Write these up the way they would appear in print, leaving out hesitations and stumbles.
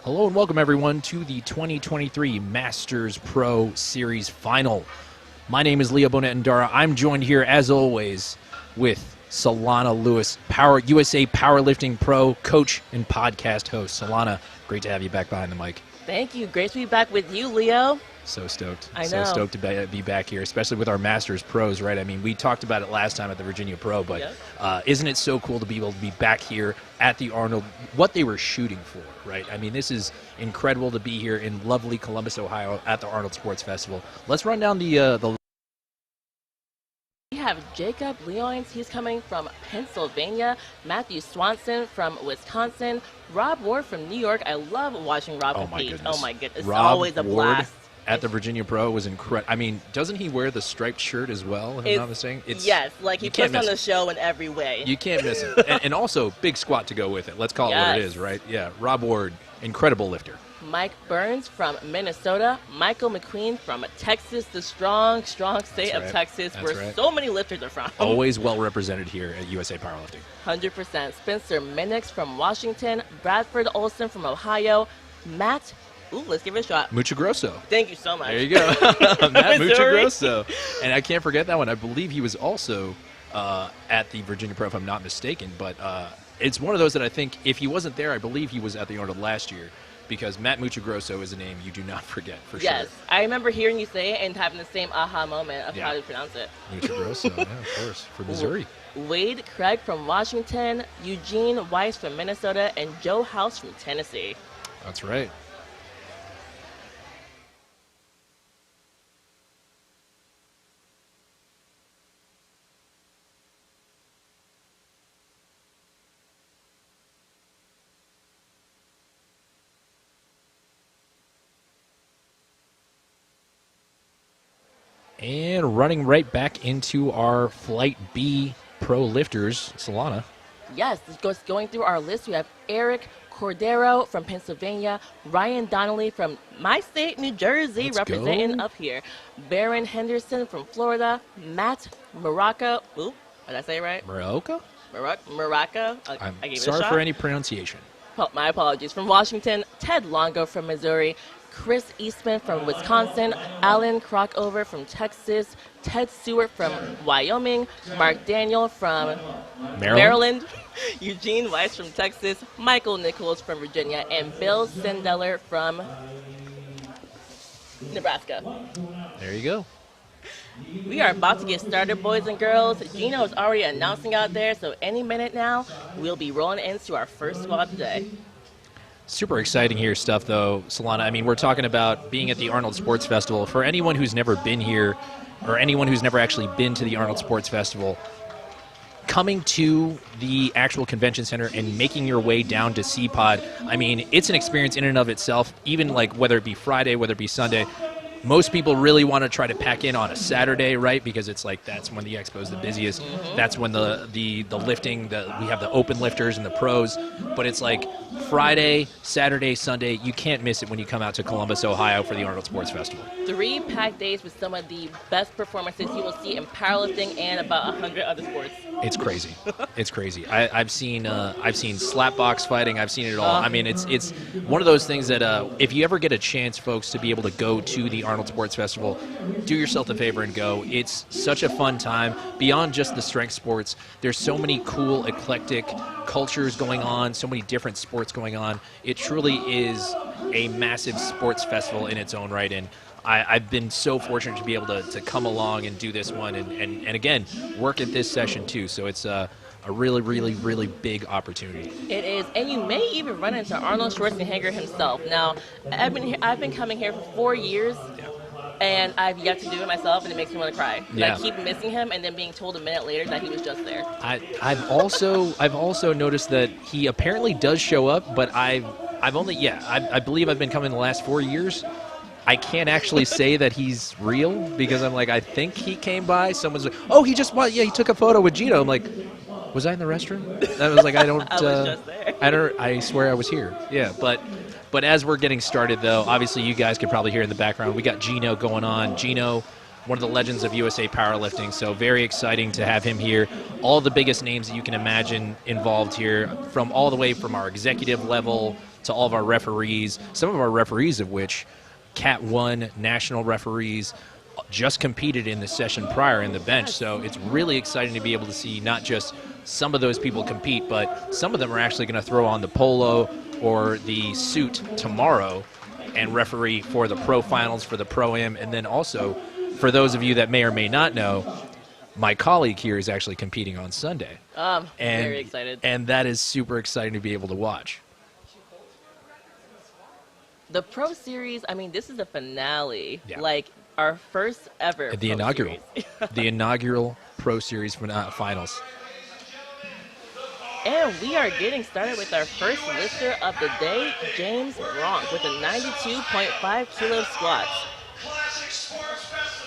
Hello and welcome everyone to the 2023 Masters Pro Series Final. My name is Leo Bonnet-Ndara. I'm joined here as always with Solana Lewis, USA Powerlifting Pro coach and podcast host. Solana, great to have you back behind the mic. Thank you. Great to be back with you, Leo. So stoked. I know. So stoked to be back here, especially with our Masters Pros, right? I mean, we talked about it last time at the Virginia Pro, but isn't it so cool to be able to be back here at the Arnold, what they were shooting for, right? I mean, this is incredible to be here in lovely Columbus, Ohio at the Arnold Sports Festival. Let's run down the We have Jacob Leoins. He's coming from Pennsylvania. Matthew Swanson from Wisconsin. Rob Ward from New York. I love watching Rob compete. Oh, my goodness. It's always a blast. At the Virginia Pro was incredible. I mean, doesn't he wear the striped shirt as well? If I'm not mistaken. Yes, like he puts on the show in every way. You can't miss it. and also, big squat to go with it. Let's call it what it is, right? Yeah, Rob Ward, incredible lifter. Mike Burns from Minnesota. Michael McQueen from Texas, the strong state of Texas, where so many lifters are from. Always well represented here at USA Powerlifting. 100%. Spencer Minix from Washington. Bradford Olson from Ohio. Matt, let's give it a shot. Muchagrosso. Thank you so much. There you go. Matt Muchagrosso. And I can't forget that one. I believe he was also at the Virginia Pro, if I'm not mistaken. But it's one of those that I think, if he wasn't there, I believe he was at the Arnold last year. Because Matt Muchagrosso is a name you do not forget, for sure. Yes, I remember hearing you say it and having the same aha moment of how to pronounce it. Muchagrosso, yeah, of course, from Missouri. Wade Craig from Washington, Eugene Weiss from Minnesota, and Joe House from Tennessee. That's right. And running right back into our Flight B Pro lifters, Solana. Yes, going through our list, we have Eric Cordero from Pennsylvania, Ryan Donnelly from my state, New Jersey, representing up here, Baron Henderson from Florida, Matt Maraca. Did I say it right? Maraca? Maraca. I gave it a shot. Sorry for any pronunciation. Oh, my apologies. From Washington, Ted Longo from Missouri, Chris Eastman from Wisconsin, Alan Crockover from Texas, Ted Stewart from Wyoming, Mark Daniel from Maryland, Eugene Weiss from Texas, Michael Nichols from Virginia, and Bill Sendeller from Nebraska. There you go. We are about to get started, boys and girls. Gino is already announcing out there, so any minute now, we'll be rolling into our first squad today. Super exciting here stuff, though, Solana. I mean, we're talking about being at the Arnold Sports Festival. For anyone who's never been here, or anyone who's never actually been to the Arnold Sports Festival, coming to the actual convention center and making your way down to C-Pod, I mean, it's an experience in and of itself, even like whether it be Friday, whether it be Sunday. Most people really want to try to pack in on a Saturday, right? Because it's like that's when the expo is the busiest. That's when the lifting, we have the open lifters and the pros. But it's like Friday, Saturday, Sunday. You can't miss it when you come out to Columbus, Ohio for the Arnold Sports Festival. 3 packed days with some of the best performances you will see in powerlifting and about 100 other sports. It's crazy. It's crazy. I've seen slapbox fighting. I've seen it all. I mean, it's one of those things that if you ever get a chance, folks, to be able to go to the Arnold Sports Festival, do yourself a favor and go. It's such a fun time. Beyond just the strength sports, there's so many cool, eclectic cultures going on, so many different sports going on. It truly is a massive sports festival in its own right, and I've been so fortunate to be able to come along and do this one and again, work at this session too. So it's a really, really, really big opportunity. It is, and you may even run into Arnold Schwarzenegger himself. Now, I've been coming here for 4 years, and I've yet to do it myself, and it makes me want to cry. I keep missing him, and then being told a minute later that he was just there. I've also noticed that he apparently does show up, but I believe I've been coming the last 4 years. I can't actually say that he's real because I'm like, I think he came by. Someone's like, oh, he took a photo with Gino. I'm like, was I in the restroom? I was like, I don't. I was just there. I swear I was here. Yeah, but as we're getting started, though, obviously you guys can probably hear in the background, we got Gino going on. Gino, one of the legends of USA Powerlifting, so very exciting to have him here. All the biggest names that you can imagine involved here, from all the way from our executive level to all of our referees, some of our referees of which Cat 1 national referees just competed in the session prior in the bench. So it's really exciting to be able to see not just some of those people compete, but some of them are actually going to throw on the polo or the suit tomorrow and referee for the pro finals, for the pro-am, and then also for those of you that may or may not know, my colleague here is actually competing on Sunday. Very excited. And that is super exciting to be able to watch. The Pro Series, I mean, this is the finale. Yeah. Like, our first ever The Pro inaugural. Series. The inaugural Pro Series finals. And we are getting started with our first lifter of the day, James Bronk, with a 92.5 kilo squat.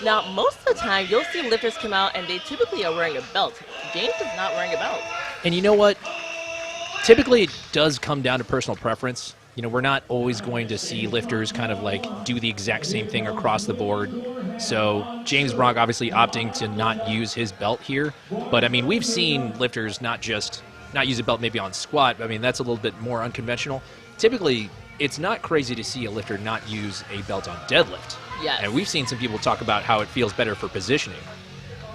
Now, most of the time, you'll see lifters come out and they typically are wearing a belt. James is not wearing a belt. And you know what? Typically, it does come down to personal preference. You know, we're not always going to see lifters kind of like do the exact same thing across the board. So James Bronk obviously opting to not use his belt here. But, I mean, we've seen lifters not use a belt maybe on squat. I mean, that's a little bit more unconventional. Typically, it's not crazy to see a lifter not use a belt on deadlift. Yes. And we've seen some people talk about how it feels better for positioning.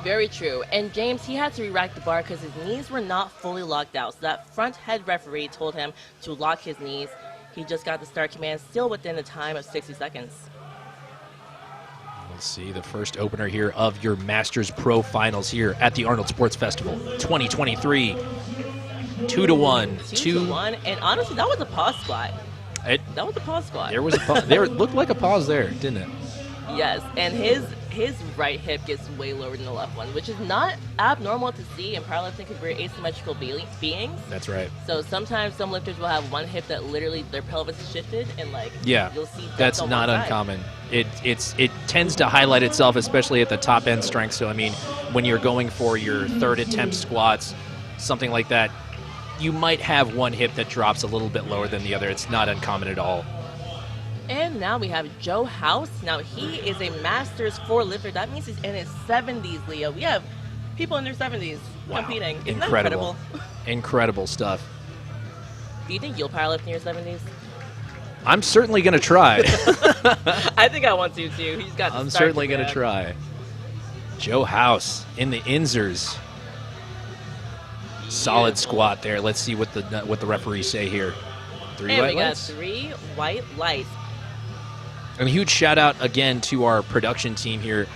Very true. And James, he had to re-rack the bar because his knees were not fully locked out. So that front head referee told him to lock his knees. He just got the start command still within a time of 60 seconds. Let's see the first opener here of your Masters Pro Finals here at the Arnold Sports Festival 2023. 2-1. 2-1. And honestly, that was a pause squat. That was a pause squat. There was a pause. There looked like a pause there, didn't it? Yes, and his right hip gets way lower than the left one, which is not abnormal to see in powerlifting because we're asymmetrical beings. That's right. So sometimes some lifters will have one hip that literally their pelvis is shifted, and like you'll see that's on not one side. uncommon. It tends to highlight itself, especially at the top end strength. So I mean, when you're going for your third attempt squats, something like that, you might have one hip that drops a little bit lower than the other. It's not uncommon at all. And now we have Joe House. Now he is a Masters 4 lifter. That means he's in his 70s, Leo. We have people in their 70s competing. Isn't that incredible? Incredible stuff. Do you think you'll powerlift in your 70s? I'm certainly going to try. I think I want to, too. He's got I'm certainly going to try. Joe House in the Inzers. Solid squat there. Let's see what the referees say here. And we got 3 white lights. And a huge shout out again to our production team here,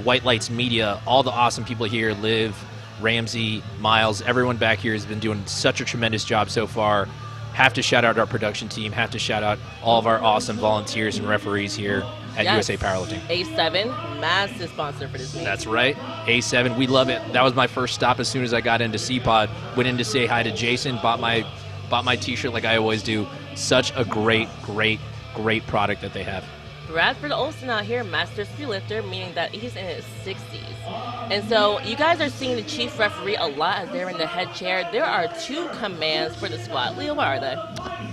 White Lights Media, all the awesome people here, Liv, Ramsey, Miles, everyone back here has been doing such a tremendous job so far. Have to shout out our production team, have to shout out all of our awesome volunteers and referees here at USA Powerlifting. A7, massive sponsor for this meet. That's right, A7, we love it. That was my first stop as soon as I got into C-Pod. Went in to say hi to Jason, bought my t-shirt like I always do. Such a great product that they have. Bradford Olson out here, Masters 3 lifter, meaning that he's in his 60s. And so you guys are seeing the chief referee a lot as they're in the head chair. There are 2 commands for the squat. Leo, what are they?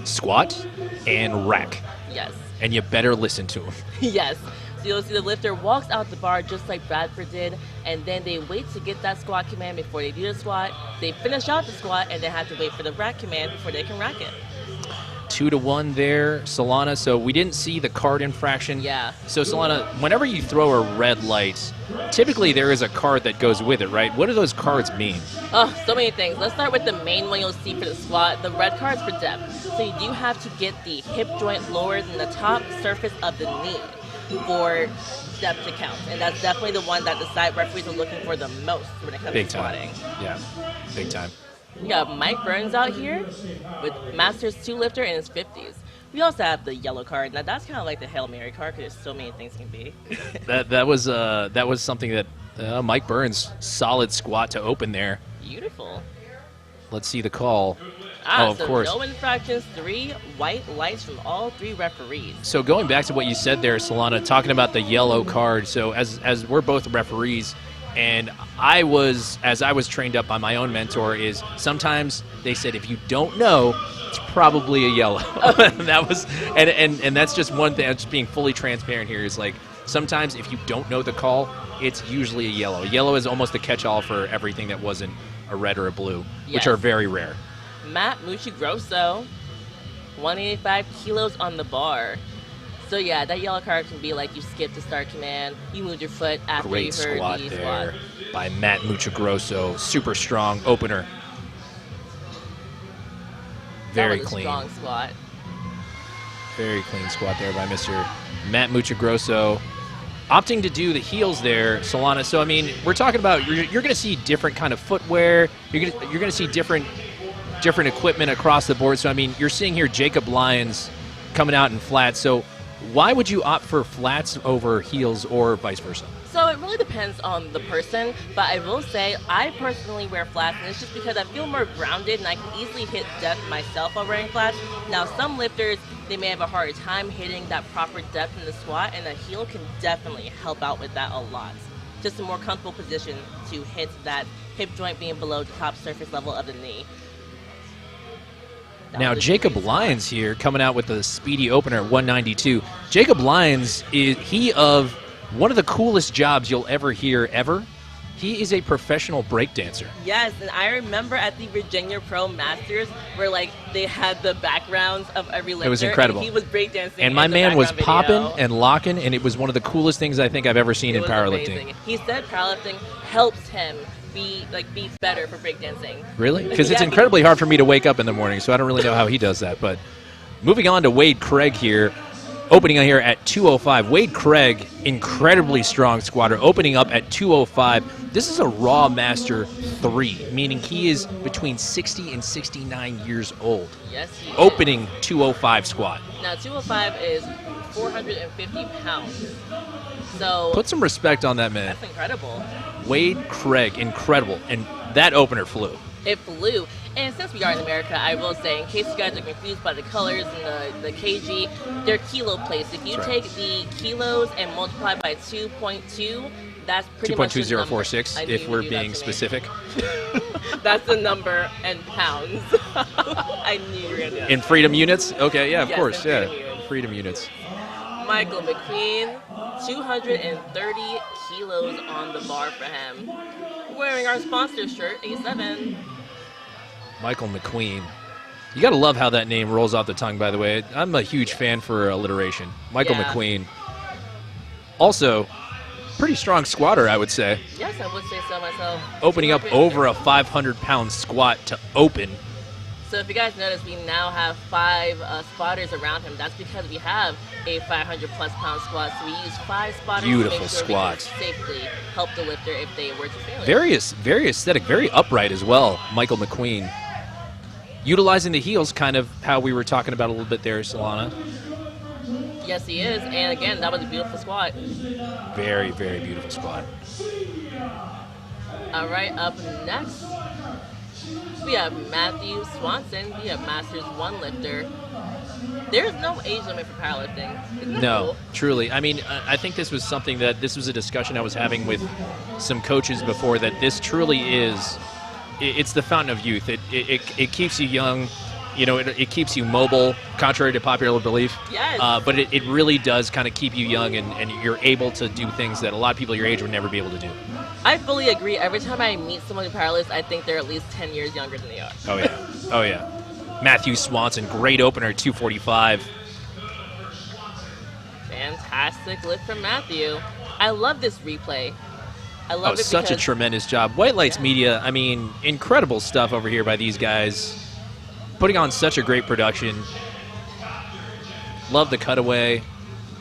Squat and rack. Yes. And you better listen to them. Yes. So you'll see the lifter walks out the bar just like Bradford did, and then they wait to get that squat command before they do the squat. They finish out the squat and then have to wait for the rack command before they can rack it. 2-1 there, Solana. So we didn't see the card infraction. Yeah. So Solana, whenever you throw a red light, typically there is a card that goes with it, right? What do those cards mean? Oh, so many things. Let's start with the main one you'll see for the squat. The red card is for depth. So you do have to get the hip joint lower than the top surface of the knee for depth to count. And that's definitely the one that the side referees are looking for the most when it comes to squatting. Yeah, big time. We got Mike Burns out here with Masters 2 lifter in his 50s. We also have the yellow card. Now that's kind of like the Hail Mary card because there's so many things it can be. that was something that Mike Burns, solid squat to open there. Beautiful. Let's see the call. Of course. No infractions, 3 white lights from all 3 referees. So going back to what you said there, Solana, talking about the yellow card. So as we're both referees, and as I was trained up by my own mentor, is sometimes they said if you don't know, it's probably a yellow. and that's just one thing. Just being fully transparent here is like sometimes if you don't know the call, it's usually a yellow. Yellow is almost the catch-all for everything that wasn't a red or a blue, which are very rare. Matt Muccigrosso 185 kilos on the bar. So yeah, that yellow card can be like you skip the start command, you moved your foot after Great you heard squat the there squat. by Matt Muchagrosso. Super strong opener. Very That was clean. a strong squat. Very clean squat there by Mr. Matt Muchagrosso. Opting to do the heels there, Solana. So I mean, we're talking about you're going to see different kind of footwear. You're going to see different equipment across the board. So I mean, you're seeing here Jacob Lyons coming out in flats. So why would you opt for flats over heels or vice versa? So it really depends on the person, but I will say I personally wear flats, and it's just because I feel more grounded and I can easily hit depth myself while wearing flats. Now, some lifters, they may have a harder time hitting that proper depth in the squat, and a heel can definitely help out with that a lot. Just a more comfortable position to hit that hip joint being below the top surface level of the knee. Now, Jacob Lyons here coming out with the speedy opener at 192. Jacob Lyons is of one of the coolest jobs you'll ever hear ever. He is a professional breakdancer. Yes, and I remember at the Virginia Pro Masters where like they had the backgrounds of every lifter. It was incredible. And he was breakdancing. And my in the man was background popping video. and locking, and it was one of the coolest things I think I've ever seen It in was powerlifting. amazing. He said powerlifting helps him be better for breakdancing. Really? Because it's Yeah. incredibly hard for me to wake up in the morning, so I don't really know how he does that. But moving on to Wade Craig here, opening here at 205. Wade Craig, incredibly strong squatter, opening up at 205. This is a Raw Master 3, meaning he is between 60 and 69 years old. Yes, he is. Opening 205 squat. Now 205 is 450 pounds. So Put some respect on that man. that's incredible. Wade Craig, incredible. And that opener flew. It flew. And since we are in America, I will say, in case you guys are confused by the colors and the kg, they're kilo plates. If you That's right. take the kilos and multiply by 2.2, that's pretty much the number. 2.2046, I knew if you we're would do that being to me. specific. That's the number and pounds. I knew you were going to do that. In freedom units? Okay, yeah, of Yes, course, in yeah. freedom units. Freedom units. Michael McQueen, 230 kilos on the bar for him. Wearing our sponsor shirt, A7. Michael McQueen. You got to love how that name rolls off the tongue, by the way. I'm a huge fan for alliteration. Michael Yeah. McQueen. Also, pretty strong squatter, I would say. Yes, I would say so myself. Opening up 200. over a 500-pound squat to open. So if you guys notice, we now have 5 spotters around him. That's because we have a 500-plus pound squat. So we use 5 spotters Beautiful to make sure squats. we can safely help the lifter if they were to fail. Very aesthetic, very upright as well, Michael McQueen. Utilizing the heels, kind of how we were talking about a little bit there, Solana. Yes, he is. And again, that was a beautiful squat. Very, very beautiful squat. All right, up next, we have Matthew Swanson. We have Masters 1 lifter. There's no age limit for powerlifting. Isn't that No, cool? truly. I mean, I think this was something this was a discussion I was having with some coaches before, that this truly is, it's the fountain of youth. It keeps you young. You know, it keeps you mobile, contrary to popular belief. Yes. But it really does kind of keep you young, and you're able to do things that a lot of people your age would never be able to do. I fully agree. Every time I meet someone who powerlifts, I think they're at least 10 years younger than they are. Oh, yeah. Oh, yeah. Matthew Swanson, great opener, 245. Fantastic lift from Matthew. I love this replay. I love it Such a because tremendous job. White Lights Media, I mean, incredible stuff over here by these guys. Putting on such a great production. Love the cutaway.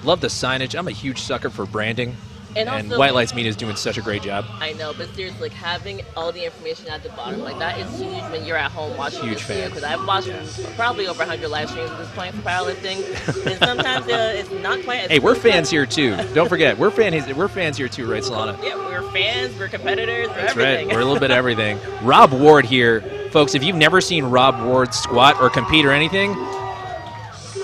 Love the signage. I'm a huge sucker for branding. And And also- White Lights Media is doing such a great job. I know, but seriously, like having all the information at the bottom, like that is huge when you're at home watching Huge this video. fan. Because I've watched probably over 100 live streams at this point for powerlifting, and sometimes it's not quite as. Hey, we're smooth, fans but- here too. Don't forget, we're fans here too, right, Solana? Yeah, we're fans, we're competitors, we're That's everything. right. We're a little bit of everything. Rob Ward here. Folks, if you've never seen Rob Ward squat or compete or anything,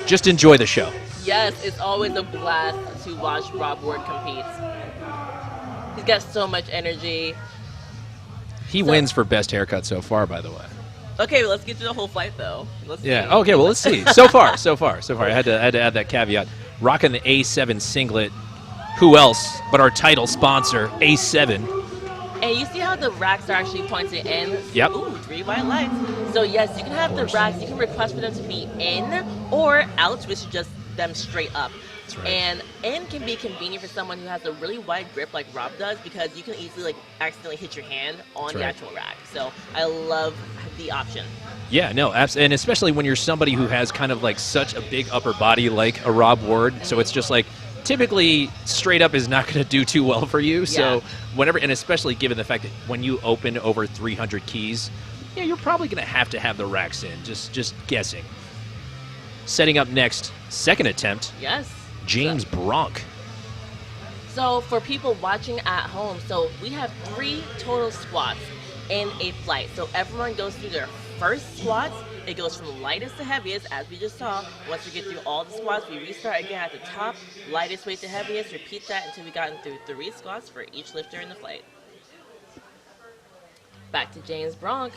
just enjoy the show. Yes, it's always a blast to watch Rob Ward compete. He's got so much energy. He wins for best haircut so far, by the way. Okay, well, let's get to the whole flight though. Let's Yeah. see. Okay. Well, let's see. So far. I had to add that caveat. Rocking the A7 singlet. Who else but our title sponsor, A7? And you see how the racks are actually pointed in? Yep. Ooh, 3 white lights. So yes, you can have the racks. You can request for them to be in or out, which is just them straight up. That's right. And in can be convenient for someone who has a really wide grip like Rob does, because you can easily like accidentally hit your hand on That's the right. actual rack. So I love the option. Yeah, no, and especially when you're somebody who has kind of like such a big upper body like a Rob Ward, so it's just like typically straight up is not going to do too well for you. So whenever, and especially given the fact that when you open over 300 keys, yeah, you're probably going to have the racks in. Just guessing. Setting up next, second attempt. Yes. James Bronk. So for people watching at home, so we have 3 total squats in a flight. So everyone goes through their first squats. It goes from lightest to heaviest, as we just saw. Once we get through all the squats, we restart again at the top, lightest weight to heaviest. Repeat that until we gotten through 3 squats for each lifter in the flight. Back to James Bronk.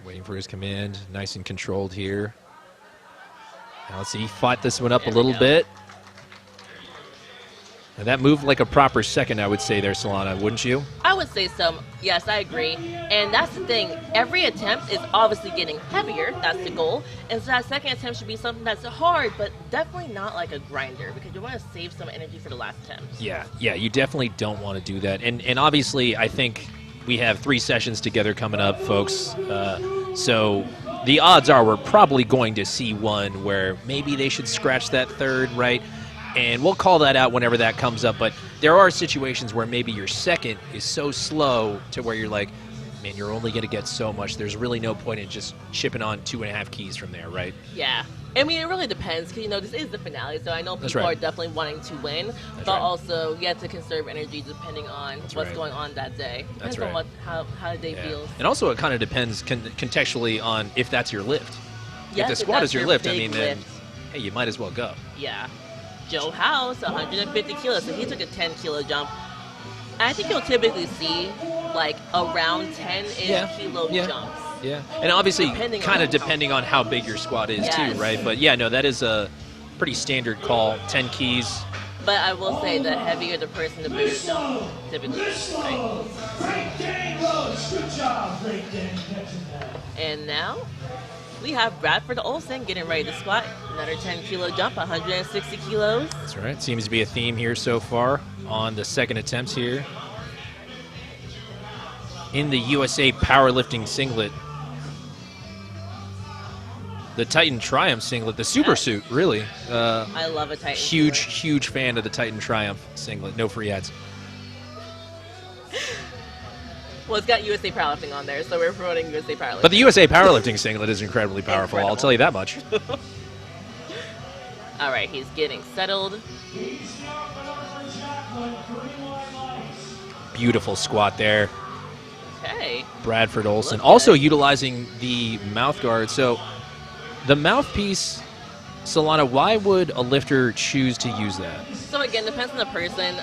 Waiting for his command. Nice and controlled here. Now let's see, he fought this one up There a we little go. bit. And that moved like a proper second, I would say there, Solana, wouldn't you? I would say so. Yes, I agree. And that's the thing. Every attempt is obviously getting heavier. That's the goal. And so that second attempt should be something that's hard, but definitely not like a grinder, because you want to save some energy for the last attempt. Yeah, you definitely don't want to do that. And obviously, I think we have 3 sessions together coming up, folks. So the odds are we're probably going to see one where maybe they should scratch that third, right? And we'll call that out whenever that comes up. But there are situations where maybe your second is so slow to where you're like, man, you're only going to get so much. There's really no point in just chipping on 2.5 keys from there, right? Yeah. I mean, it really depends, because, this is the finale, so I know That's people right. are definitely wanting to win, but right. also you have to conserve energy depending on what's right. going on that day. That's Depends on right. how the day feels. And also it kind of depends contextually on if that's your lift. Yes, if the squat that's is your lift, I big mean, then, lift. hey, you might as well go. Yeah. Joe House, 150 kilos, so he took a 10-kilo jump. I think you'll typically see like around 10-ish kilo jumps. Yeah, and obviously kind of on- depending on how big your squat is Yes. too, right? But yeah, no, that is a pretty standard call, 10 keys. But I will say the heavier the person, the bigger the jump typically is, right? Good job, great game. And now we have Bradford Olson getting ready to squat. Another 10-kilo jump, 160 kilos. That's right. Seems to be a theme here so far on the second attempt here. In the USA powerlifting singlet. The Titan Triumph singlet, the super suit, really. I love a Titan. Huge fan of the Titan Triumph singlet. No free ads. Well, it's got USA Powerlifting on there, so we're promoting USA Powerlifting. But the USA powerlifting singlet is incredibly powerful, I'll tell you that much. All right, he's getting settled. Beautiful squat there. Okay. Bradford Olson. Look Also good. utilizing the mouth guard. So the mouthpiece, Solana, why would a lifter choose to use that? So again, depends on the person.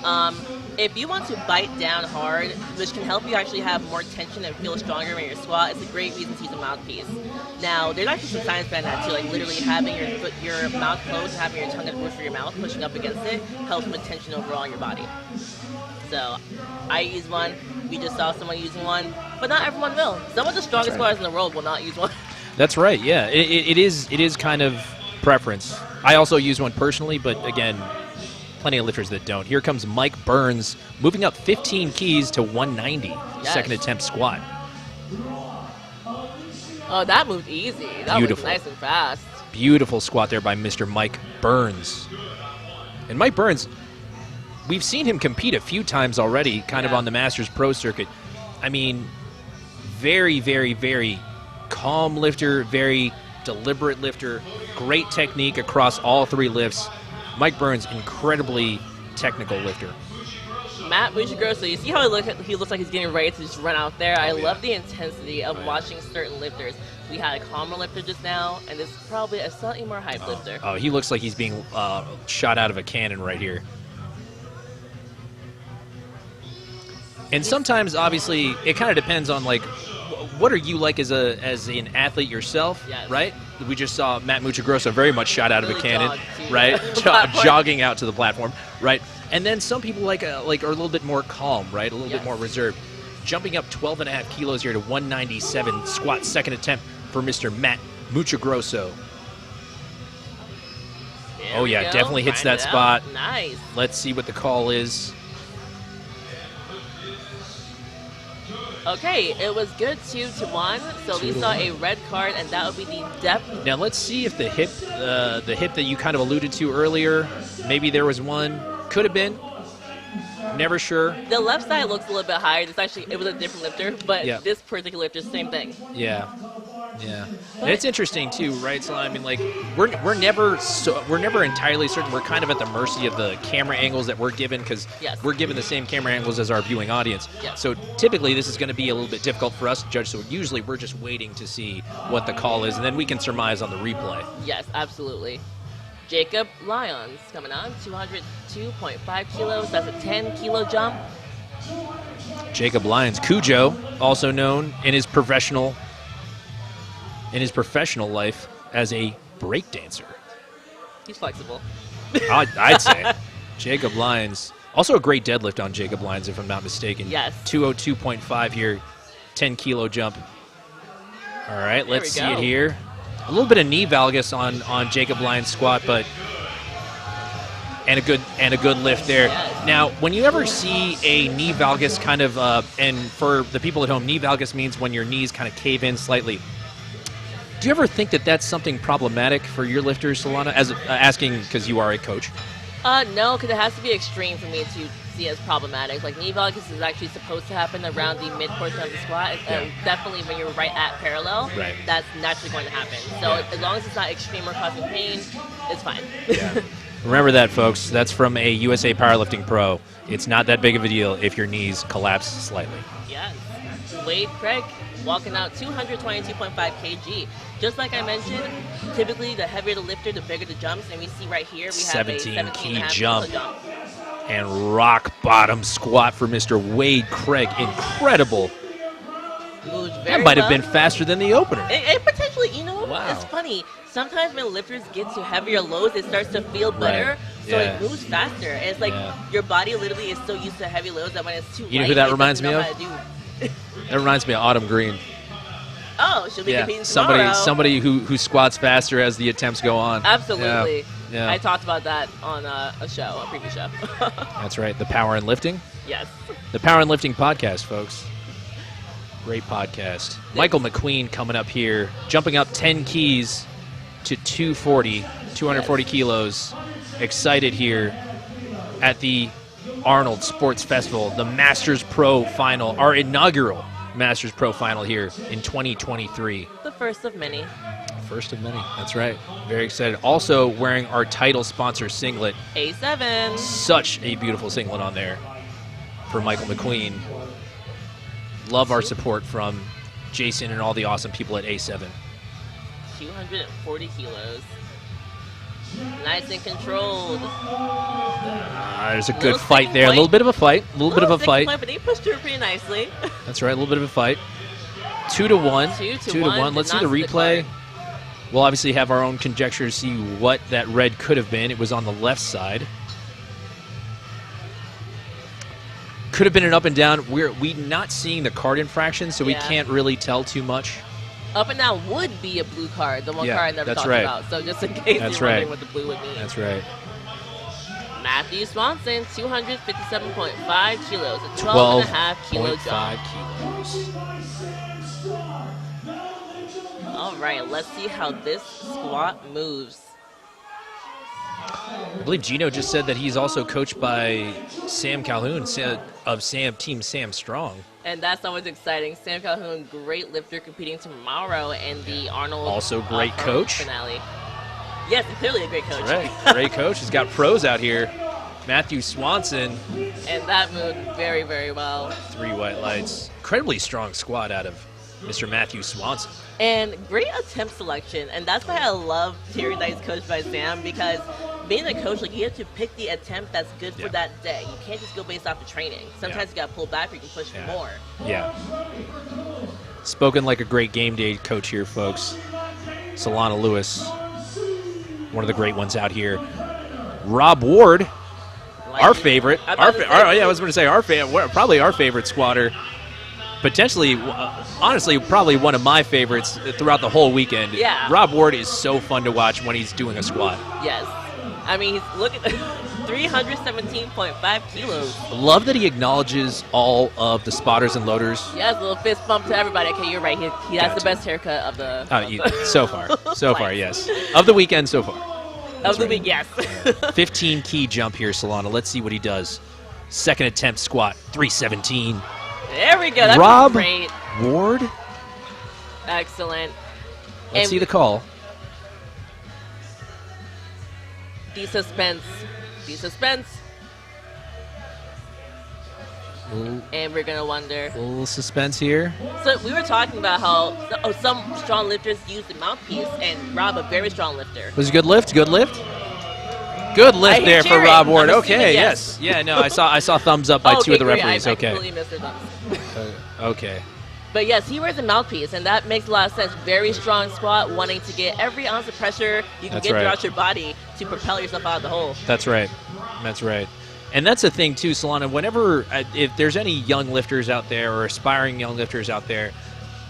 If you want to bite down hard, which can help you actually have more tension and feel stronger when you squat, it's a great reason to use a mouthpiece. Now, there's actually some science behind that too, like literally having your mouth closed and having your tongue at the roof of your mouth pushing up against it helps with tension overall in your body. So I use one. We just saw someone using one, but not everyone will. Some of the strongest That's right. squatters in the world will not use one. That's right, yeah. It is kind of preference. I also use one personally, but again, plenty of lifters that don't. Here comes Mike Burns moving up 15 keys to 190. Yes. Second attempt squat. Oh, that moved easy. That Beautiful. was nice and fast. Beautiful squat there by Mr. Mike Burns. And Mike Burns, we've seen him compete a few times already, kind of on the Masters Pro circuit. I mean, very, very, very calm lifter, very deliberate lifter, great technique across all 3 lifts. Mike Burns, incredibly technical lifter. Matt Buccigrosso, you see how he looks like he's getting ready to just run out there? I love the intensity of watching certain lifters. We had a calmer lifter just now, and this is probably a slightly more hype lifter. Oh, he looks like he's being shot out of a cannon right here. And sometimes, obviously, it kind of depends on, like, what are you like as an athlete yourself, Yes. right? We just saw Matt Muccigrosso very much shot out of a Really cannon, jogged to right? the platform. Jogging out to the platform, right? And then some people are a little bit more calm, right? A little bit Yes. more reserved. jumping up 12.5 kilos here to 197. Squat second attempt for Mr. Matt Muchagrosso. Oh, yeah, definitely hits that spot. Nice. Let's see what the call is. Okay, it was good 2-1. So we saw a red card, and that would be the depth. Now let's see if the hip that you kind of alluded to earlier, maybe there was one. Could have been. Never sure. The left side looks a little bit higher. It was a different lifter, but Yeah. this particular lifter, same thing. Yeah. And it's interesting too, right? So I mean, like we're never entirely certain. We're kind of at the mercy of the camera angles that we're given because Yes. we're given the same camera angles as our viewing audience. Yes. So typically this is going to be a little bit difficult for us to judge. So usually we're just waiting to see what the call is, and then we can surmise on the replay. Yes, absolutely. Jacob Lyons coming on, 202.5 kilos. That's a 10-kilo jump. Jacob Lyons, Cujo, also known in his professional life as a breakdancer. He's flexible. I'd say. Jacob Lyons. Also a great deadlift on Jacob Lyons, if I'm not mistaken. Yes. 202.5 here, 10-kilo jump. All right, There let's we see it go. here. A little bit of knee valgus on Jacob Lyons' squat, but and a good lift there. Yes. Now, when you ever see a knee valgus kind of, and for the people at home, knee valgus means when your knees kind of cave in slightly. Do you ever think that that's something problematic for your lifters, Solana? As asking because you are a coach. No, because it has to be extreme for me to see as problematic. Like knee valgus is actually supposed to happen around the mid portion of the squat. And definitely when you're right at parallel, Right. that's naturally going to happen. So Yeah. as long as it's not extreme or causing pain, it's fine. Yeah. Remember that, folks. That's from a USA Powerlifting Pro. It's not that big of a deal if your knees collapse slightly. Yes. Wade Craig walking out 222.5 kg. Just like I mentioned, typically the heavier the lifter, the bigger the jumps. And we see right here, we have 17 a 17.5 key kilo jump. jump. And rock bottom squat for Mr. Wade Craig. Incredible. Moved very That might have well. been faster than the opener. It potentially, you know, Wow. it's funny. Sometimes when lifters get to heavier lows, it starts to feel better, Right. so Yeah. it moves faster. And it's like Yeah. your body literally is so used to heavy lows that when it's too You know light, who that it reminds doesn't me know of? how to do. That reminds me of Autumn Green. Oh, she'll be Yeah, competing tomorrow. somebody who squats faster as the attempts go on. Absolutely. Yeah. I talked about that on a previous show. That's right. The Power and Lifting. Yes. The Power and Lifting podcast, folks. Great podcast. Michael McQueen coming up here, jumping up 10 keys to 240 kilos. Excited here at the Arnold Sports Festival, the Masters Pro Final, our inaugural Masters Pro Final here in 2023. The first of many. First of many. That's right. Very excited. Also wearing our title sponsor singlet. A7. Such a beautiful singlet on there for Michael McQueen. Love our support from Jason and all the awesome people at A7. 240 kilos. Nice and controlled. There's a good Little fight sticking there. A point. little bit of a fight. A little bit of a sticking fight. point, but he pushed through pretty nicely. That's right. A little bit of a fight. 2-1. 2-1. Let's see Did the not see the replay. card. We'll obviously have our own conjecture to see what that red could have been. It was on the left side. Could have been an up and down. We're not seeing the card infraction, so we Yeah. can't really tell too much. Up and down would be a blue card, the one Yeah, card I never that's talked right. about. So just in case That's you're wondering right. what the blue would mean. That's right. Matthew Swanson, 257.5 kilos, a 12.5 kilo jump. 12.5 kilos. All right, let's see how this squat moves. I believe Gino just said that he's also coached by Sam Calhoun of Team Sam Strong. And that's always exciting. Sam Calhoun, great lifter, competing tomorrow in the Arnold. Also great Arnold coach. finale. Yes, clearly a great coach. Right, great coach. He's got pros out here. Matthew Swanson, And that moved very, very well. 3 white lights. Incredibly strong squat out of Mr. Matthew Swanson. And great attempt selection. And that's why I love hearing that he's coached by Sam, because being a coach, like, you have to pick the attempt that's good for Yeah. that day. You can't just go based off the training. Sometimes you got to pull back or you can push for Yeah. more. Yeah. Spoken like a great game day coach here, folks. Solana Lewis, one of the great ones out here. Rob Ward, Like, our favorite. I'm about to say, I was going to say our favorite, probably our favorite squatter. potentially, honestly, probably one of my favorites throughout the whole weekend. Yeah. Rob Ward is so fun to watch when he's doing a squat. Yes. I mean, he's look at 317.5 kilos. Love that he acknowledges all of the spotters and loaders. Yes, a little fist bump to everybody. Okay, you're right. He has the best haircut of the. So far, yes. Of the weekend so far. Of the week, yes. 15 key jump here, Solana. Let's see what he does. Second attempt squat, 317. There we go. That's Rob great. Ward. Excellent. Let's see the call. The suspense. And we're going to wonder. A little suspense here. So we were talking about how some strong lifters use the mouthpiece, and Rob, a very strong lifter. Was it a good lift? Good lift? Good lift there for Rob Ward. Okay, yes. Yeah, no, I saw thumbs up by two of the referees. I Okay. completely missed their thumbs. Okay. But yes, he wears a mouthpiece, and that makes a lot of sense. Very strong squat, wanting to get every ounce of pressure you can get throughout your body to propel yourself out of the hole. That's right. And that's the thing, too, Solana. Whenever, if there's any young lifters out there or aspiring young lifters out there,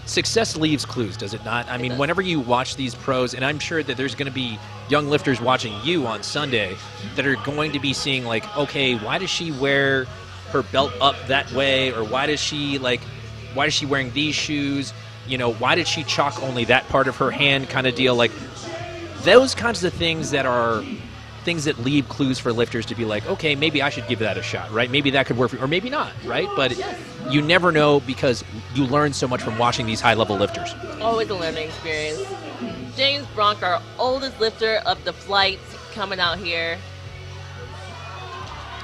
success leaves clues, does it not? I mean, whenever you watch these pros, and I'm sure that there's going to be young lifters watching you on Sunday that are going to be seeing, like, okay, why does she wear her belt up that way? Or why is she wearing these shoes? You know, why did she chalk only that part of her hand kind of deal? Like, those kinds of things that are things that leave clues for lifters to be like, okay, maybe I should give that a shot, right? Maybe that could work for me, or maybe not, right? But you never know because you learn so much from watching these high-level lifters. Always a learning experience. James Bronk, our oldest lifter of the flight, coming out here.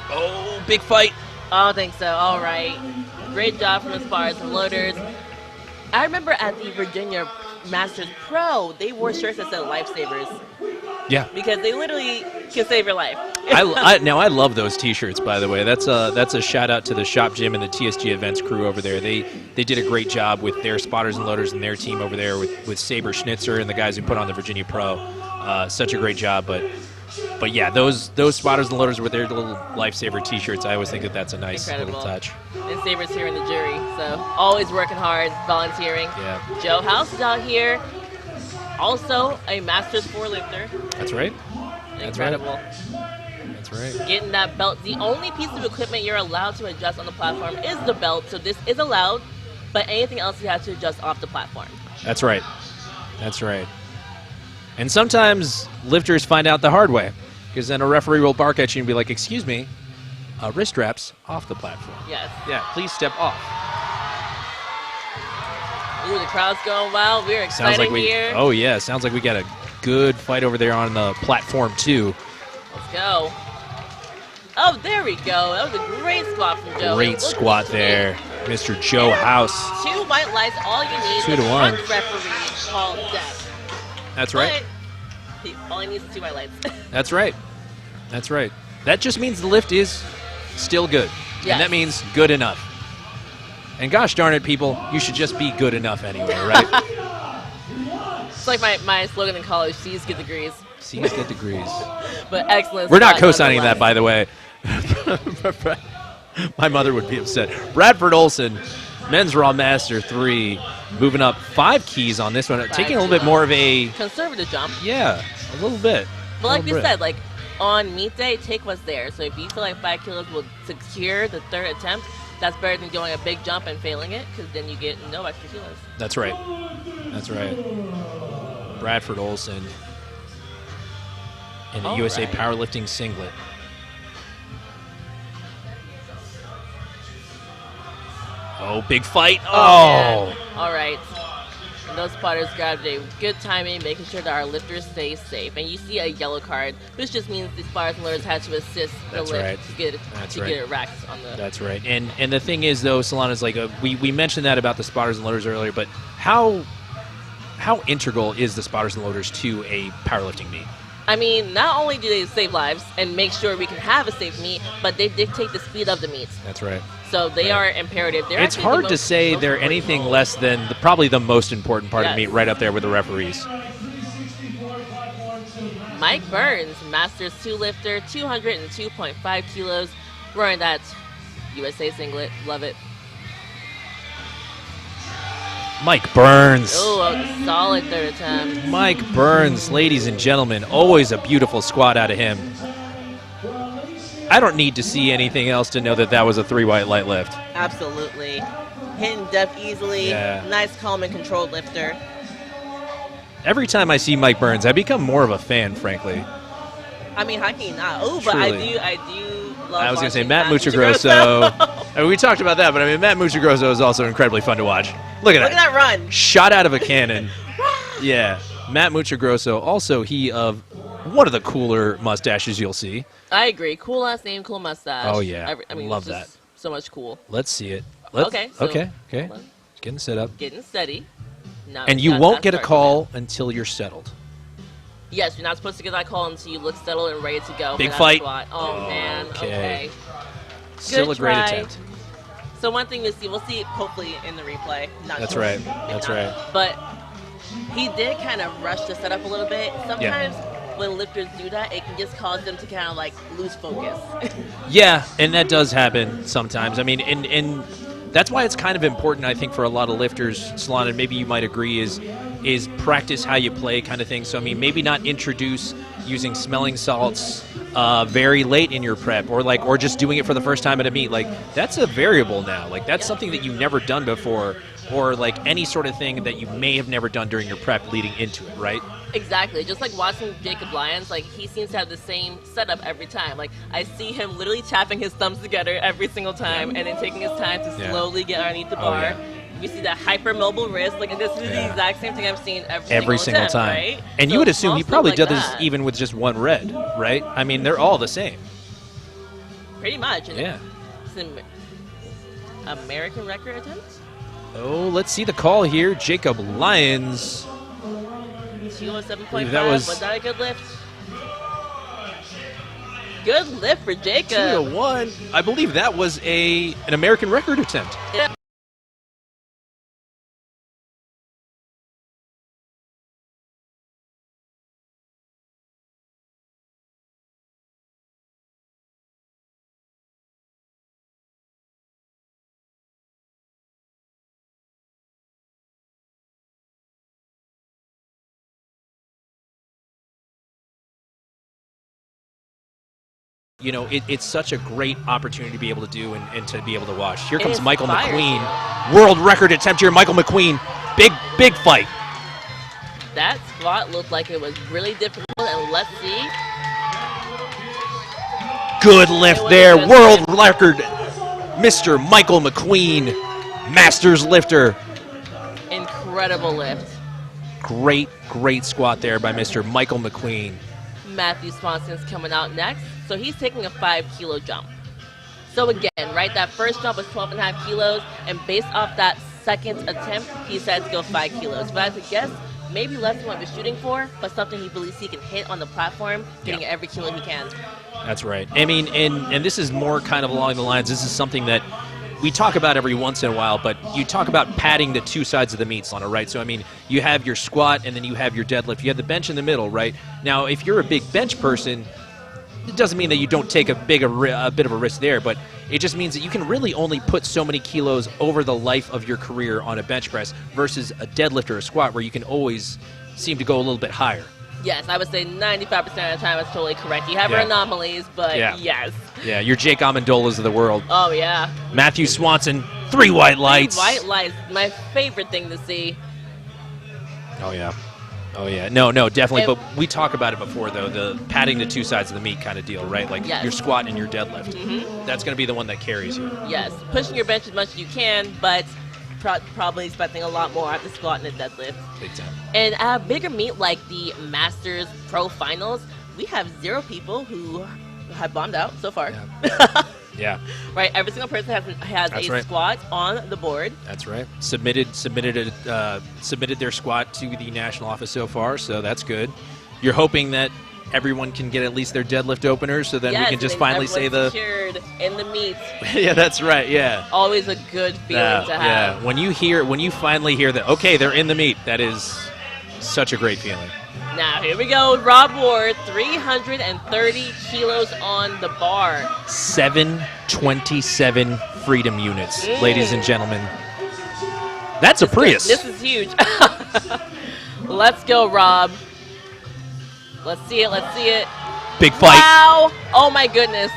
Oh, big fight. I don't think so. All right. Great job from the spotters and loaders. I remember at the Virginia Masters Pro, they wore shirts that said Lifesavers. Yeah. Because they literally can save your life. I love those T-shirts, by the way. That's a shout out to the Shop Gym and the TSG Events crew over there. They did a great job with their spotters and loaders and their team over there with Saber Schnitzer and the guys who put on the Virginia Pro. Such a great job, but yeah, those spotters and loaders with their little Lifesaver T-shirts, I always think that's a nice little touch. And Saber's here in the jury, so always working hard, volunteering. Yeah. Joe House is out here, also a Masters 4 lifter. That's right. Incredible. That's right. Getting that belt. The only piece of equipment you're allowed to adjust on the platform is the belt, so this is allowed, but anything else you have to adjust off the platform. That's right. And sometimes lifters find out the hard way, because then a referee will bark at you and be like, excuse me, wrist straps off the platform. Yes. Yeah, please step off. Ooh, the crowd's going wild. We're excited here. Oh, yeah. Sounds like we got a good fight over there on the platform, too. Let's go. Oh, there we go. That was a great squat from Joe. Great squat there. Mr. Joe House. 2 white lights, all you need. 2 to 1. The referee called death. That's right. All he needs is 2 white lights. That's right. That just means the lift is still good. Yes. And that means good enough. And gosh darn it, people, you should just be good enough anyway, right? It's like my slogan in college, C's get degrees. C's get degrees. But excellent. We're not co-signing that, by the way. My mother would be upset. Bradford Olson, men's raw master 3, moving up 5 keys on this one, taking a little bit more of a conservative jump. Yeah, a little bit. But like we said, like on meet day, take what's there. So if you feel like 5 kilos will secure the 3rd attempt, that's better than doing a big jump and failing it, because then you get no extra kilos. That's right. Bradford Olson in the USA Powerlifting singlet. Oh, big fight. Oh. Man. All right. And those spotters grabbed a good timing, making sure that our lifters stay safe. And you see a yellow card, which just means the spotters and loaders had to assist the lift to get it racked on the... That's right. And the thing is, though, Solana's like, we mentioned that about the spotters and loaders earlier, but how integral is the spotters and loaders to a powerlifting meet? I mean, not only do they save lives and make sure we can have a safe meet, but they dictate the speed of the meets. That's right. So they are imperative. It's hard to say they're anything less than probably the most important part of the meet, right up there with the referees. Mike Burns, Masters 2 lifter, 202.5 kilos, wearing that USA singlet. Love it. Mike Burns. Oh, a solid third attempt. Mike Burns, ladies and gentlemen, always a beautiful squat out of him. I don't need to see anything else to know that that was a 3-white light lift. Absolutely. Hitting depth easily. Yeah. Nice, calm, and controlled lifter. Every time I see Mike Burns, I become more of a fan, frankly. I mean, how can you not? Oh, but I do love I was going to say watching Matt Muccigrosso. I mean, we talked about that, but I mean, Matt Muccigrosso is also incredibly fun to watch. Look at Look at that run. Shot out of a cannon. Yeah. Matt Muccigrosso, also he of one of the cooler mustaches you'll see. I agree. Cool last name, cool mustache. Oh, yeah. I mean, Love it's just that. So much cool. Let's see it. Okay, so- Okay. Getting set up. Getting steady. Now And it's you got won't that get a start call until you're settled. Yes, you're not supposed to get that call until you look settled and ready to go. Big for that fight. Squat. Oh, man. Okay. Still a great try. attempt. So one thing we'll see hopefully in the replay. Not That's sure right. if That's not. right. But he did kind of rush the setup a little bit. Sometimes when lifters do that, it can just cause them to kind of like lose focus. Yeah, and that does happen sometimes. I mean, and that's why it's kind of important, I think, for a lot of lifters, Solana, and maybe you might agree, is practice how you play kind of thing. So, I mean, maybe not introduce using smelling salts very late in your prep, or just doing it for the first time at a meet. Like, that's a variable now. Like, that's something that you've never done before, or like any sort of thing that you may have never done during your prep leading into it, right? Exactly. Just like watching Jacob Lyons, like he seems to have the same setup every time. Like I see him literally tapping his thumbs together every single time, and then taking his time to slowly get underneath the bar. yeah. You see that hyper mobile wrist. Like this is the exact same thing I'm seeing Every single attempt, time. right? And So you would assume he small probably stuff did like this that. even with just one red, right? I mean, they're all the same. Pretty much. And Yeah. it's an American record attempt. Oh, let's see the call here. Jacob Lyons. 207.5. That was- Was that a good lift? Good lift for Jacob. 201. I believe that was an American record attempt. Yeah. You know, it's such a great opportunity to be able to do and to be able to watch. Here It comes Michael inspires McQueen. World record attempt here. Michael McQueen. Big fight. That squat looked like it was really difficult, and let's see. Good lift there. World record. Mr. Michael McQueen. Masters lifter. Incredible lift. Great squat there by Mr. Michael McQueen. Matthew Swanson's coming out next. So he's taking a 5-kilo jump. So again, right, that first jump was 12.5 kilos, and based off that second attempt, he said to go 5 kilos. But as a guess, maybe less than what he was shooting for, but something he believes he can hit on the platform, getting every kilo he can. That's right. I mean, and this is more kind of along the lines, this is something that we talk about every once in a while, but you talk about padding the two sides of the meat, Solana, right? So, I mean, you have your squat and then you have your deadlift. You have the bench in the middle, right? Now, if you're a big bench person, it doesn't mean that you don't take a bit of a risk there, but it just means that you can really only put so many kilos over the life of your career on a bench press versus a deadlift or a squat where you can always seem to go a little bit higher. Yes, I would say 95% of the time it's totally correct. You have your anomalies, but yes. Yeah, your Jake Amendolas of the world. Oh, yeah. Matthew Swanson, 3 white lights. 3 white lights, my favorite thing to see. Oh, yeah. No, definitely. But we talk about it before, though, the padding the two sides of the meat kind of deal, right? Like your squat and your deadlift. Mm-hmm. That's going to be the one that carries you. Yes, pushing your bench as much as you can, but probably expecting a lot more at the squat and the deadlift. Big time. And at a bigger meet like the Masters Pro Finals, we have 0 people who have bombed out so far. Yeah. Right, every single person has a squat on the board. That's right. Submitted their squat to the national office so far, so that's good. You're hoping that everyone can get at least their deadlift openers, so then we can just finally say the secured in the meet. Yeah, that's right. Yeah. Always a good feeling to have. Yeah. When you finally hear that, okay, they're in the meet, that is such a great feeling. Now, here we go. Rob Ward, 330 kilos on the bar. 727 freedom units, ladies and gentlemen. That's a Prius. This is huge. Let's go, Rob. Let's see it. Let's see it. Big fight. Wow. Oh, my goodness.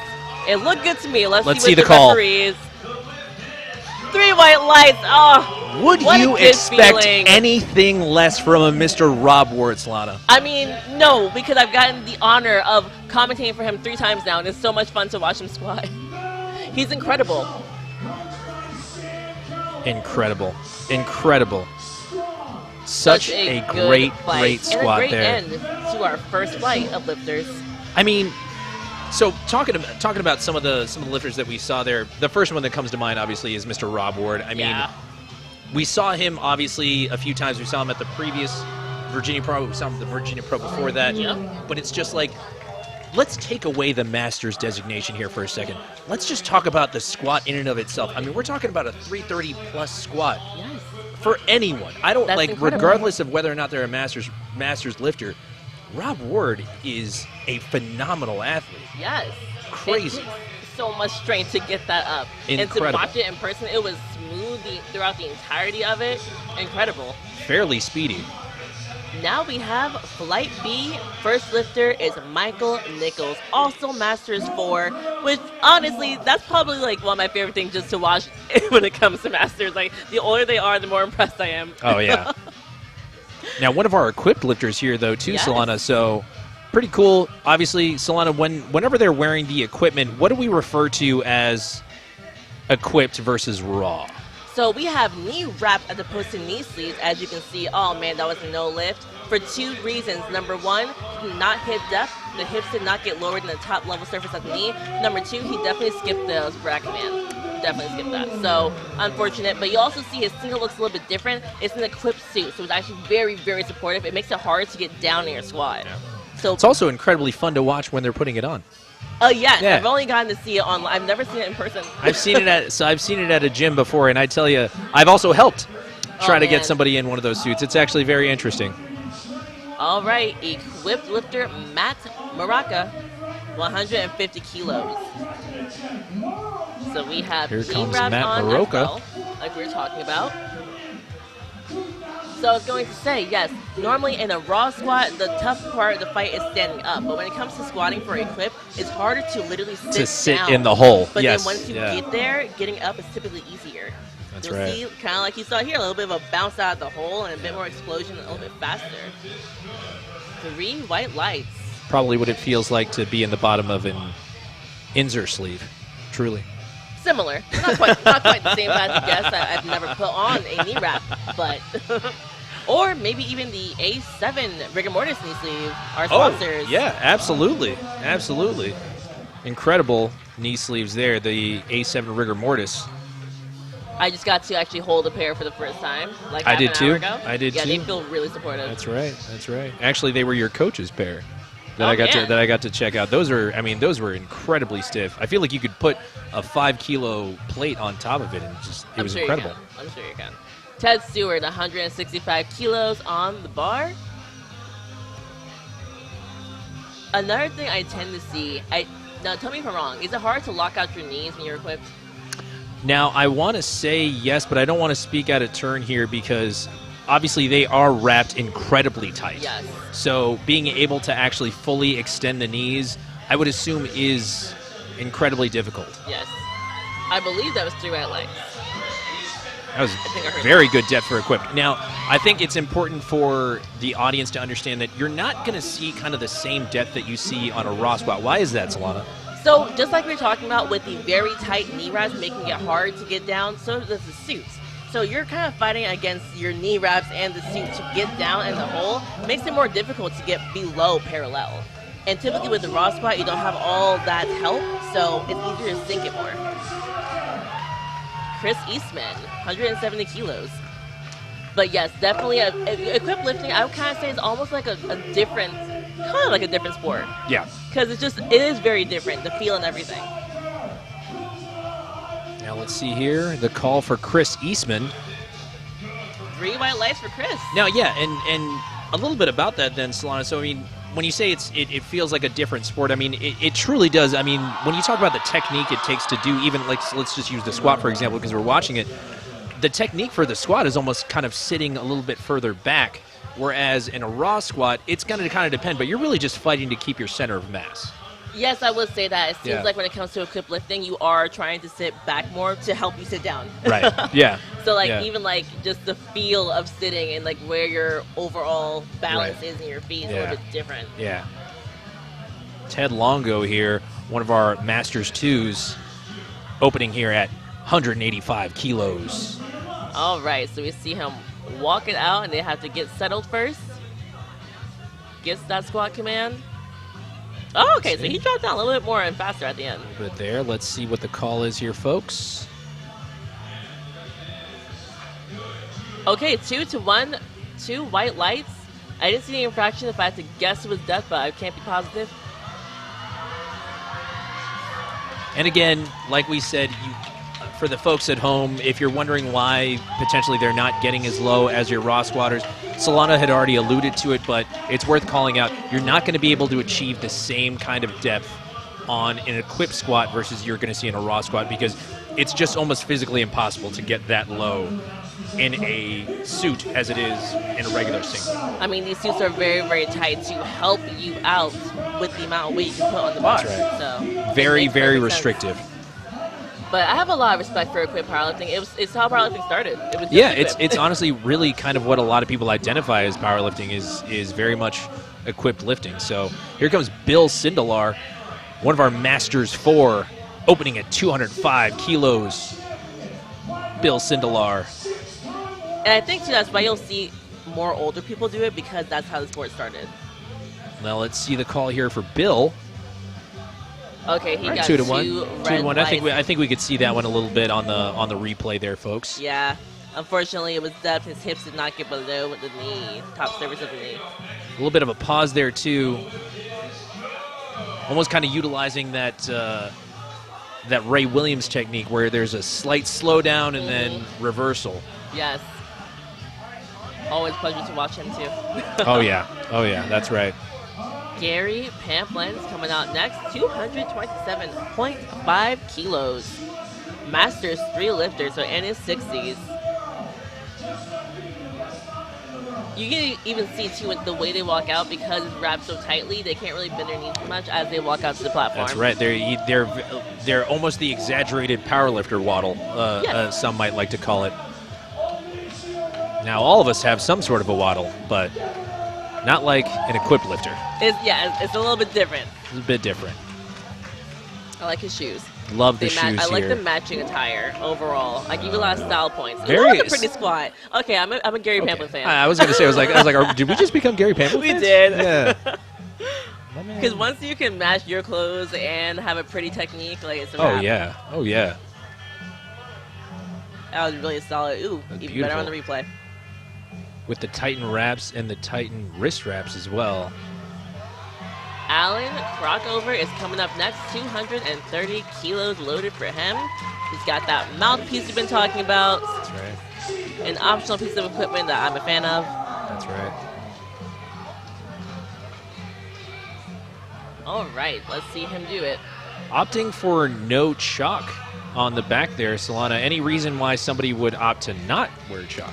It looked good to me. Let's see see what the the call. referee is. 3 white lights. Oh, Would what a you good expect feeling. anything less from a Mr. Rob Ward, Solana? I mean, no, because I've gotten the honor of commentating for him 3 times now, and it's so much fun to watch him squat. He's incredible. Incredible. Incredible. Such a good great, fight. great squat and a great there. end to our first flight of lifters. I mean, so talking about some of the lifters that we saw there, the first one that comes to mind obviously is Mr. Rob Ward. I mean, we saw him obviously a few times. We saw him at the previous Virginia Pro. We saw him at the Virginia Pro before that. Yep. But it's just like, let's take away the Masters designation here for a second. Let's just talk about the squat in and of itself. I mean, we're talking about a 330 plus squat Yes. for anyone. I don't That's incredible. regardless of whether or not they're a Masters lifter. Rob Ward is a phenomenal athlete. Yes. Crazy. It takes so much strength to get that up. And Incredible. to watch it in person, it was smooth throughout the entirety of it. Incredible. Fairly speedy. Now we have Flight B. First lifter is Michael Nichols, also Masters 4, which honestly, that's probably like one of my favorite things just to watch when it comes to Masters. Like, the older they are, the more impressed I am. Oh, yeah. Now, one of our equipped lifters here, though, too, Yes. Solana. So, pretty cool. Obviously, Solana, whenever they're wearing the equipment, what do we refer to as equipped versus raw? So we have knee wrap as opposed to knee sleeves. As you can see, oh man, that was a no lift. For 2 reasons. Number 1, he did not hip depth. The hips did not get lowered in the top level surface of the knee. Number 2, he definitely skipped the bracket man. Definitely skipped that. So unfortunate. But you also see his single looks a little bit different. It's an equipped suit, so it's actually very, very supportive. It makes it hard to get down in your squat. Yeah. So It's also incredibly fun to watch when they're putting it on. oh yes, Yeah. I've only gotten to see it online. I've never seen it in person. I've seen it at a gym before, and I tell you, I've also helped try to man. get somebody in one of those suits. It's actually very interesting. All right, equipped lifter Matt Maraca, 150 kilos. So we have Here knee comes wraps Matt on Maraca. as well, like we were talking about. So I was going to say, yes, normally in a raw squat, the tough part of the fight is standing up. But when it comes to squatting for equip, it's harder to literally sit down. in the hole. But Yes, then once you yeah. get there, getting up is typically easier. That's You'll right. see, kind of like you saw here, a little bit of a bounce out of the hole and a bit more explosion, a little bit faster. 3 white lights. Probably what it feels like to be in the bottom of an Inzer sleeve. Truly. Similar. Not quite the same as I guess. I've never put on a knee wrap, but or maybe even the A7 rigor mortis knee sleeve, our sponsors. Oh, yeah, absolutely. Absolutely. Incredible knee sleeves there, the A7 rigor mortis. I just got to actually hold a pair for the first time, like I half did an too. hour ago. I did yeah, too. they feel really supportive. That's right. That's right. Actually, they were your coach's pair that Oh, I got man. to check out. Those were incredibly stiff. I feel like you could put a 5-kilo plate on top of it and it was incredible. I'm sure you can. Ted Stewart, 165 kilos on the bar. Another thing I tend to see, now tell me if I'm wrong, is it hard to lock out your knees when you're equipped? Now, I want to say yes, but I don't want to speak out of turn here because obviously they are wrapped incredibly tight. Yes. So being able to actually fully extend the knees, I would assume, is incredibly difficult. Yes. I believe that was 3 white legs. That was think I heard very good depth for equipped. Now, I think it's important for the audience to understand that you're not going to see kind of the same depth that you see on a raw squat. Why is that, Solana? So just like we were talking about with the very tight knee wraps making it hard to get down, so does the suits. So you're kind of fighting against your knee wraps and the suit to get down in the hole. Makes it more difficult to get below parallel. And typically with the raw squat, you don't have all that help, so it's easier to sink it more. Chris Eastman, 170 kilos. But yes, definitely equipped lifting, I would kind of say is almost like a different, kind of like a different sport. Yeah. Because it is very different, the feel and everything. Now let's see here. The call for Chris Eastman. 3 white lights for Chris. Now, yeah, and a little bit about that then, Solana. So, I mean, when you say it feels like a different sport, I mean, it truly does. I mean, when you talk about the technique it takes to do even, like, let's just use the squat, for example, because we're watching it. the technique for the squat is almost kind of sitting a little bit further back, whereas in a raw squat, it's going to kind of depend, but you're really just fighting to keep your center of mass. Yes, I would say that. It seems Yeah. like when it comes to equipped lifting, you are trying to sit back more to help you sit down. Right. Yeah. So, like, Yeah. even, like, just the feel of sitting and, like, where your overall balance Right. is in your feet is a Yeah. little bit different. Yeah. Ted Longo here, one of our Masters 2s, opening here at 185 kilos. All right, so we see him walk it out, and they have to get settled first. Gets that squat command. Oh, okay, so he dropped down a little bit more and faster at the end. But there, let's see what the call is here, folks. Okay, 2-1, 2 white lights. I didn't see the infraction. If I had to guess, it was death, but I can't be positive. And again, like we said, for the folks at home, if you're wondering why potentially they're not getting as low as your raw squatters, Solana had already alluded to it, but it's worth calling out. You're not going to be able to achieve the same kind of depth on an equipped squat versus you're going to see in a raw squat, because it's just almost physically impossible to get that low in a suit as it is in a regular single. I mean, these suits are very, very tight to help you out with the amount of weight you can put on the bar. That's right. So Very, it makes very perfect sense. restrictive. But I have a lot of respect for equipped powerlifting. It's how powerlifting started. It was just Yeah, equipped. it's honestly really kind of what a lot of people identify as powerlifting is very much equipped lifting. So here comes Bill Sindelar, one of our Masters 4, opening at 205 kilos. Bill Sindelar. And I think too, that's why you'll see more older people do it, because that's how the sport started. Now let's see the call here for Bill. Okay, he All right, got 2-1. two 2-1. red I think we could see that one a little bit on the replay there, folks. Yeah. Unfortunately, it was depth. His hips did not get below the knee, top surface of the knee. A little bit of a pause there too. Almost kind of utilizing that that Ray Williams technique where there's a slight slowdown and then reversal. Yes. Always pleasure to watch him too. Oh yeah, that's right. Gary Pamplin's coming out next, 227.5 kilos. Masters 3 lifter, so in his 60s. You can even see too with the way they walk out, because it's wrapped so tightly, they can't really bend their knees much as they walk out to the platform. That's right. They're almost the exaggerated powerlifter waddle. Yes. Some might like to call it. Now all of us have some sort of a waddle, but not like an equipped lifter. It's a little bit different. It's a bit different. I like his shoes. Love the I shoes like here. the matching attire overall. I give you a lot of style points. Very- It's a pretty squat. Okay, I'm a Gary Pamplin fan. I was gonna say, did we just become Gary Pamplin We fans? did. Yeah. Because once you can match your clothes and have a pretty technique, like it's a Oh wrap. yeah. Oh yeah. That was really solid. Ooh, That's even better on the beautiful. replay. With the Titan wraps and the Titan wrist wraps as well. Alan Crockover is coming up next, 230 kilos loaded for him. He's got that mouthpiece we've been talking about, That's right. an optional piece of equipment that I'm a fan of. That's right. All right, let's see him do it. Opting for no chalk on the back there, Solana. Any reason why somebody would opt to not wear chalk?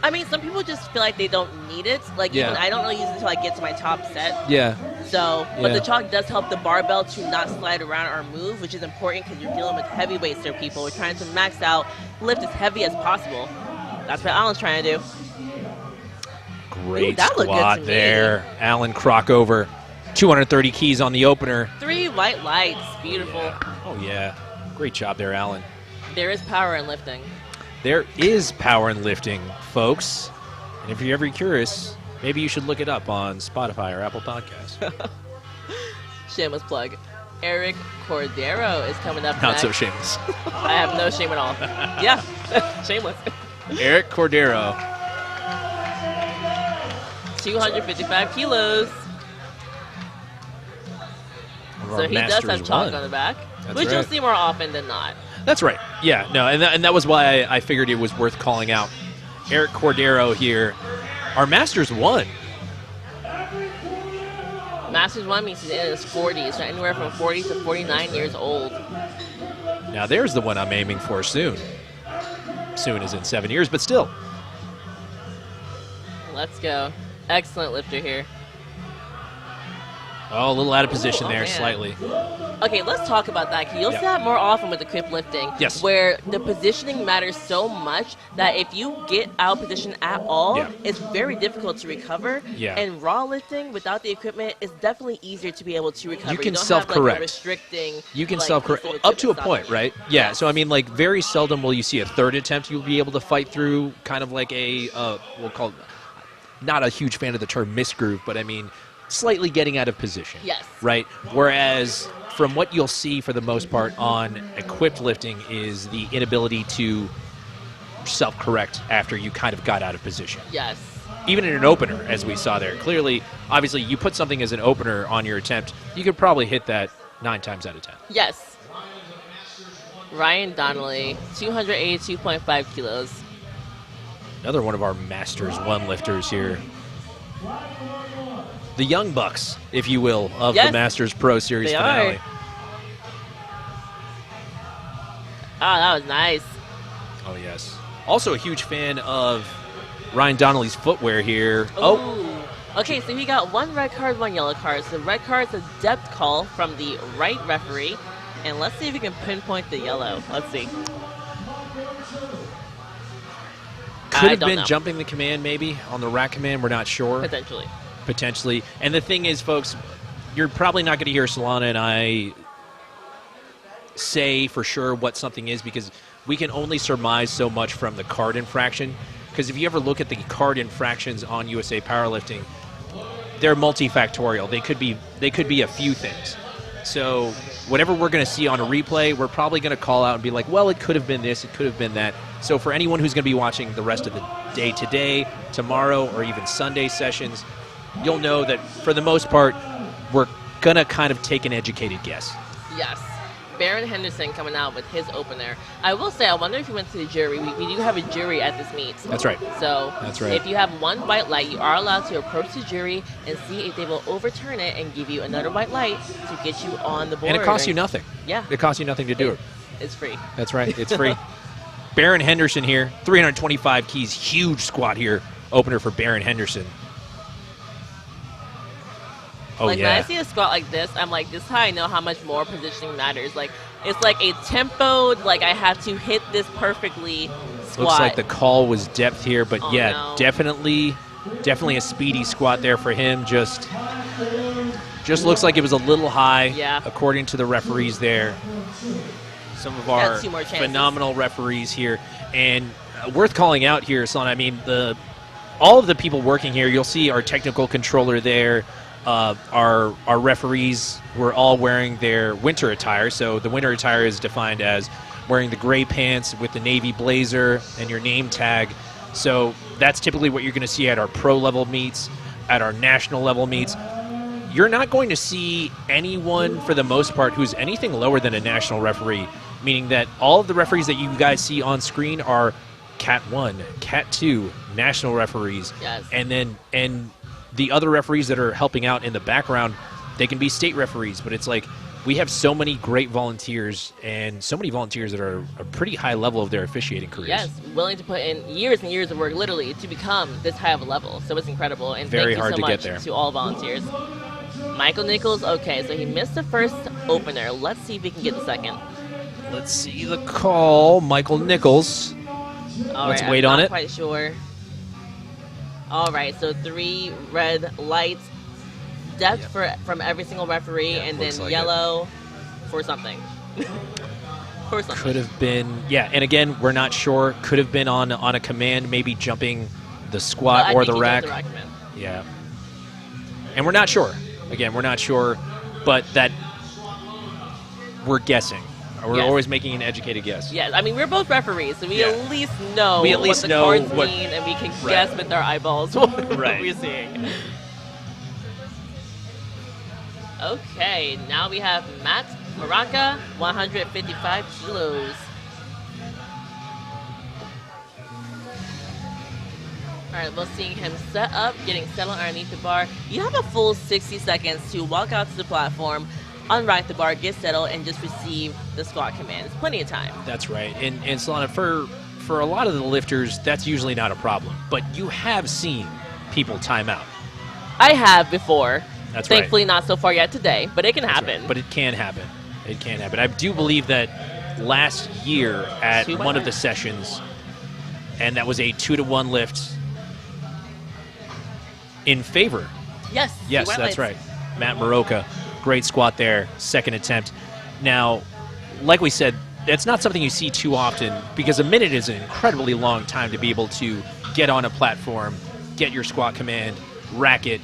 I mean, some people just feel like they don't need it. Like, Yeah. even I don't really use it until I get to my top set. Yeah. So, but Yeah. the chalk does help the barbell to not slide around or move, which is important because you're dealing with heavy weights there, people. We're trying to max out, lift as heavy as possible. That's what Alan's trying to do. Great Ooh, that looked good squat to me. there. Alan Crockover. 230 keys on the opener. 3 white lights. Beautiful. Oh, yeah. Great job there, Alan. There is power in lifting. There is power in lifting, folks. And if you're ever curious, maybe you should look it up on Spotify or Apple Podcasts. Shameless plug. Eric Cordero is coming up Not next. so shameless. I have no shame at all. Yeah, shameless. Eric Cordero. 255 kilos. One of So our he does Masters have chalk one. on the back, That's which you'll right. see more often than not. That's right. Yeah, no, and that was why I figured it was worth calling out. Eric Cordero here. Our Masters 1. Masters 1 means he's in his 40s, so anywhere from 40 to 49 years old. Now there's the one I'm aiming for soon. soon as in 7 years, but still. Let's go. Excellent lifter here. Oh, a little out of position there, man. slightly. Okay, let's talk about that. 'Cause you'll see that more often with equipped lifting. Yes. Where the positioning matters so much that if you get out of position at all, Yeah. it's very difficult to recover. Yeah. And raw lifting without the equipment is definitely easier to be able to recover. You can don't self-correct. Have, like, a restricting. You can like, self-correct piece of up to a equipment point, stopping you. right? Yeah. So I mean, like, very seldom will you see a third attempt you'll be able to fight through, kind of like a we'll call it, not a huge fan of the term misgroove, but I mean slightly getting out of position. Yes. Right. Whereas from what you'll see for the most part on equipped lifting is the inability to self-correct after you kind of got out of position. Yes. Even in an opener, as we saw there. Clearly, obviously, you put something as an opener on your attempt, you could probably hit that 9 times out of 10. Yes. Ryan Donnelly, 282.5 kilos. Another one of our Masters 1 lifters here. The young bucks, if you will, of Yes, the Masters Pro Series they finale. are. Oh, that was nice. Oh, yes. Also a huge fan of Ryan Donnelly's footwear here. Oh, Ooh. Okay, so he got 1 red card, 1 yellow card. So the red card's a depth call from the right referee. And let's see if we can pinpoint the yellow. Let's see. could I have don't been know. jumping the command maybe on the rack command. We're not sure. Potentially. And the thing is, folks, you're probably not going to hear Solana and I say for sure what something is because we can only surmise so much from the card infraction. Because if you ever look at the card infractions on USA Powerlifting, they're multifactorial. They could be a few things. So whatever we're going to see on a replay, we're probably going to call out and be like, well, it could have been this, it could have been that. So for anyone who's going to be watching the rest of the day today, tomorrow, or even Sunday sessions, you'll know that for the most part, we're going to kind of take an educated guess. Yes. Baron Henderson coming out with his opener. I will say, I wonder if he went to the jury. We do have a jury at this meet. That's right. So That's right. if you have 1 white light, you are allowed to approach the jury and see if they will overturn it and give you another white light to get you on the board. And it costs you nothing. Yeah. It costs you nothing to do it. It's free. That's right. It's free. Baron Henderson here, 325 keys, huge squat here. Opener for Baron Henderson. Oh, Like, yeah. when I see a squat like this, I'm like, this is how I know how much more positioning matters. Like, it's like a tempoed, like, I have to hit this perfectly squat. Looks like the call was depth here, but Oh, yeah, no. definitely a speedy squat there for him. Just looks like it was a little high, Yeah. according to the referees there. Some of Got our 2 more chances. phenomenal referees here. And worth calling out here, Son, I mean, all of the people working here, you'll see our technical controller there. Our referees were all wearing their winter attire. So the winter attire is defined as wearing the gray pants with the navy blazer and your name tag. So that's typically what you're going to see at our pro level meets, at our national level meets. You're not going to see anyone, for the most part, who's anything lower than a national referee, meaning that all of the referees that you guys see on screen are Cat 1, Cat 2, national referees. Yes. And the other referees that are helping out in the background, they can be state referees, but it's like we have so many great volunteers and so many volunteers that are a pretty high level of their officiating careers. Yes, willing to put in years and years of work, literally, to become this high of a level. So it's incredible. And Very thank you hard so to much get there. to all volunteers. Michael Nichols, okay, so he missed the first opener. Let's see if we can get the second. Let's see the call. Michael Nichols. All Let's right, wait I'm on not it. quite sure. All right, so 3 red lights, depth from every single referee, Yeah, and looks then like yellow for something. For something. Could have been, yeah, and again, we're not sure. Could have been on a command, maybe jumping the squat I or think the he rack. jumped the rack man. Yeah. And we're not sure. Again, we're not sure, but that we're guessing. We're Yes. always making an educated guess. Yes, I mean, we're both referees, so we Yeah. at least know We at least what the know cards what- mean, and we can Right. guess with our eyeballs what Right. we're seeing. Okay, now we have Matt Maraca, 155 kilos. All right, we're seeing him set up, getting settled underneath the bar. You have a full 60 seconds to walk out to the platform, unrack the bar, get settled, and just receive the squat command. It's plenty of time. That's right. And Solana, for a lot of the lifters, that's usually not a problem. But you have seen people time out. I have before. That's right. Thankfully, not so far yet today, but it can happen. Right. But it can happen. It can happen. I do believe that last year at one of the sessions, and that was a 2-to-1 lift in favor. Yes. Yes, that's right. Matt Maroka, great squat there, second attempt. Now, like we said, that's not something you see too often because a minute is an incredibly long time to be able to get on a platform, get your squat command, rack it.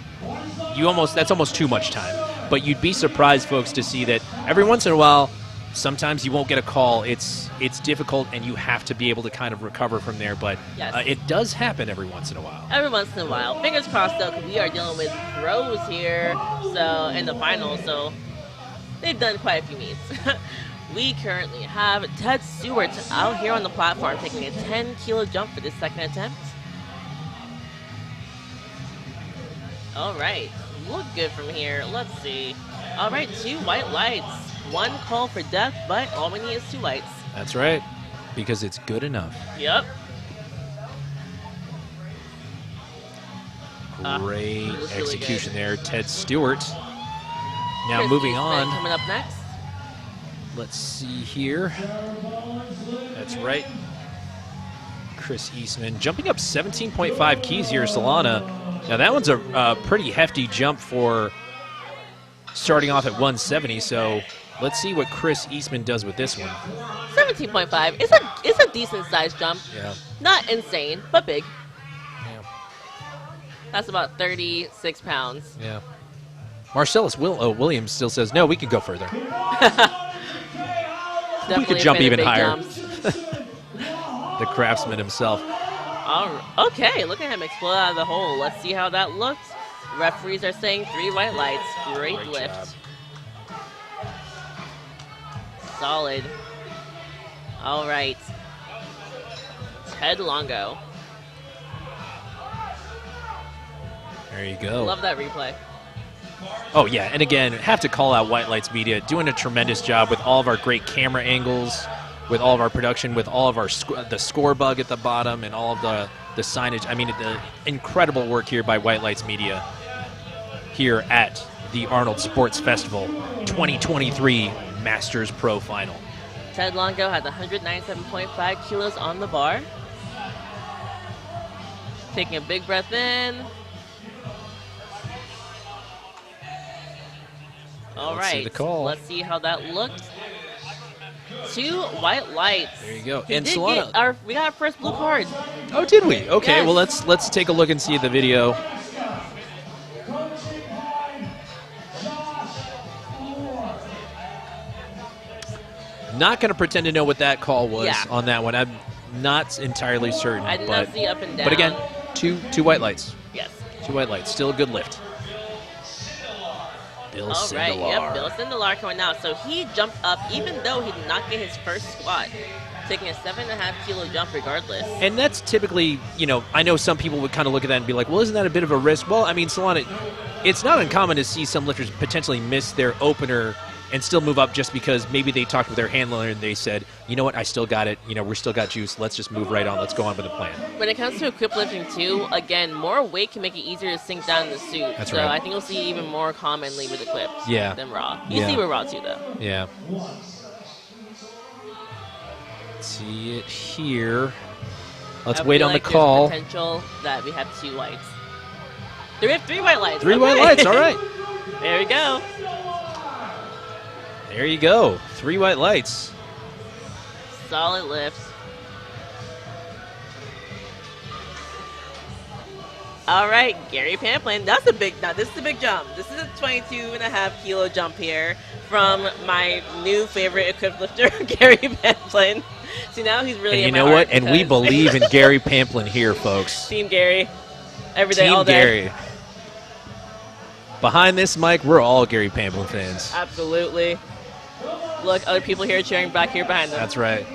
That's almost too much time. But you'd be surprised, folks, to see that every once in a while, sometimes you won't get a call. It's difficult, and you have to be able to kind of recover from there. But it does happen every once in a while. Every once in a while. Fingers crossed, though, because we are dealing with pros here in the finals. So they've done quite a few meets. We currently have Ted Stewart out here on the platform taking a 10-kilo jump for this second attempt. All right. Look good from here. Let's see. All right, 2 white lights. 1 call for death, but all we need is 2 lights. That's right, because it's good enough. Yep. Great really execution good. there, Ted Stewart. Now Chris moving Eastman on. coming up next. Let's see here. That's right. Chris Eastman jumping up 17.5 keys here, Solana. Now that one's a pretty hefty jump for starting off at 170, so let's see what Chris Eastman does with this one. 17.5. It's a decent sized jump. Yeah. Not insane, but big. Yeah. That's about 36 pounds. Yeah. Marcellus Williams still says, no, we could go further. We could jump even higher. The craftsman himself. Okay, look at him explode out of the hole. Let's see how that looks. Referees are saying 3 white lights. Great lift. Job. Solid. All right. Ted Longo. There you go. Love that replay. Oh, yeah, and again, have to call out White Lights Media, doing a tremendous job with all of our great camera angles, with all of our production, with all of our the score bug at the bottom, and all of the signage. I mean, the incredible work here by White Lights Media here at the Arnold Sports Festival 2023 Masters Pro Final. Ted Longo had 197.5 kilos on the bar. Taking a big breath in. All Let's see right, the call. let's see how that looked. 2 white lights. There you go. We And did Solana, get we got our first blue card. oh, did we? Okay, Yes. well let's take a look and see the video. Not going to pretend to know what that call was on that one. I'm not entirely certain. I did not see up and down. But again, two white lights. Yes. 2 white lights. Still a good lift. Bill All Sindelar. right, yep, Bill Sindelar coming out. So he jumped up even though he did not get his first squat, taking a 7.5 kilo jump regardless. And that's typically, I know some people would kind of look at that and be like, well, isn't that a bit of a risk? Well, I mean, Solana, it's not uncommon to see some lifters potentially miss their opener and still move up just because maybe they talked with their handler and they said, you know what, I still got it. We're still got juice. Let's just move right on. Let's go on with the plan. When it comes to equip lifting too, again, more weight can make it easier to sink down in the suit. That's so right. I think you'll see even more commonly with equipped than raw. You Yeah. see with raw too, though. Yeah. See it here. Let's I wait feel on like the call. There's potential that we have 2 whites. We have 3 white lights. 3 Okay. white lights. All right. There we go. There you go. 3 white lights. Solid lift. All right, Gary Pamplin. Now this is a big jump. This is a 22.5 kilo jump here from my new favorite equipped lifter, Gary Pamplin. See, now he's really And you in my know heart what? And we because- believe in Gary Pamplin here, folks. Team Gary. Every day, Team all day. Gary. Behind this mic, we're all Gary Pamplin fans. Absolutely. Look, other people here cheering back here behind them. That's right.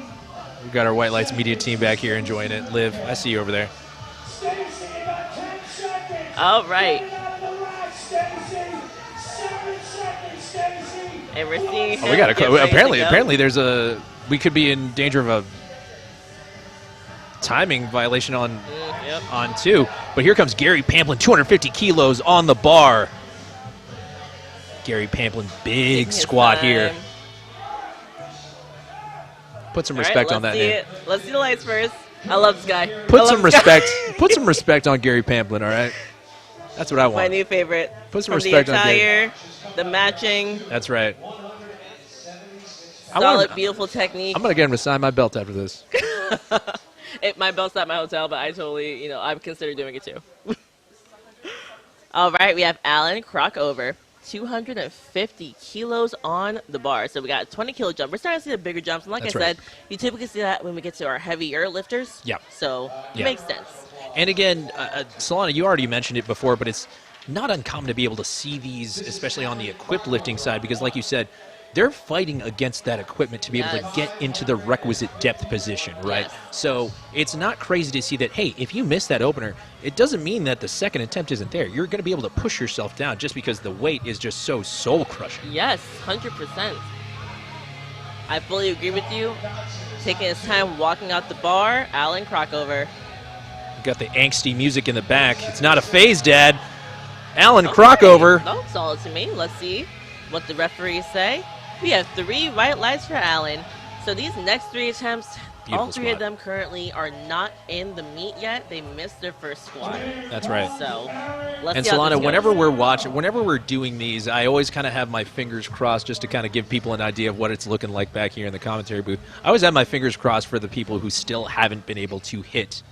We've got our White Lights Media team back here enjoying it. Liv, I see you over there. All right. And we're seeing Oh, we got him get ready to apparently go. we could be in danger of timing violation on Yep. on 2. But here comes Gary Pamplin, 250 kilos on the bar. Gary Pamplin, big Taking his squat time. here. Put some All right, respect on let's that see name. it. Let's see the lights first. I love this guy. Put I love some this guy. respect. Put some respect on Gary Pamplin. All right, that's what I My want. new favorite. Put some From respect the on Gary. attire, the matching, That's right. solid, beautiful technique. I'm gonna get him to sign my belt after this. My belt's at my hotel, but I totally, I've considered doing it too. All right, we have Alan Crockover, 250 kilos on the bar. So we got a 20-kilo jump. We're starting to see the bigger jumps. And like That's I right. said, you typically see that when we get to our heavier lifters. Yep. So it Yeah. makes sense. And again, Solana, you already mentioned it before, but it's not uncommon to be able to see these, especially on the equipped lifting side, because like you said, they're fighting against that equipment to be able to Yes. get into the requisite depth position, right? Yes. So it's not crazy to see that, hey, if you miss that opener, it doesn't mean that the second attempt isn't there. You're going to be able to push yourself down just because the weight is just so soul-crushing. Yes, 100%. I fully agree with you. Taking his time walking out the bar, Alan Crockover. Got the angsty music in the back. It's not a phase, Dad. Alan Crockover. No, solid to me. Let's see what the referees say. We have 3 white lights for Alan. So these next 3 attempts, Beautiful all 3 squat. of them currently are not in the meet yet. They missed their first squat. That's right. So let's And see how this Solana, goes. whenever we're doing these, I always kind of have my fingers crossed just to kind of give people an idea of what it's looking like back here in the commentary booth. I always have my fingers crossed for the people who still haven't been able to hit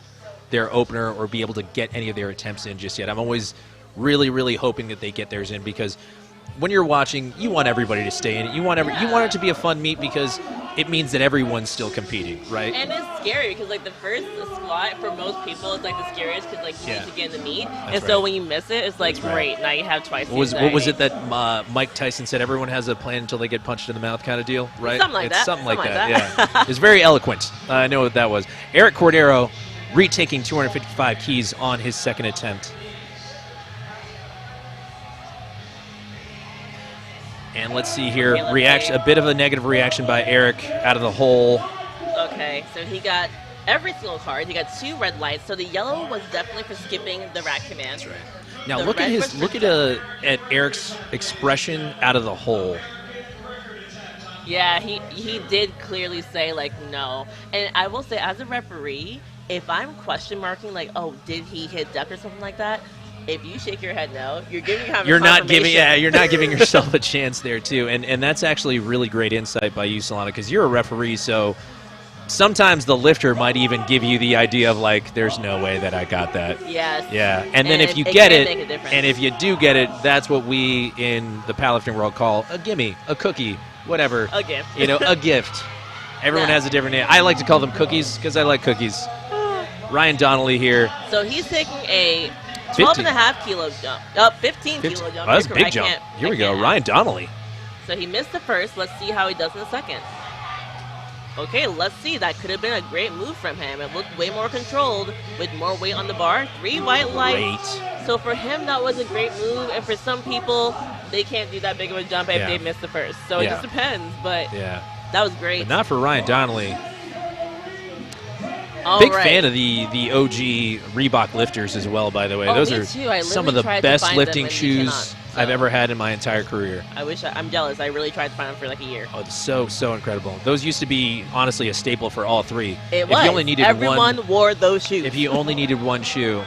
their opener or be able to get any of their attempts in just yet. I'm always really, really hoping that they get theirs in because when you're watching, you want everybody to stay in it. You want it to be a fun meet because it means that everyone's still competing, right? And it's scary because like the first squat for most people is like the scariest because like you Yeah. need to get in the meet. That's And so right. when you miss it, it's like That's right. great. Now you have twice. What was it that Mike Tyson said? Everyone has a plan until they get punched in the mouth, kind of deal, right? Something like it's that. Something like Something that. like Yeah, it's very eloquent. I know what that was. Eric Cordero retaking 255 keys on his second attempt. And let's see here, Okay, let's reaction. see. A bit of a negative reaction by Eric out of the hole. Okay, so he got every single card. He got 2 red lights. So the yellow was definitely for skipping the rack command. That's right. Now The look at red was for at Eric's expression out of the hole. Yeah, he did clearly say like no. And I will say as a referee, if I'm question marking like, oh, did he hit depth or something like that? If you shake your head no, you're giving him You're not giving, confirmation. you're not giving yourself a chance there too, and that's actually really great insight by you, Solana, because you're a referee. So sometimes the lifter might even give you the idea of like, "There's no way that I got that." Yes. Yeah, and then if you it get can it, make a difference. and if you do get it, that's what we in the powerlifting world call a gimme, a cookie, whatever. A gift. You know, a gift. Everyone Yeah. has a different name. I like to call them cookies because I like cookies. Ryan Donnelly here. So he's taking a 15. 12.5 kilo jump. 15 kilo jump. Oh, that's a You're big correct. jump. Here we I go, can't- Ryan Donnelly. So he missed the first. Let's see how he does in the second. Okay, let's see. That could have been a great move from him. It looked way more controlled with more weight on the bar. 3 white lights. Great. So for him, that was a great move. And for some people, they can't do that big of a jump if Yeah. they missed the first. So Yeah. it just depends. But Yeah. that was great. But not for Ryan Donnelly. All Big right. fan of the OG Reebok lifters as well, by the way. Oh, Those me are too. I some of literally the tried to best find them lifting and you shoes cannot, I've so. ever had in my entire career. I'm jealous. I really tried to find them for like a year. Oh, so incredible. Those used to be honestly a staple for all 3. It If was. you only needed Everyone wore those shoes. if you only needed one shoe,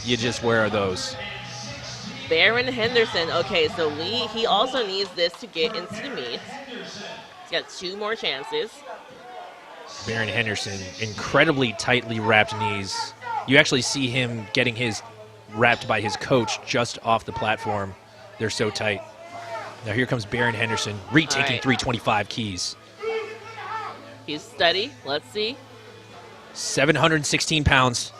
you just wear those. Baron Henderson. Okay, so he also needs this to get into the meet. He's got 2 more chances. Baron Henderson, incredibly tightly wrapped knees. You actually see him getting his wrapped by his coach just off the platform. They're so tight. Now here comes Baron Henderson, retaking All right. 325 keys. He's steady. Let's see. 716 pounds.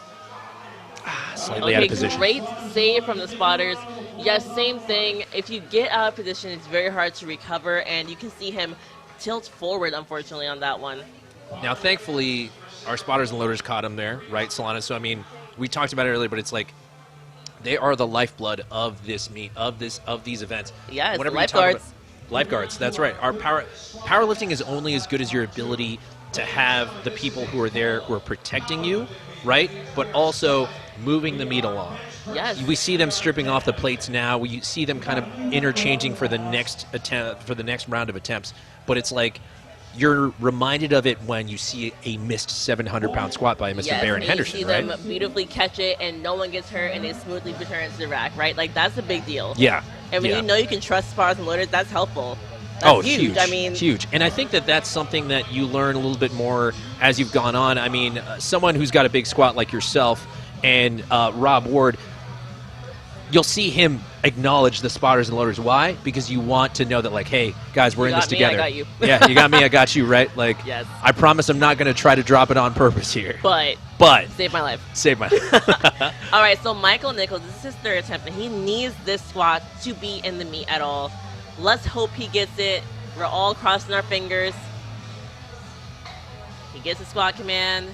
Slightly out Okay, of position. great save from the spotters. Yes, same thing. If you get out of position, it's very hard to recover, and you can see him tilt forward, unfortunately, on that one. Now, thankfully, our spotters and loaders caught him there, right, Solana? So, I mean, we talked about it earlier, but it's like they are the lifeblood of this meet, of these events. Yeah, it's Whenever the you talk lifeguards. about- Lifeguards, that's right. Our powerlifting is only as good as your ability to have the people who are there who are protecting you, right? But also moving the meat along. Yes. We see them stripping off the plates now. We see them kind of interchanging for the next attempt, for the next round of attempts. But it's like you're reminded of it when you see a missed 700-pound squat by Mr. Baron Henderson, you see right? them beautifully catch it, and no one gets hurt, and they smoothly return it to the rack, right? Like, that's a big deal. Yeah. And when yeah. you know you can trust spars and loaders, that's helpful. That's huge. I mean, huge. And I think that that's something that you learn a little bit more as you've gone on. I mean, someone who's got a big squat like yourself and Rob Ward, you'll see him acknowledge the spotters and loaders. Why? Because you want to know that, like, hey, guys, we're in this together. I got you. Yeah, you got me, I got you, right? Like, yes. I promise I'm not going to try to drop it on purpose here. But save my life. Save my life. All right, so Michael Nichols, this is his third attempt, and he needs this squat to be in the meet at all. Let's hope he gets it. We're all crossing our fingers. He gets a squat command.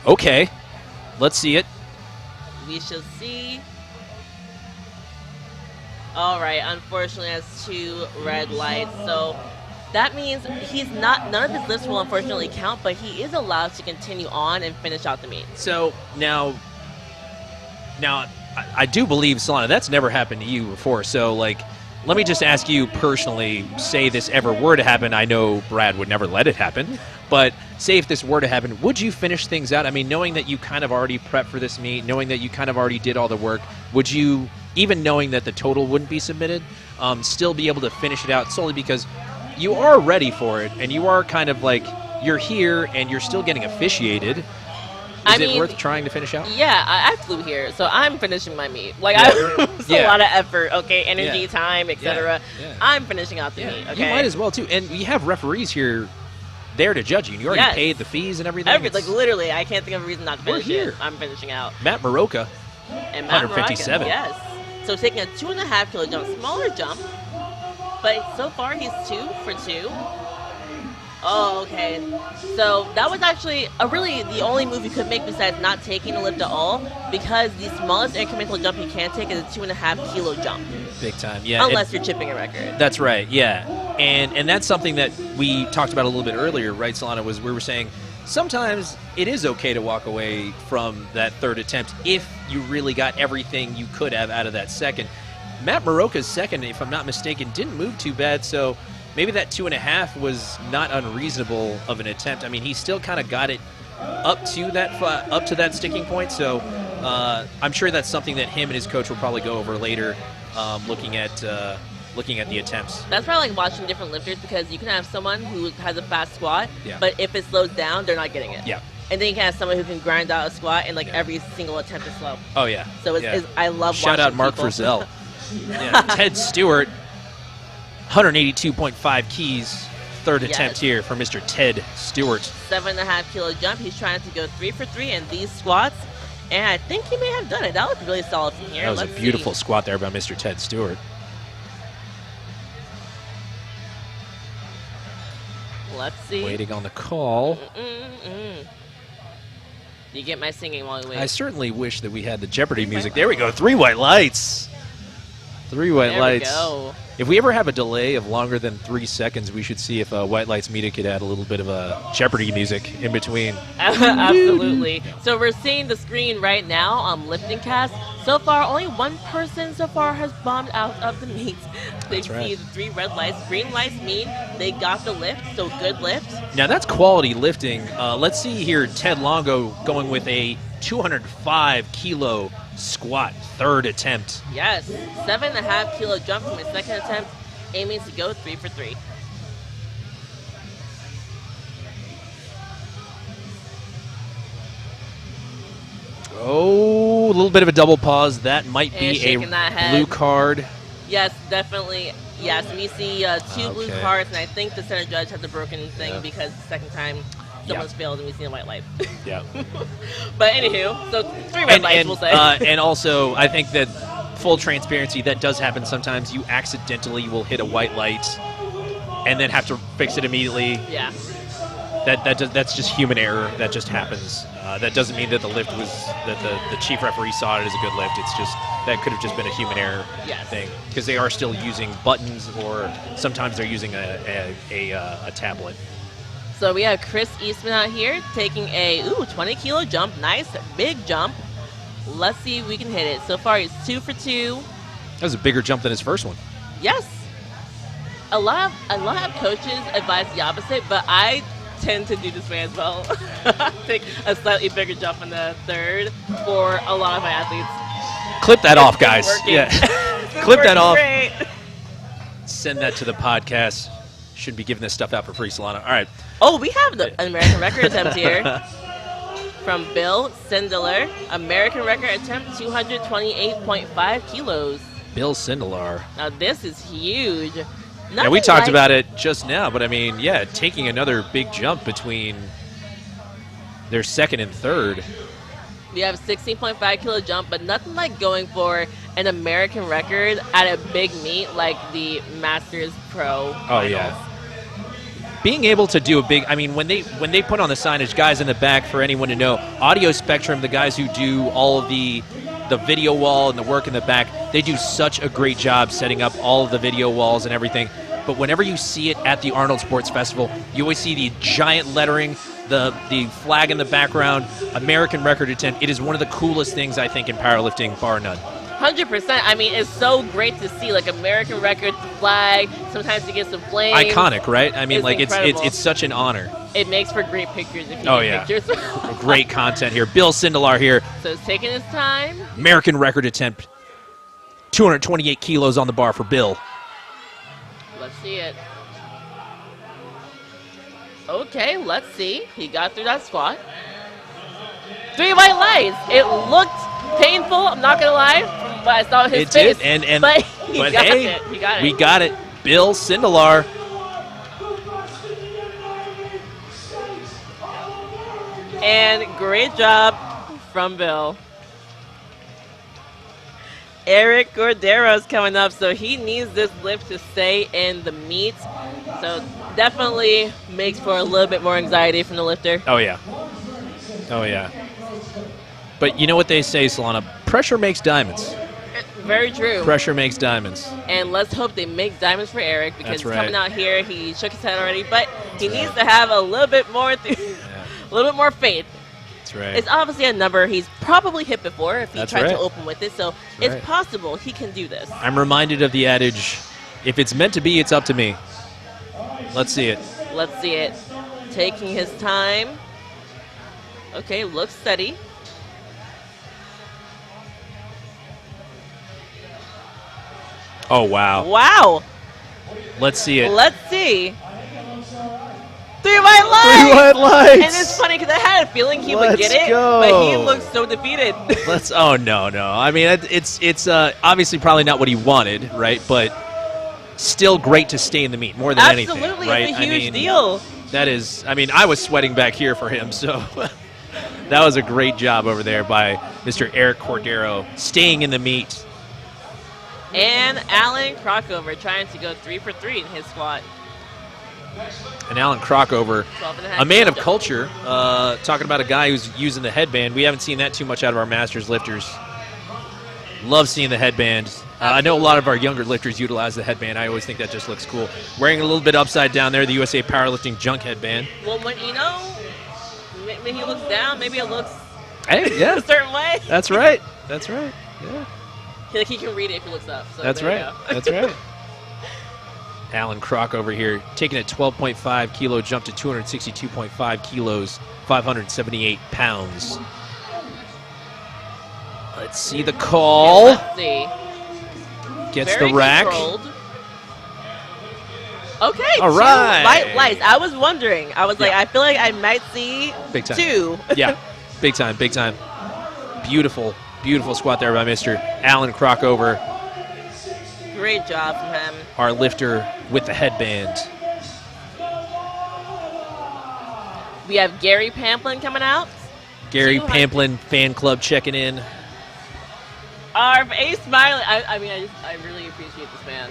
Okay. Let's see it. We shall see. All right, unfortunately, that's 2 red lights. So that means he's not, none of his lifts will unfortunately count, but he is allowed to continue on and finish out the meet. So now I do believe, Solana, that's never happened to you before. So, like, let me just ask you personally, say this ever were to happen. I know Brad would never let it happen, but say if this were to happen, would you finish things out? I mean, knowing that you kind of already prepped for this meet, knowing that you kind of already did all the work, would you, even knowing that the total wouldn't be submitted, still be able to finish it out solely because you are ready for it and you are kind of like, you're here and you're still getting officiated? Is it worth trying to finish out? Yeah, I flew here, so I'm finishing my meet. Like, it's a lot of effort, okay? Energy, time, etc. I'm finishing out the meet, okay? You might as well, too. And you have referees here there to judge you. You already paid the fees and everything. Like, literally, I can't think of a reason not to finish here. it. I'm finishing out. Matt Maroka, and Matt 157. Maroka, yes. So taking a 2.5 kilo jump, smaller jump, but so far he's 2 for 2. Oh, okay. So that was actually really the only move you could make besides not taking a lift at all, because the smallest incremental jump you can take is a 2.5 kilo jump. Big time, yeah. Unless you're chipping a record. That's right, yeah. And that's something that we talked about a little bit earlier, right, Solana, was we were saying sometimes it is okay to walk away from that third attempt if you really got everything you could have out of that second. Matt Maroka's second, if I'm not mistaken, didn't move too bad, so maybe that 2.5 was not unreasonable of an attempt. I mean, he still kind of got it up to that sticking point. So I'm sure that's something that him and his coach will probably go over later, looking at the attempts. That's probably like watching different lifters, because you can have someone who has a fast squat, but if it slows down, they're not getting it. Yeah. And then you can have someone who can grind out a squat, and like every single attempt is slow. Oh yeah. So I love shout watching out Mark people. Frizzell. Ted Stewart. 182.5 keys. Third attempt here for Mr. Ted Stewart. 7.5 kilo jump. He's trying to go 3 for 3 in these squats, and I think he may have done it. That looked really solid from here. That was a beautiful squat there by Mr. Ted Stewart. Let's see. Waiting on the call. You get my singing while we wait. I certainly wish that we had the Jeopardy music. There we go. 3 white lights. 3 white lights. There we go. If we ever have a delay of longer than 3 seconds, we should see if White Lights Media could add a little bit of a Jeopardy music in between. Absolutely. So we're seeing the screen right now on Lifting Cast. So far, only one person so far has bombed out of the meet. They see the 3 red lights. Green lights mean they got the lift, so good lift. Now that's quality lifting. Let's see here, Ted Longo going with a 205 kilo squat, third attempt. Yes, 7.5 kilo jump from his second attempt, aiming to go 3 for 3. Oh, a little bit of a double pause. That might be a blue card. Yes, definitely. Yes, we see 2 blue cards, and I think the center judge has a broken thing because the second time someone's failed and we see a white light. Yeah. But anywho, so 3 red lights, we'll say. And also, I think that full transparency, that does happen sometimes. You accidentally will hit a white light and then have to fix it immediately. Yeah. That's just human error. That just happens. That doesn't mean that the lift was that the chief referee saw it as a good lift. It's just that could have just been a human error thing, because they are still using buttons, or sometimes they're using a tablet. So we have Chris Eastman out here taking a 20-kilo jump. Nice, big jump. Let's see if we can hit it. So far, he's 2 for 2. That was a bigger jump than his first one. Yes. A lot of coaches advise the opposite, but I tend to do this way as well. Take a slightly bigger jump in the third for a lot of my athletes. Clip that off, guys. Working. Yeah. Clip that off. Great. Send that to the podcast. Should be giving this stuff out for free, Solana. All right. Oh, we have an American record attempt here from Bill Sindelar. American record attempt, 228.5 kilos. Bill Sindelar. Now, this is huge. Yeah, we talked about it just now, but I mean, yeah, taking another big jump between their second and third. We have a 16.5 kilo jump, but nothing like going for an American record at a big meet like the Masters Pro Finals. Yeah. Being able to do a big, I mean, when they put on the signage, guys in the back, for anyone to know, Audio Spectrum, the guys who do all of the video wall and the work in the back, they do such a great job setting up all of the video walls and everything. But whenever you see it at the Arnold Sports Festival, you always see the giant lettering, the flag in the background, American record attempt. It is one of the coolest things, I think, in powerlifting, bar none. 100%. I mean, it's so great to see, like, American record, the flag. Sometimes you get some flames. Iconic, right? I mean, like, incredible. it's such an honor. It makes for great pictures if you get pictures. Great content here. Bill Sindelar here. So it's taking his time. American record attempt. 228 kilos on the bar for Bill. Let's see it. Okay, let's see. He got through that squat. 3 white lights. It looked painful, I'm not going to lie, but I saw his face. It did, but he got it. He got it. We got it. Bill Sindelar. And great job from Bill. Eric Cordero's coming up, so he needs this lift to stay in the meet. So definitely makes for a little bit more anxiety from the lifter. Oh, yeah. Oh, yeah. But you know what they say, Solana? Pressure makes diamonds. Very true. Pressure makes diamonds. And let's hope they make diamonds for Eric, because That's he's right. coming out here. He shook his head already, but he needs to have a little bit more, a little bit more faith. That's right. It's obviously a number he's probably hit before if he That's tried right. to open with it, so That's it's right. possible he can do this. I'm reminded of the adage, if it's meant to be, it's up to me. Let's see it. Let's see it. Taking his time. Okay, looks steady. Oh, wow. Wow. Let's see it. Let's see. 3 white lights! 3 white lights! And it's funny because I had a feeling he would Let's get it, go. but he looks so defeated. Oh, no. I mean, it's obviously probably not what he wanted, right? But still great to stay in the meet more than anything. Absolutely, right? it's a huge deal. That is, I mean, I was sweating back here for him, so that was a great job over there by Mr. Eric Cordero, staying in the meet. And Alan Crockover trying to go 3 for 3 in his squat. And Alan Crockover, 12.5 a man of kilo. culture, talking about a guy who's using the headband. We haven't seen that too much out of our Masters lifters. Love seeing the headband. I know a lot of our younger lifters utilize the headband. I always think that just looks cool. Wearing a little bit upside down there, the USA Powerlifting junk headband. Well, when when he looks down, maybe it looks Hey, yeah. a certain way. That's right. That's right. Yeah. Like he can read it if he looks up. So That's there you right. go. That's right. Alan Croc over here taking a 12.5 kilo jump to 262.5 kilos, 578 pounds. Let's see the call. Let's see. Gets Very the rack. controlled. Okay, All 2 right. white lights. I was wondering. I was like, Yeah. I feel like I might see Big time. 2. Yeah, big time, big time. Beautiful, beautiful squat there by Mr. Alan Crockover, Great job from him. our lifter with the headband. We have Gary Pamplin coming out. Gary 200. Pamplin fan club checking in. Our ace Smiley. I really appreciate this man.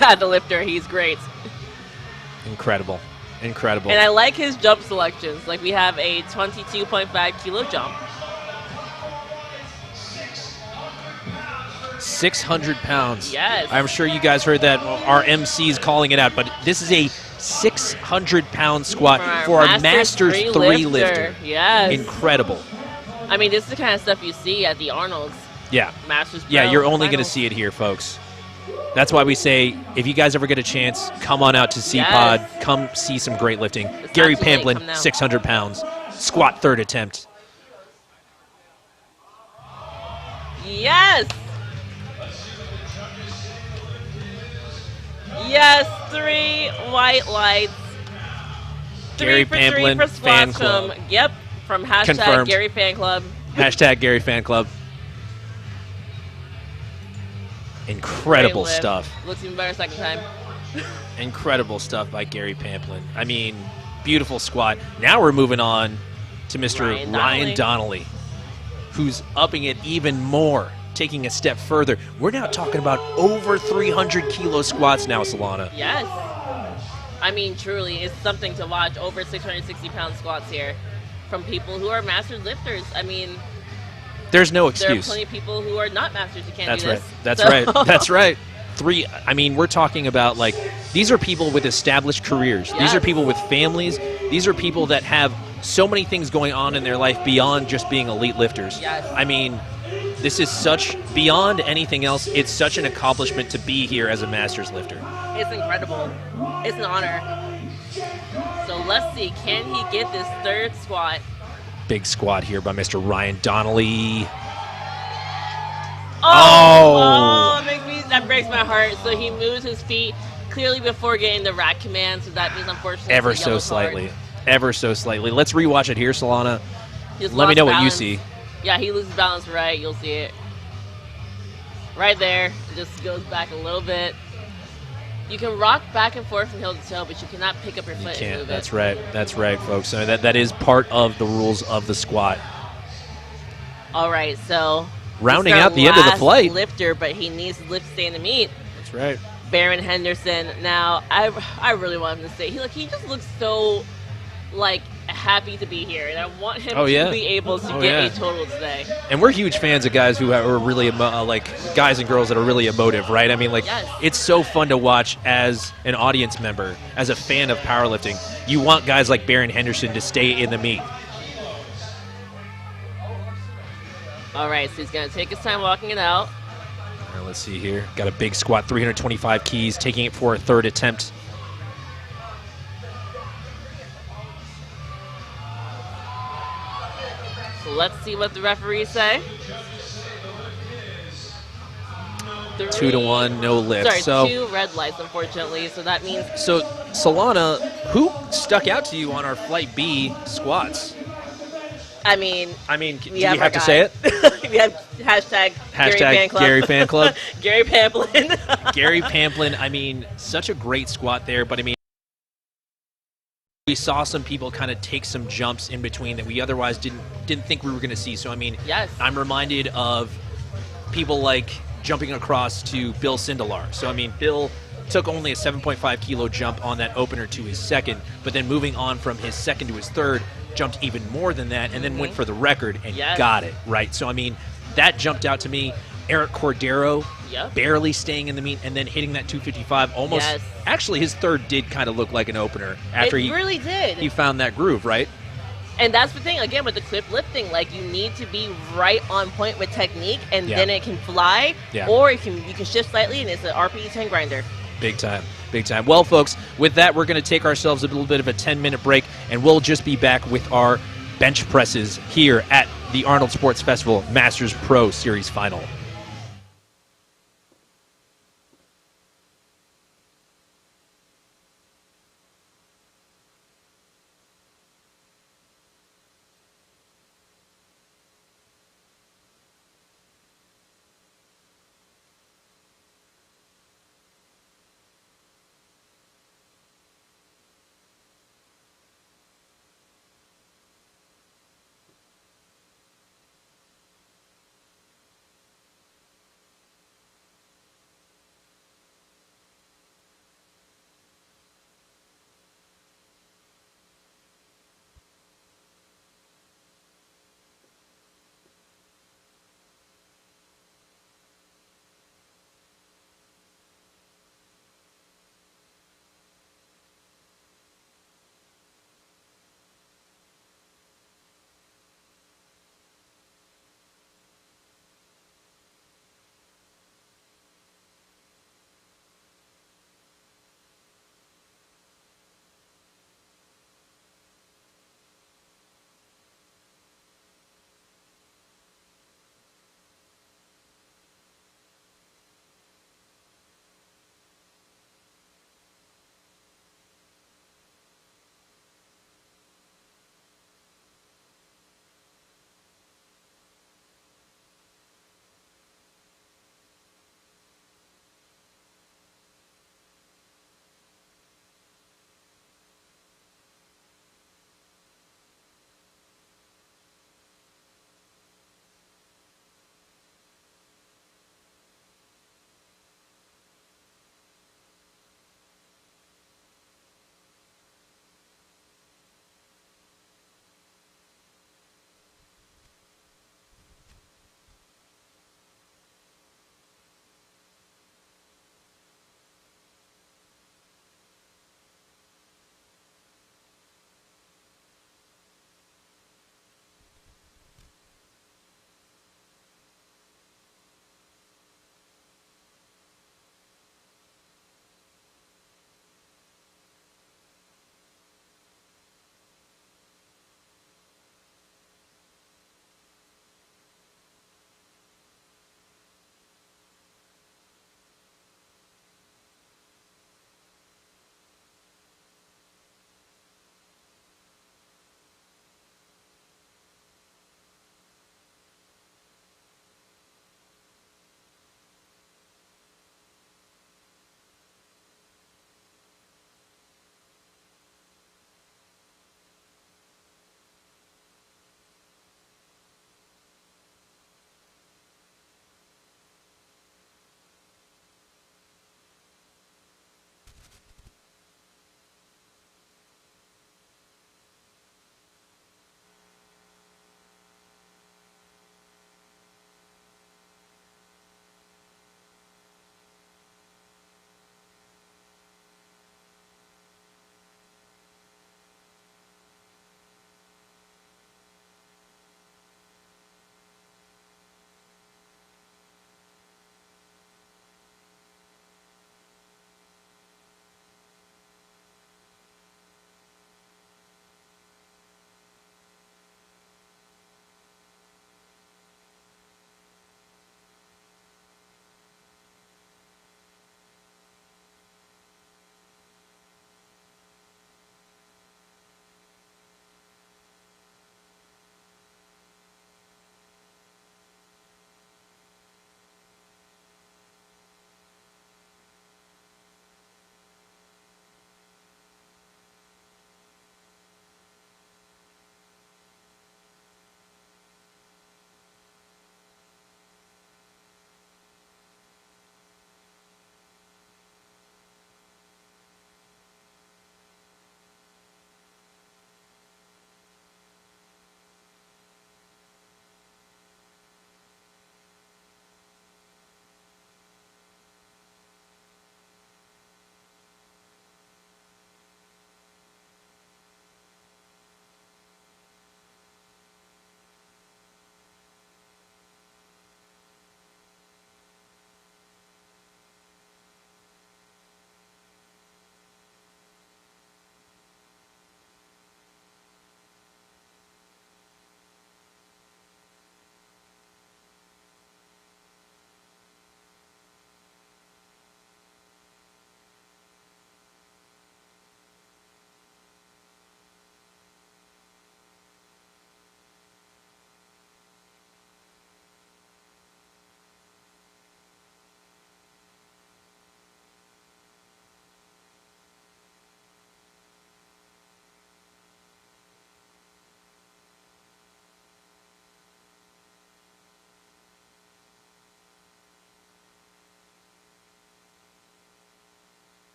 At the lifter, he's great. Incredible, incredible. And I like his jump selections. Like we have a 22.5 kilo jump. 600 pounds. Yes. I'm sure you guys heard that. Our MC's calling it out, but this is a 600-pound squat for our Masters 3 lifter. Yes. Incredible. I mean, this is the kind of stuff you see at the Arnold's. Yeah. Masters Yeah, Pro you're only going to finals. see it here, folks. That's why we say, if you guys ever get a chance, come on out to C-Pod. Yes. Come see some great lifting. It's Gary not too late, Pamplin, come now. 600 pounds. Squat third attempt. Yes. Yes, 3 white lights. Gary 3 for Pamplin 3 for fan squats club. from hashtag Confirmed. Gary Fan Club. Hashtag Gary Fan Club. Incredible Great lift. stuff. Looks even better second time. Incredible stuff by Gary Pamplin. I mean, beautiful squat. Now we're moving on to Mr. Ryan Donnelly, who's upping it even more, taking a step further. We're now talking about over 300 kilo squats now, Solana. Yes. I mean, truly, it's something to watch. Over 660-pound squats here from people who are master lifters. I mean, there's no there are excuse. plenty of people who are not masters who can't That's do right. this. That's So- right. That's right. I mean, we're talking about, like, these are people with established careers. These Yes. are people with families. These are people that have so many things going on in their life beyond just being elite lifters. Yes. I mean, this is such, beyond anything else, it's such an accomplishment to be here as a Masters lifter. It's incredible. It's an honor. So let's see, can he get this third squat? Big squat here by Mr. Ryan Donnelly. Oh, that breaks my heart. So he moves his feet clearly before getting the rack command, so that means unfortunately Ever it's a so yellow slightly. card. Ever so slightly. Let's rewatch it here, Solana. He just Let me lost know what you balance. see. Yeah, he loses balance right. You'll see it. Right there. It just goes back a little bit. You can rock back and forth from heel to toe, but you cannot pick up your foot and Can't. move That's it. right. That's right, folks. So that is part of the rules of the squat. All right, so Rounding this is our out the end of the last flight. lifter, but he needs to lift to stay in the meet. That's right. Baron Henderson. Now, I really want him to stay. He just looks so happy to be here, and I want him Oh, yeah. to be able to Oh, get yeah. a total today. And we're huge fans of guys who are really guys and girls that are really emotive, right? I mean, Yes. it's so fun to watch as an audience member, as a fan of powerlifting. You want guys like Baron Henderson to stay in the meet. All right, so he's going to take his time walking it out. All right, let's see here. Got a big squat, 325 keys, taking it for a third attempt. So let's see what the referees say. 2-1, no lift. Sorry, So, 2 red lights, unfortunately. So that means so Solana, who stuck out to you on our Flight B squats? I mean, Do we we have have our to say it? we have hashtag Gary Fan Club. Gary Fan Club. Gary Pamplin. Gary Pamplin, I mean, such a great squat there, but I mean, we saw some people kind of take some jumps in between that we otherwise didn't think we were going to see. So, I mean, Yes. I'm reminded of people like jumping across to Bill Sindelar. So, I mean, Bill took only a 7.5 kilo jump on that opener to his second, but then moving on from his second to his third, jumped even more than that, and then went for the record and Yes. got it, right? So, I mean, that jumped out to me. Eric Cordero, Yep. barely staying in the meet, and then hitting that 255 almost. Yes. Actually, his third did kind of look like an opener after It he really did. he found that groove, right? And that's the thing, again, with the clip lifting, like, you need to be right on point with technique, and Yeah. then it can fly, Yeah. or you can shift slightly, and it's an RPE 10 grinder. Big time. Big time. Well, folks, with that, we're going to take ourselves a little bit of a 10-minute break, and we'll just be back with our bench presses here at the Arnold Sports Festival Masters Pro Series Final.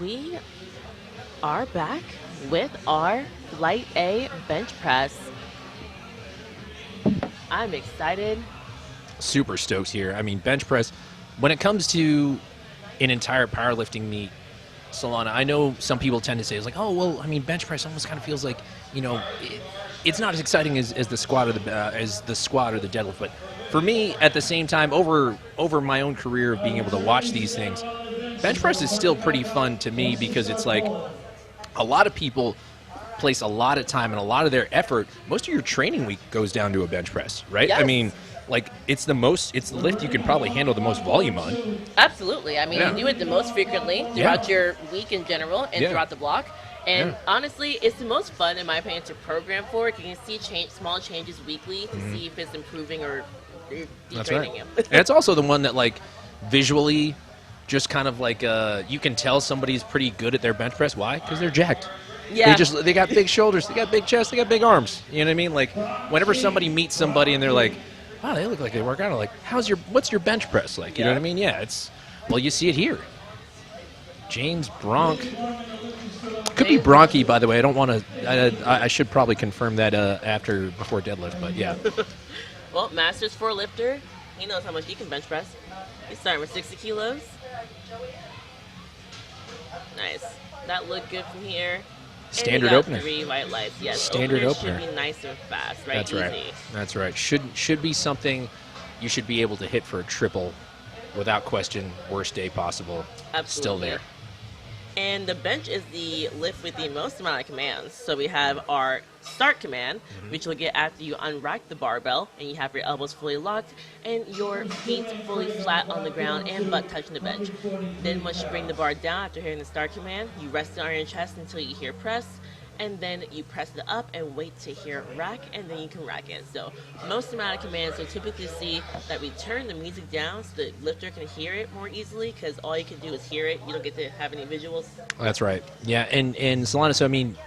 We are back with our Light A bench press. I'm excited. Super stoked here. I mean, bench press, when it comes to an entire powerlifting meet, Solana, I know some people tend to say, it's like, oh, well, I mean, bench press almost kind of feels like, it's not as exciting as the squat or the squat or the deadlift. But for me, at the same time, over my own career of being able to watch these things, bench press is still pretty fun to me because it's like a lot of people place a lot of time and a lot of their effort. Most of your training week goes down to a bench press, right? Yes. I mean, like it's the lift you can probably handle the most volume on. Absolutely. I mean, Yeah. you do it the most frequently throughout your week in general and Yeah. throughout the block. And Yeah. honestly, it's the most fun, in my opinion, to program for. You can see small changes weekly to see if it's improving or That's detraining right. you. And it's also the one that like visually just kind of like you can tell somebody's pretty good at their bench press. Why? Because they're jacked. Yeah. They got big shoulders, they got big chest, they got big arms. You know what I mean? Like whenever somebody meets somebody and they're like, wow, they look like they work out. I'm like, what's your bench press like? You know Yeah. what I mean? Yeah, well, you see it here. James Bronk. Could be Bronky, by the way. I don't want to. I should probably confirm that before deadlift, but yeah. Well, Masters 4 lifter, he knows how much he can bench press. He's starting with 60 kilos. Nice. That looked good from here. Standard and he got opener. 3 white lights. Yes, Standard opener. should be nice and fast, right? That's right. Easy. That's right. Should be something you should be able to hit for a triple without question. Worst day possible. Absolutely. Still there. And the bench is the lift with the most amount of commands. So we have our start command, which you'll get after you unrack the barbell and you have your elbows fully locked and your feet fully flat on the ground and butt touching the bench. Then once you bring the bar down after hearing the start command, you rest it on your chest until you hear press, and then you press it up and wait to hear rack, and then you can rack it. So most amount of commands, you'll typically see that we turn the music down so the lifter can hear it more easily, because all you can do is hear it. You don't get to have any visuals. That's right. Yeah, and Solana, so I mean,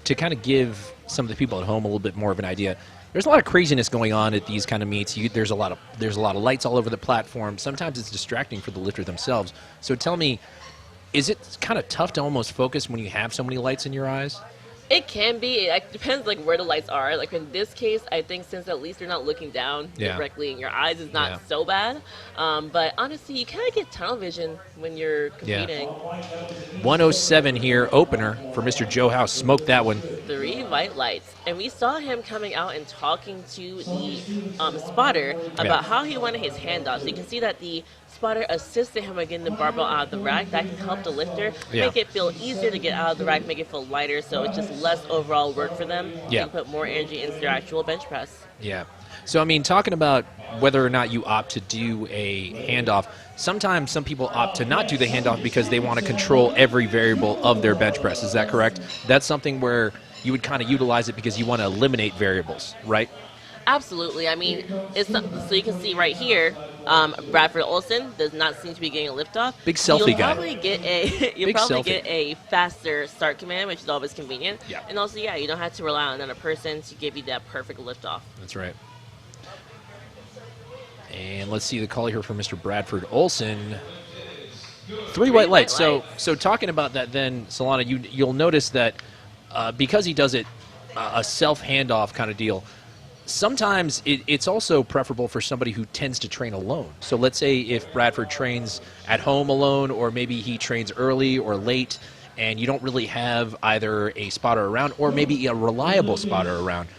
to kind of give some of the people at home a little bit more of an idea, there's a lot of craziness going on at these kind of meets. There's a lot of lights all over the platform. Sometimes it's distracting for the lifter themselves. So tell me, is it kind of tough to almost focus when you have so many lights in your eyes? It can be. It depends like where the lights are. Like in this case, I think since at least you're not looking down directly in your eyes, is not so bad. But honestly, you kind of get tunnel vision when you're competing. 107 here, opener for Mr. Joe House. Smoked that one. 3 white lights. And we saw him coming out and talking to the spotter about how he wanted his handoff. So you can see that the spotter assisted him with getting the barbell out of the rack. That can help the lifter make it feel easier to get out of the rack, make it feel lighter, so it's just less overall work for them. They can put more energy into their actual bench press. Yeah. So, I mean, talking about whether or not you opt to do a handoff, sometimes some people opt to not do the handoff because they want to control every variable of their bench press. Is that correct? That's something where you would kind of utilize it because you want to eliminate variables, right? Absolutely. I mean, so you can see right here, Bradford Olson does not seem to be getting a liftoff. Big selfie You'll guy. You'll probably get a faster start command, which is always convenient. Yeah. And also, you don't have to rely on another person to give you that perfect liftoff. That's right. And let's see the call here from Mr. Bradford Olson. 3 white lights. So talking about that then, Solana, you'll notice that because he does it a self handoff kind of deal, sometimes it's also preferable for somebody who tends to train alone. So let's say if Bradford trains at home alone, or maybe he trains early or late, and you don't really have either a spotter around or maybe a reliable spotter around.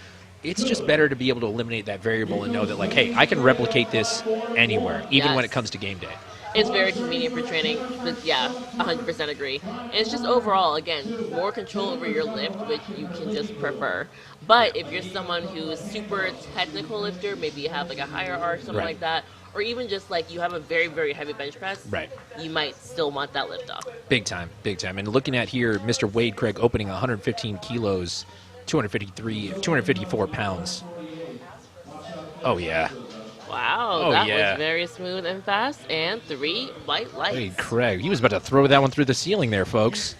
It's just better to be able to eliminate that variable and know that, like, hey, I can replicate this anywhere, even when it comes to game day. It's very convenient for training, but 100% agree. And it's just overall, again, more control over your lift, which you can just prefer. But if you're someone who's super technical lifter, maybe you have like a higher arch, something like that, or even just like you have a very, very heavy bench press, you might still want that lift off. Big time, big time. And looking at here, Mr. Wade Craig opening 115 kilos, 254 pounds. Oh, yeah. Wow, that was very smooth and fast, and 3 white lights. Wade Craig, he was about to throw that one through the ceiling there, folks.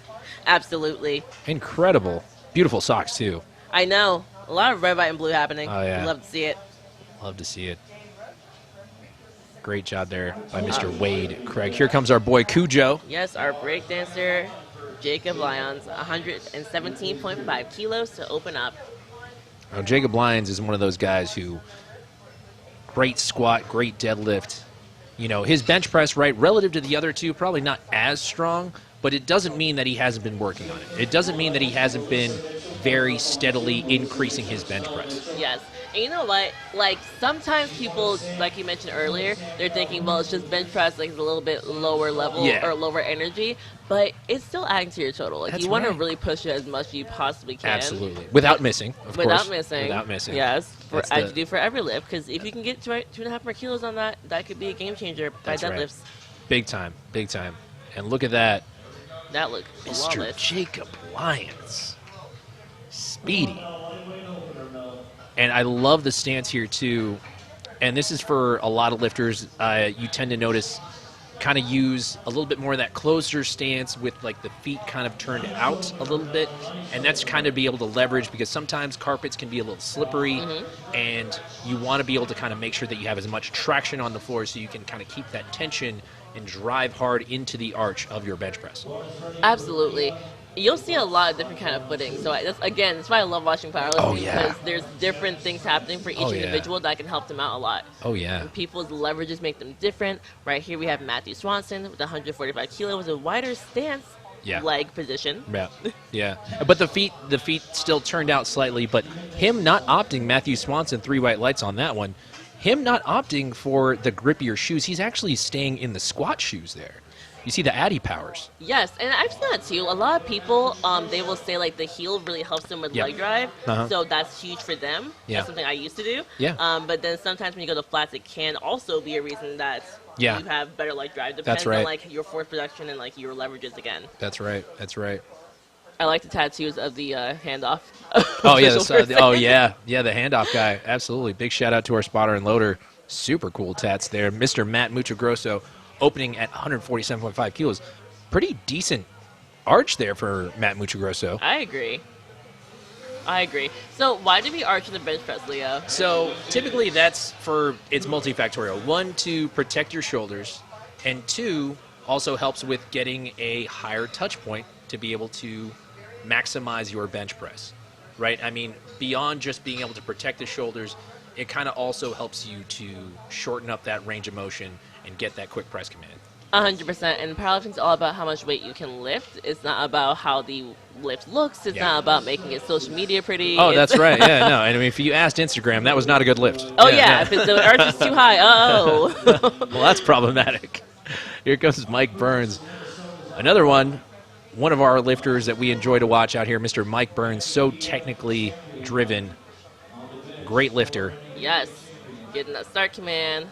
Absolutely. Incredible. Beautiful socks, too. I know. A lot of red, white, and blue happening. Oh, yeah. Love to see it. Love to see it. Great job there by Mr. Wade Craig. Here comes our boy Cujo. Yes, our breakdancer Jacob Lyons, 117.5 kilos to open up. Now, Jacob Lyons is one of those guys who great squat, great deadlift. You know, his bench press, right, relative to the other two, probably not as strong, but it doesn't mean that he hasn't been working on it. It doesn't mean that he hasn't been very steadily increasing his bench press. Yes. And you know what? Like, sometimes people, like you mentioned earlier, they're thinking, well, it's just bench press, like, it's a little bit lower level or lower energy, but it's still adding to your total. Like, you want to really push it as much as you possibly can. Absolutely. Without missing, of course. Without missing. Without missing. Yes. As you do for every lift, because if you can get 2.5 more kilos on that, that could be a game changer by deadlifts. Right. Big time. Big time. And look at that. That looked flawless. Mr. Jacob Lyons. Speedy. And I love the stance here, too. And this is for a lot of lifters. You tend to notice kind of use a little bit more of that closer stance with, like, the feet kind of turned out a little bit. And that's kind of be able to leverage, because sometimes carpets can be a little slippery. And you want to be able to kind of make sure that you have as much traction on the floor so you can kind of keep that tension and drive hard into the arch of your bench press. Absolutely. You'll see a lot of different kind of footing. So that's why I love watching powerlifting, because there's different things happening for each individual that can help them out a lot. Oh, yeah. And people's leverages make them different. Right here we have Matthew Swanson with 145 kilos with a wider stance leg position. Yeah, yeah. But the feet still turned out slightly. But him not opting, Matthew Swanson, 3 white lights on that one, him not opting for the grippier shoes, he's actually staying in the squat shoes there. You see the Addy powers. Yes, and I've seen that too. A lot of people, they will say, like, the heel really helps them with leg drive, so that's huge for them. That's something I used to do. But then sometimes when you go to flats, it can also be a reason that you have better leg drive. Depends on, like, your force production and, like, your leverages again. That's right. That's right. I like the tattoos of the handoff. Oh, yeah. The handoff guy. Absolutely. Big shout out to our spotter and loader. Super cool tats there. Mr. Matt Muchogrosso, opening at 147.5 kilos. Pretty decent arch there for Matt Muchogrosso. I agree. So why do we arch in the bench press, Leo? So typically it's multifactorial. 1, to protect your shoulders, and 2, also helps with getting a higher touch point to be able to maximize your bench press, right? I mean, beyond just being able to protect the shoulders, it kind of also helps you to shorten up that range of motion and get that quick press command. 100%. And powerlifting's all about how much weight you can lift. It's not about how the lift looks. It's not about making it social media pretty. Oh, that's right. Yeah, no. And I mean, if you asked Instagram, that was not a good lift. Oh, yeah. If the arch is too high, well, that's problematic. Here comes Mike Burns. Another one of our lifters that we enjoy to watch out here, Mr. Mike Burns, so technically driven. Great lifter. Yes. Getting that start command.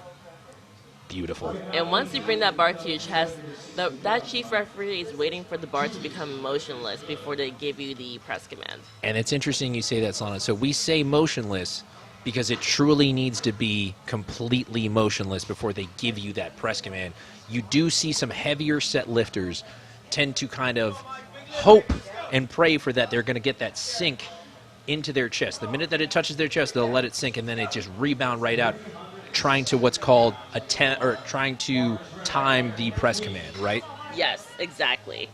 Beautiful. And once you bring that bar to your chest, that chief referee is waiting for the bar to become motionless before they give you the press command. And it's interesting you say that, Solana. So we say motionless because it truly needs to be completely motionless before they give you that press command. You do see some heavier set lifters tend to kind of hope and pray for that they're going to get that sink into their chest. The minute that it touches their chest, they'll let it sink, and then it just rebound right out, trying to what's called trying to time the press command, right? Yes, exactly.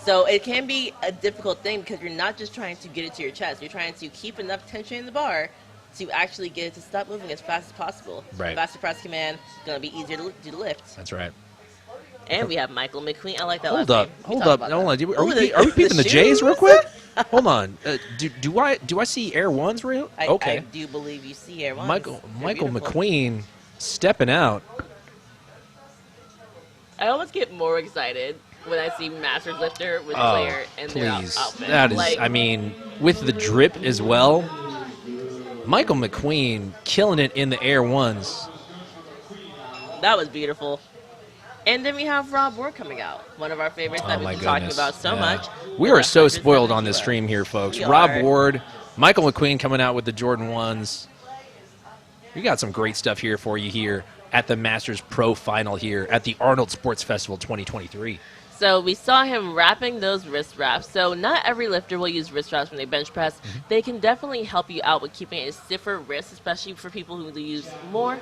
So it can be a difficult thing because you're not just trying to get it to your chest. You're trying to keep enough tension in the bar to actually get it to stop moving as fast as possible. Right. Faster press command, going to be easier to do the lift. That's right. And we have Michael McQueen. I like that. Hold up. Are we peeping the J's real quick? Hold on. Do I see Air Ones real? Okay. I do believe you see Air Ones. Michael McQueen stepping out. I always get more excited when I see Masters lifter with Claire and their outfit. That is, I mean, with the drip as well. Michael McQueen killing it in the Air Ones. That was beautiful. And then we have Rob Ward coming out, one of our favorites that we've been talking about so much. We are so spoiled on this stream here, folks. Rob Ward, Michael McQueen coming out with the Jordan 1s. We got some great stuff here for you here at the Masters Pro Final here at the Arnold Sports Festival 2023. So we saw him wrapping those wrist wraps. So not every lifter will use wrist wraps when they bench press. They can definitely help you out with keeping a stiffer wrist, especially for people who use more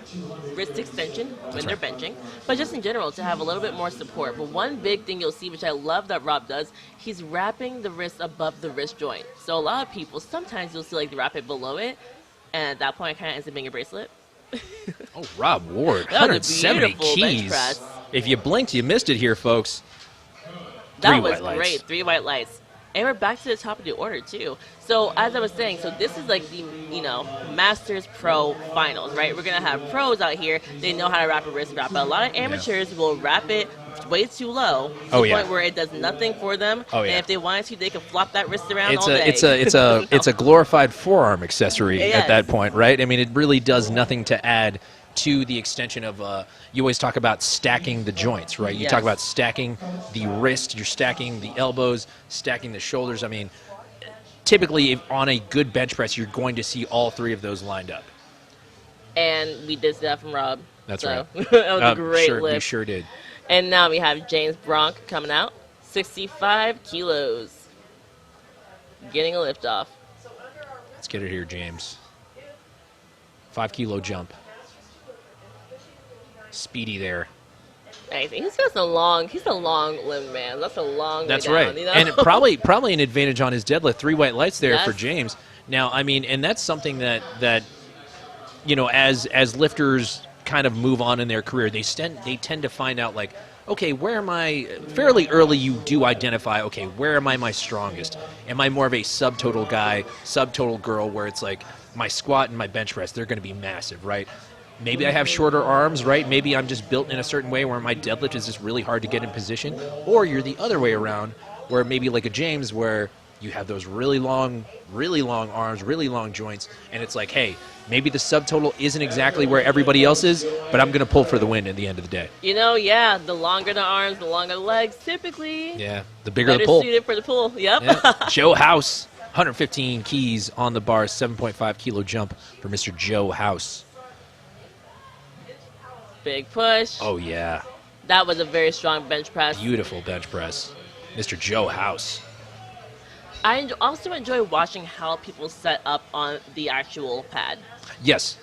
wrist extension when they're benching. But just in general, to have a little bit more support. But one big thing you'll see, which I love that Rob does, he's wrapping the wrist above the wrist joint. So a lot of people, sometimes you'll see like they wrap it below it, and at that point it kind of ends up being a bracelet. Oh, Rob Ward, That was a 170 beautiful bench keys. press. If you blinked, you missed it here, folks. That Three was white lights. great. 3 white lights. And we're back to the top of the order, too. So, as I was saying, so this is like the, Masters Pro Finals, right? We're going to have pros out here. They know how to wrap a wrist wrap. But a lot of amateurs will wrap it way too low to the point where it does nothing for them. Oh, yeah. And if they wanted to, they can flop that wrist around It's all day. it's a glorified forearm accessory Yes. at that point, right? I mean, it really does nothing to add to the extension of. You always talk about stacking the joints, right? You Yes. talk about stacking the wrist, you're stacking the elbows, stacking the shoulders. I mean, typically on a good bench press, you're going to see all three of those lined up. And we did that from Rob. That's so, right. that was a great We lift. sure did. And now we have James Bronk coming out, 65 kilos, getting a lift off. Let's get it here, James. 5 kilo jump. Speedy there. Anything. He's got some long. He's a long limbed man. That's a long. That's way down, right. You know? And probably an advantage on his deadlift. 3 white lights there for Yes. James. Now, I mean, and that's something that as lifters kind of move on in their career, they tend to find out, like, okay, where am I? Fairly early, you do identify, okay, where am I my strongest? Am I more of a subtotal guy, subtotal girl, where it's like my squat and my bench press, they're going to be massive, right? Maybe I have shorter arms, right? Maybe I'm just built in a certain way where my deadlift is just really hard to get in position. Or you're the other way around, where maybe like a James, where you have those really long arms, really long joints, and it's like, hey, maybe the subtotal isn't exactly where everybody else is, but I'm going to pull for the win at the end of the day. Yeah, the longer the arms, the longer the legs, typically. Yeah, the bigger Better the pull. suited for the pull. Yep. Yeah. Joe House, 115 keys on the bar, 7.5 kilo jump for Mr. Joe House. Big push. Oh, yeah. That was a very strong bench press. Beautiful bench press. Mr. Joe House. I also enjoy watching how people set up on the actual pad. Yes.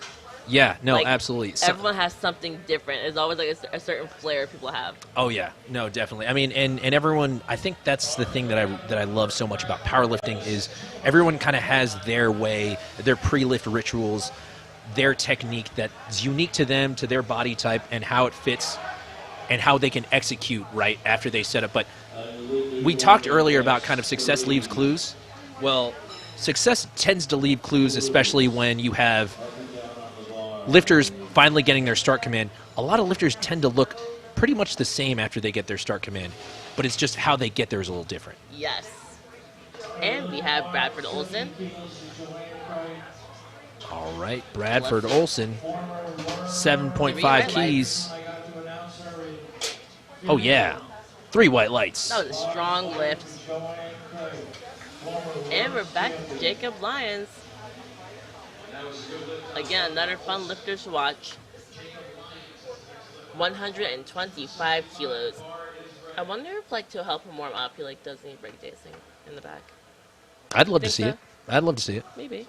Yeah, no, Like, absolutely. Everyone has something different. There's always like a certain flair people have. Oh yeah, no, definitely. I mean, and everyone. I think that's the thing that I love so much about powerlifting is everyone kind of has their way, their pre-lift rituals, their technique that's unique to them, to their body type, and how it fits, and how they can execute right after they set up. But we talked earlier about kind of success leaves clues. Well, success tends to leave clues, especially when you have lifters finally getting their start command. A lot of lifters tend to look pretty much the same after they get their start command, but it's just how they get there is a little different. Yes. And we have Bradford Olson. All right, Bradford Olson, 7.5 white keys. Oh yeah, 3 white lights. That was a strong lift. And we're back to Jacob Lyons. Again, another fun lifter to watch. 125 kilos. I wonder if, like, to help him warm up, he, like, does any breakdancing in the back. I'd love to Think see so? it. I'd love to see it. Maybe.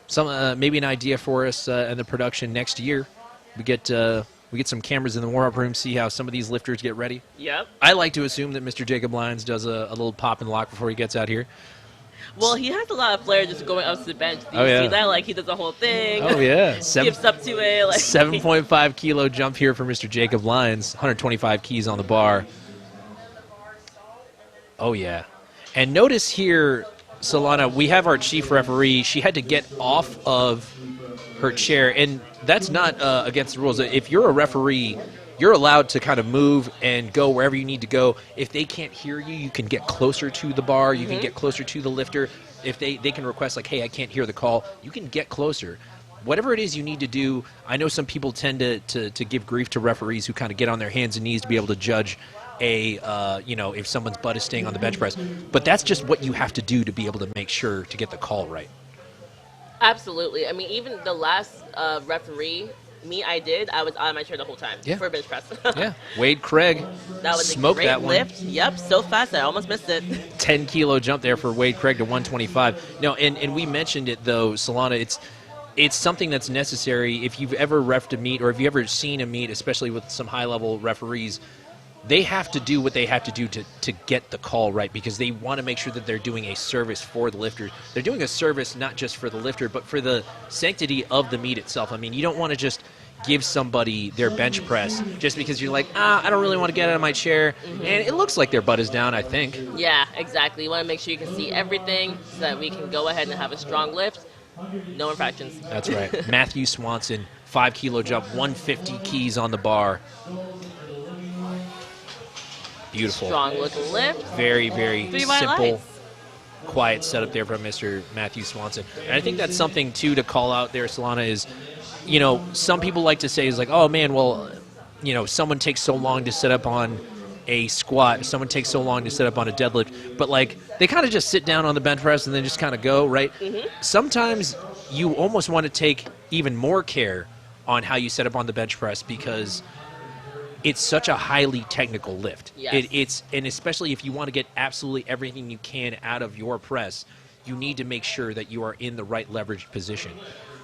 Some maybe an idea for us in the production next year. We get some cameras in the warm-up room, see how some of these lifters get ready. Yep. I like to assume that Mr. Jacob Lyons does a little pop and lock before he gets out here. Well, he has a lot of flair just going up to the bench. Do you Oh, yeah. see that? Like, he does the whole thing. Oh yeah, Skips up to it. Like, 7.5 kilo jump here for Mr. Jacob Lyons. 125 keys on the bar. Oh yeah, and notice here, Solana, we have our chief referee. She had to get off of her chair, and that's not against the rules. If you're a referee, you're allowed to kind of move and go wherever you need to go. If they can't hear you, you can get closer to the bar. You can get closer to the lifter. If they can request, like, hey, I can't hear the call, you can get closer. Whatever it is you need to do, I know some people tend to give grief to referees who kind of get on their hands and knees to be able to judge if someone's butt is staying on the bench press. But that's just what you have to do to be able to make sure to get the call right. absolutely. I mean, even the last referee meet I did, I was on my chair the whole time Yeah. for bench press. Yeah, Wade Craig That was smoked a great that one. lift. Yep, so fast I almost missed it. 10-kilo jump there for Wade Craig to 125. No, and we mentioned it, though, Solana, it's something that's necessary. If you've ever reffed a meet or if you've ever seen a meet, especially with some high-level referees, they have to do what they have to do to get the call right because they want to make sure that they're doing a service for the lifter. They're doing a service not just for the lifter, but for the sanctity of the meet itself. I mean, you don't want to just give somebody their bench press just because you're like, I don't really want to get out of my chair. And it looks like their butt is down, I think. Yeah, exactly. You want to make sure you can see everything so that we can go ahead and have a strong lift. No infractions. That's right. Matthew Swanson, 5-kilo jump, 150 keys on the bar. Beautiful. Strong looking lift. Very, very 3 white simple, lights. quiet setup there from Mr. Matthew Swanson. And I think that's something, too, to call out there, Solana, is, you know, some people like to say is like, oh, man, well, you know, someone takes so long to set up on a squat, someone takes so long to set up on a deadlift, but, like, they kind of just sit down on the bench press and then just kind of go, right? Sometimes you almost want to take even more care on how you set up on the bench press because it's such a highly technical lift. Yes. And especially if you want to get absolutely everything you can out of your press, you need to make sure that you are in the right leverage position.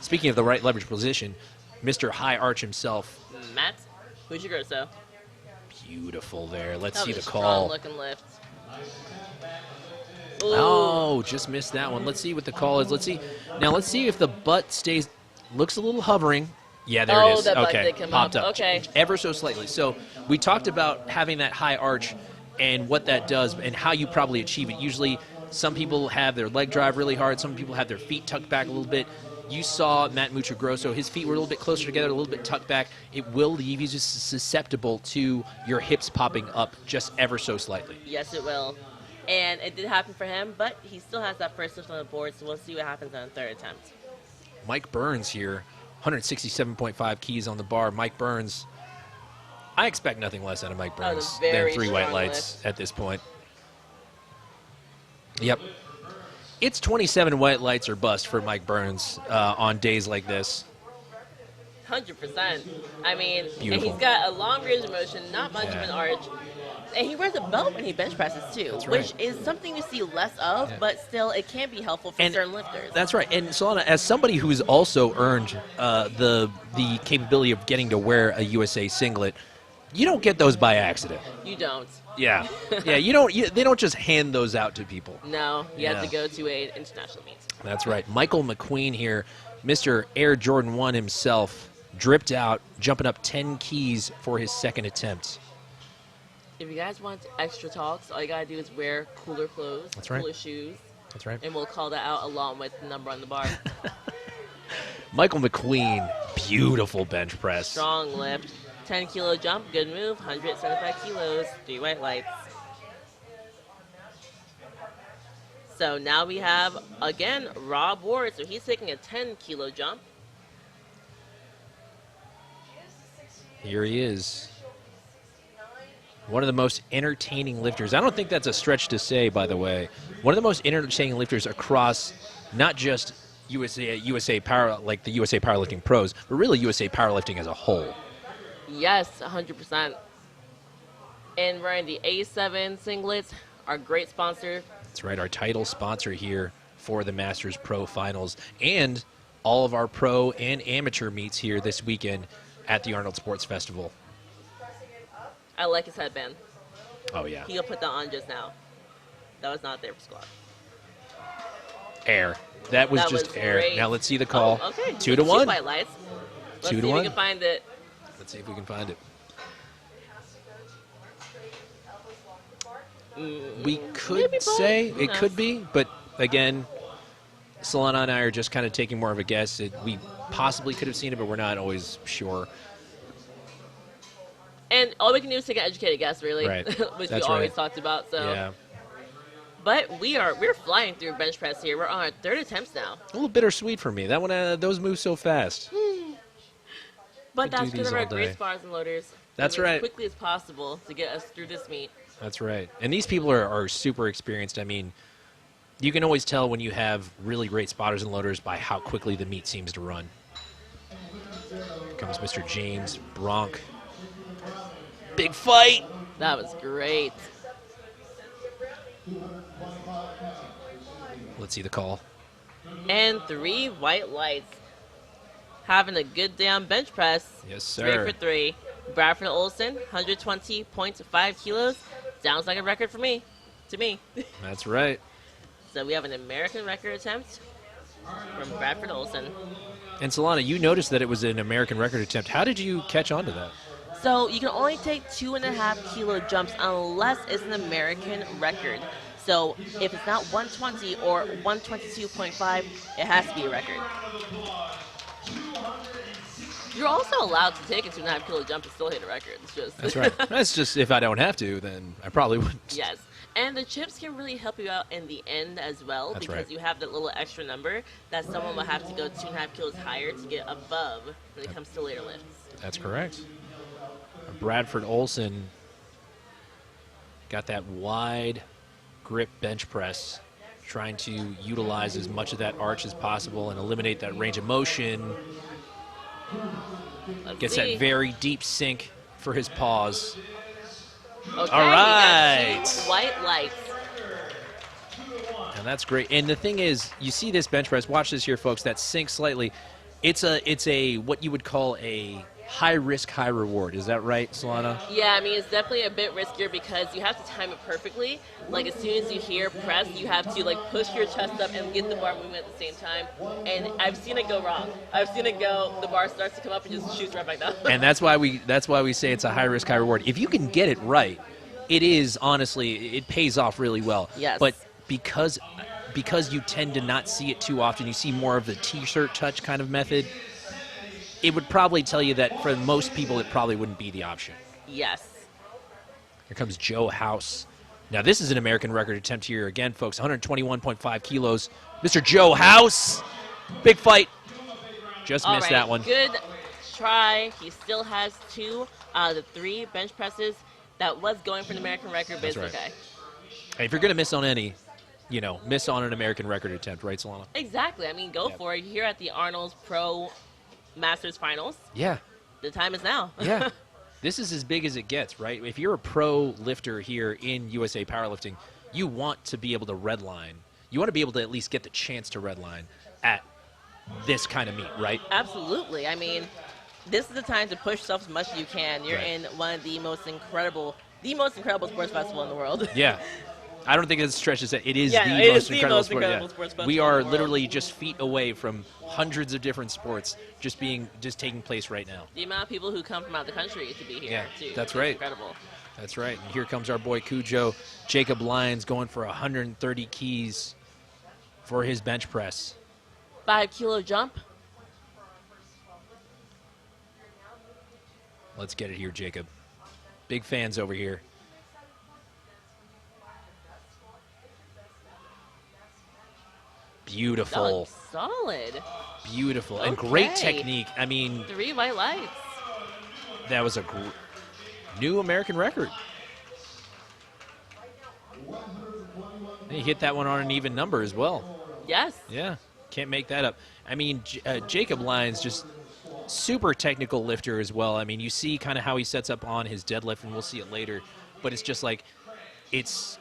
Speaking of the right leverage position, Mr. High Arch himself, Matt, who's your Grosso? beautiful there. Let's That see was the a call. strong looking lift. Oh, just missed that one. Let's see what the call is. Let's see. Now let's see if the butt stays. Looks a little hovering. Yeah, there it is. The butt Okay, did come popped up. Okay. Ever so slightly. So we talked about having that high arch and what that does and how you probably achieve it. Usually some people have their leg drive really hard. Some people have their feet tucked back a little bit. You saw Matt Muchogrosso. His feet were a little bit closer together, a little bit tucked back. It will leave you just susceptible to your hips popping up just ever so slightly. Yes, it will. And it did happen for him, but he still has that first lift on the board, so we'll see what happens on the third attempt. Mike Burns here, 167.5 keys on the bar. Mike Burns, I expect nothing less out of Mike That was Burns a than very 3 white strong lights lift. at this point. Yep. It's 27 white lights or bust for Mike Burns on days like this. 100%. I mean, and Beautiful. he's got a long range of motion, not much of Yeah. an arch. And he wears a belt when he bench presses, too, That's which right. is something you see less of, Yeah. but still it can be helpful for And certain lifters. That's right. And Solana, as somebody who's also earned the capability of getting to wear a USA singlet, you don't get those by accident. You don't. Yeah. Yeah, you don't. They don't just hand those out to people. No, you have Yeah. to go to a international meet. That's right. Michael McQueen here, Mr. Air Jordan 1 himself, dripped out, jumping up 10 keys for his second attempt. If you guys want extra talks, all you gotta do is wear cooler clothes, That's right. cooler shoes, That's right. and we'll call that out along with the number on the bar. Michael McQueen, beautiful bench press. Strong lift, 10-kilo jump, good move, 175 kilos, 3 white lights. So now we have, again, Rob Ward. So he's taking a 10-kilo jump. Here he is. One of the most entertaining lifters. I don't think that's a stretch to say, by the way. One of the most entertaining lifters across not just USA Power, like the USA Powerlifting Pros, but really USA Powerlifting as a whole. Yes, 100%. And wearing the A7 singlets, our great sponsor. That's right, our title sponsor here for the Masters Pro Finals and all of our pro and amateur meets here this weekend at the Arnold Sports Festival. I like his headband. Oh, yeah. He'll put that on just now. That was not there for squat. Air. That was That just was air. great. Now let's see the call. Oh, okay. 2 to 1. White lights. Let's 2 to see if 1. we can find it. Let's see if we can find it. We could Maybe both. say Who it knows? could be, but again, Solana and I are just kind of taking more of a guess. We possibly could have seen it, but we're not always sure. And all we can do is take an educated guess, really, Right. which That's we always right. talked about. So, Yeah. but we're flying through bench press here. We're on our third attempts now. A little bittersweet for me. That one, those move so fast. But Could do that's because these of our all great day. spars and loaders. That's moving right. As quickly as possible to get us through this meet. That's right. And these people are super experienced. I mean, you can always tell when you have really great spotters and loaders by how quickly the meet seems to run. comes Mr. James Bronk. Big fight. That was great. Let's see the call. And 3 white lights. Having a good day on bench press. Yes, 3 sir. for 3. Bradford Olson, 120.5 kilos. Sounds like a record for me. To me. That's right. So we have an American record attempt from Bradford Olson. And Solana, you noticed that it was an American record attempt. How did you catch on to that? So you can only take 2.5 kilo jumps unless it's an American record. So if it's not 120 or 122.5, it has to be a record. You're also allowed to take a 2.5 kilo jump and still hit a record. It's just That's right. That's just, if I don't have to, then I probably wouldn't. Yes. And the chips can really help you out in the end as well. That's because right. you have that little extra number that someone will have to go 2.5 kilos higher to get above when it comes to later lifts. That's correct. Bradford Olson got that wide grip bench press, trying to utilize as much of that arch as possible and eliminate that range of motion. Gets that very deep sink for his pause. Okay, All right. we got 2 white lights. And that's great. And the thing is, you see this bench press. Watch this here, folks. That sinks slightly. It's a what you would call a high risk, high reward. Is that right, Solana? Yeah, I mean, it's definitely a bit riskier because you have to time it perfectly. Like, as soon as you hear press, you have to, like, push your chest up and get the bar moving at the same time. And I've seen it go wrong. I've seen it go, the bar starts to come up and just shoots right back down. And that's why we say it's a high risk, high reward. If you can get it right, it is, honestly, it pays off really well. Yes. But because you tend to not see it too often, you see more of the T-shirt touch kind of method, it would probably tell you that for most people it probably wouldn't be the option. Yes. Here comes Joe House. Now this is an American record attempt here again, folks. 121.5 kilos. Mr. Joe House. Big fight. Just All missed right, that one. Good try. He still has 2 out of the 3 bench presses that was going for an American record, but That's it's right. okay. Hey, if you're going to miss on any, miss on an American record attempt, right, Solana? Exactly. I mean, go Yep. for it. You're here at the Arnold's Pro Masters Finals. Yeah. The time is now. Yeah. This is as big as it gets, right? If you're a pro lifter here in USA Powerlifting, you want to be able to redline. You want to be able to at least get the chance to redline at this kind of meet, right? Absolutely. I mean, this is the time to push yourself as much as you can. You're Right. in one of the most incredible sports festival in the world. Yeah. I don't think it's a stretch to say it is Yeah, the it most is the incredible most sport. incredible Yeah. sports festival We in are the world. literally just feet away from hundreds of different sports just taking place right now. The amount of people who come from out of the country to be here, Yeah, too. that's It's right. incredible. That's right. And here comes our boy Cujo. Jacob Lyons going for 130 keys for his bench press. 5 kilo jump. Let's get it here, Jacob. Big fans over here. That Beautiful. looks solid. Beautiful. And great Okay. technique. I mean, 3 white lights. that was a new American record. And he hit that one on an even number as well. Yes. Yeah, can't make that up. I mean, Jacob Lyons, just super technical lifter as well. I mean, you see kind of how he sets up on his deadlift, and we'll see it later. But it's just like, it's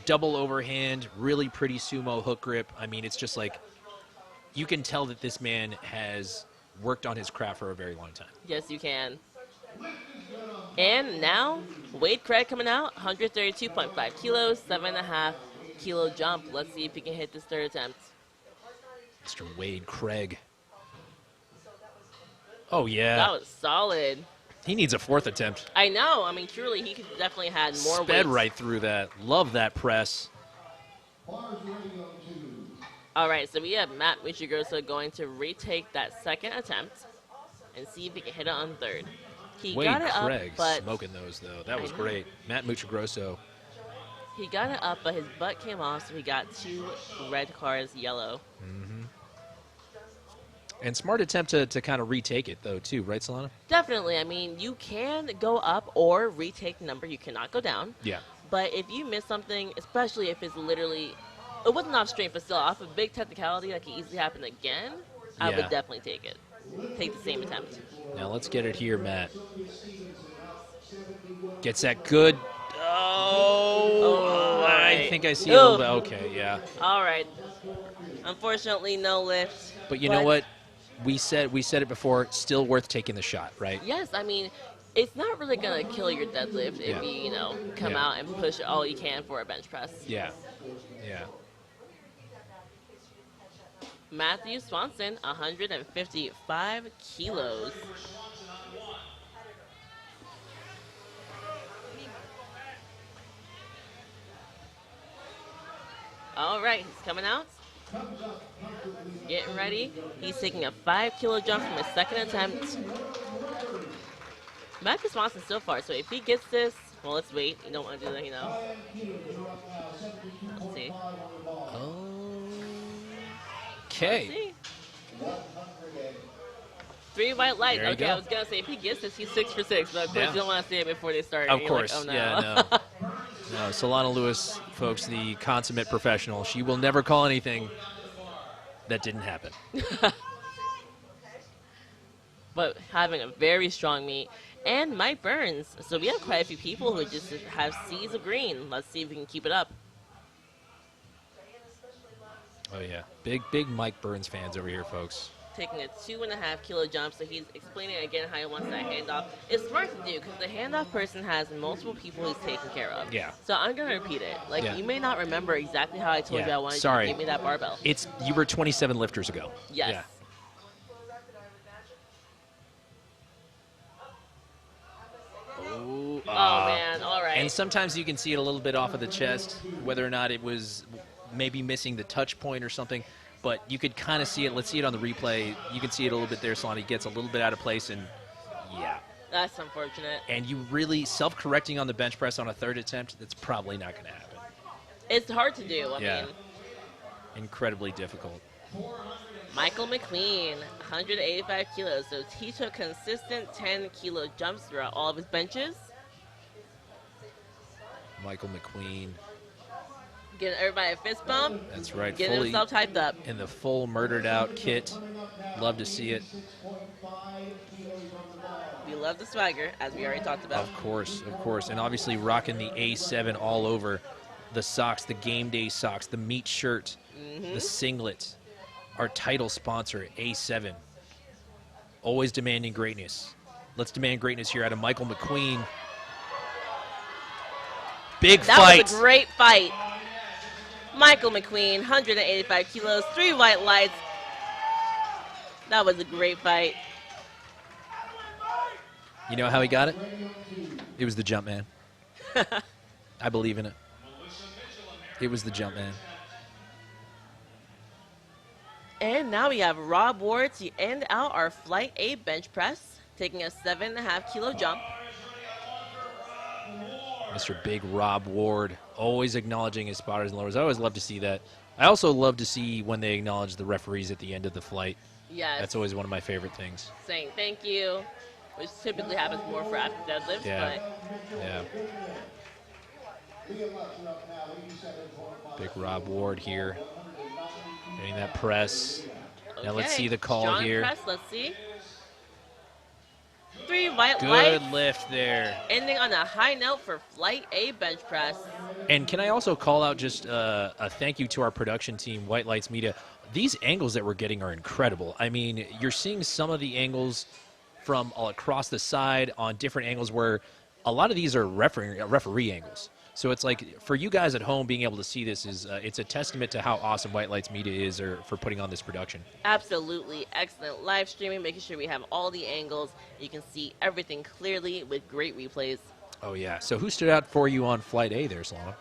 double overhand, really pretty sumo hook grip. I mean, it's just like, you can tell that this man has worked on his craft for a very long time. Yes, you can. And now, Wade Craig coming out, 132.5 kilos, 7.5 kilo jump. Let's see if he can hit this third attempt. Mr. Wade Craig. Oh, yeah. That was solid. He needs a fourth attempt. I know. I mean, truly, he could definitely had more Sped weight. right through that. Love that press. All right, so we have Matt Michigrosso going to retake that second attempt and see if he can hit it on third. He Wade got it Craig up, but smoking those, though. That was I know. great. Matt Muchagrosso. he got it up, but his butt came off, so he got 2 red cards, yellow. And smart attempt to kind of retake it, though, too. Right, Solana? Definitely. I mean, you can go up or retake the number. You cannot go down. Yeah. But if you miss something, especially if it's literally, it wasn't off strength, but still off a big technicality that could easily happen again, I Yeah. would definitely take it. take the same attempt. Now let's get it here, Matt. Gets that good. Oh, I right. think I see a little bit. Okay, yeah. All right. Unfortunately, no lift. But you know what? We said it before. Still worth taking the shot, right? Yes, I mean, it's not really gonna kill your deadlift if you come out and push all you can for a bench press. Yeah. Yeah. Matthew Swanson, 155 kilos. All right, he's coming out. Getting ready. He's taking a 5-kilo jump from his second attempt. Matthew Swanson so far, so if he gets this, well, let's wait. You don't want to do that, Let's see. Okay. Let's see. 3 white lights. There you Okay, go. I was going to say, if he gets this, he's 6 for 6. But of course, you don't want to say it before they start. Of You're course. like, oh, no. Yeah, no. No, Solana Lewis, folks, the consummate professional. She will never call anything that didn't happen. But having a very strong meet. And Mike Burns. So we have quite a few people who just have seas of green. Let's see if we can keep it up. Oh, yeah. Big Mike Burns fans over here, folks. Taking a 2.5-kilo jump, so he's explaining again how he wants that handoff. It's smart to do because the handoff person has multiple people he's taking care of. Yeah. So I'm gonna repeat it. Like Yeah. you may not remember exactly how I told you I wanted you Sorry. to give me that barbell. You were 27 lifters ago. Yes. Yeah. Oh man, all right. And sometimes you can see it a little bit off of the chest, whether or not it was maybe missing the touch point or something. But you could kind of see it. Let's see it on the replay. You can see it a little bit there. Solana gets a little bit out of place, and yeah. That's unfortunate. And you really self-correcting on the bench press on a third attempt, that's probably not going to happen. It's hard to do. I Yeah. mean, Incredibly difficult. Michael McQueen, 185 kilos. So he took consistent 10-kilo jumps throughout all of his benches. Michael McQueen. Getting everybody a fist bump. That's right. Getting Fully himself typed up. in the full murdered out kit. Love to see it. We love the swagger, as we already talked about. Of course. And obviously rocking the A7 all over. The socks, the game day socks, the meat shirt, the singlet. Our title sponsor, A7. Always demanding greatness. Let's demand greatness here out of Michael McQueen. Big That fight. was a great fight. Michael McQueen, 185 kilos, 3 white lights. That was a great fight. You know how he got it? It was the jump man. I believe in it. It was the jump man. And now we have Rob Ward to end out our Flight A bench press, taking a 7.5-kilo jump. Mr. Big Rob Ward, always acknowledging his spotters and lowers. I always love to see that. I also love to see when they acknowledge the referees at the end of the flight. Yes. That's always one of my favorite things. Saying thank you, which typically happens more for after deadlifts, Yeah. but Yeah. Big Rob Ward here. Getting that press. Now let's okay. see the call John here. Press, let's see. 3 white Good lights, lift there. ending on a high note for Flight A bench press. And can I also call out just a thank you to our production team, White Lights Media. These angles that we're getting are incredible. I mean, you're seeing some of the angles from all across the side on different angles where a lot of these are referee angles. So it's like for you guys at home being able to see this is it's a testament to how awesome White Lights Media is for putting on this production. Absolutely excellent live streaming, making sure we have all the angles. You can see everything clearly with great replays. Oh, yeah. So who stood out for you on Flight A there, Solana?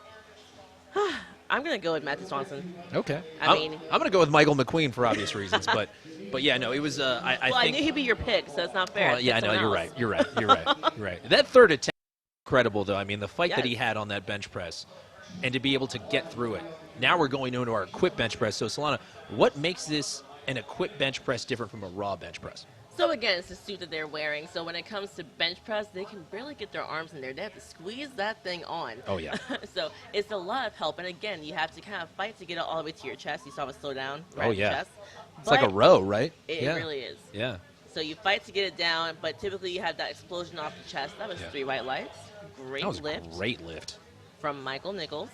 I'm going to go with Matthew Swanson. Okay. I mean- I'm going to go with Michael McQueen for obvious reasons, but yeah, no, it was I Well, I think knew he'd be your pick, so it's not fair. Well, yeah, I Pick know. someone You're else. right. You're right. That third attempt was incredible, though. I mean, the fight that Yes. he had on that bench press and to be able to get through it. Now we're going into our equipped bench press. So, Solana, what makes this an equipped bench press different from a raw bench press? So again, it's the suit that they're wearing. So when it comes to bench press, they can barely get their arms in there. They have to squeeze that thing on. Oh, yeah. So it's a lot of help. And again, you have to kind of fight to get it all the way to your chest. You saw it slow down. Right Oh, at the yeah. chest. It's like a row, right? It yeah. really is. Yeah. So you fight to get it down, but typically you have that explosion off the chest. That was 3 white lights. Great That was lift a great lift. from Michael Nichols.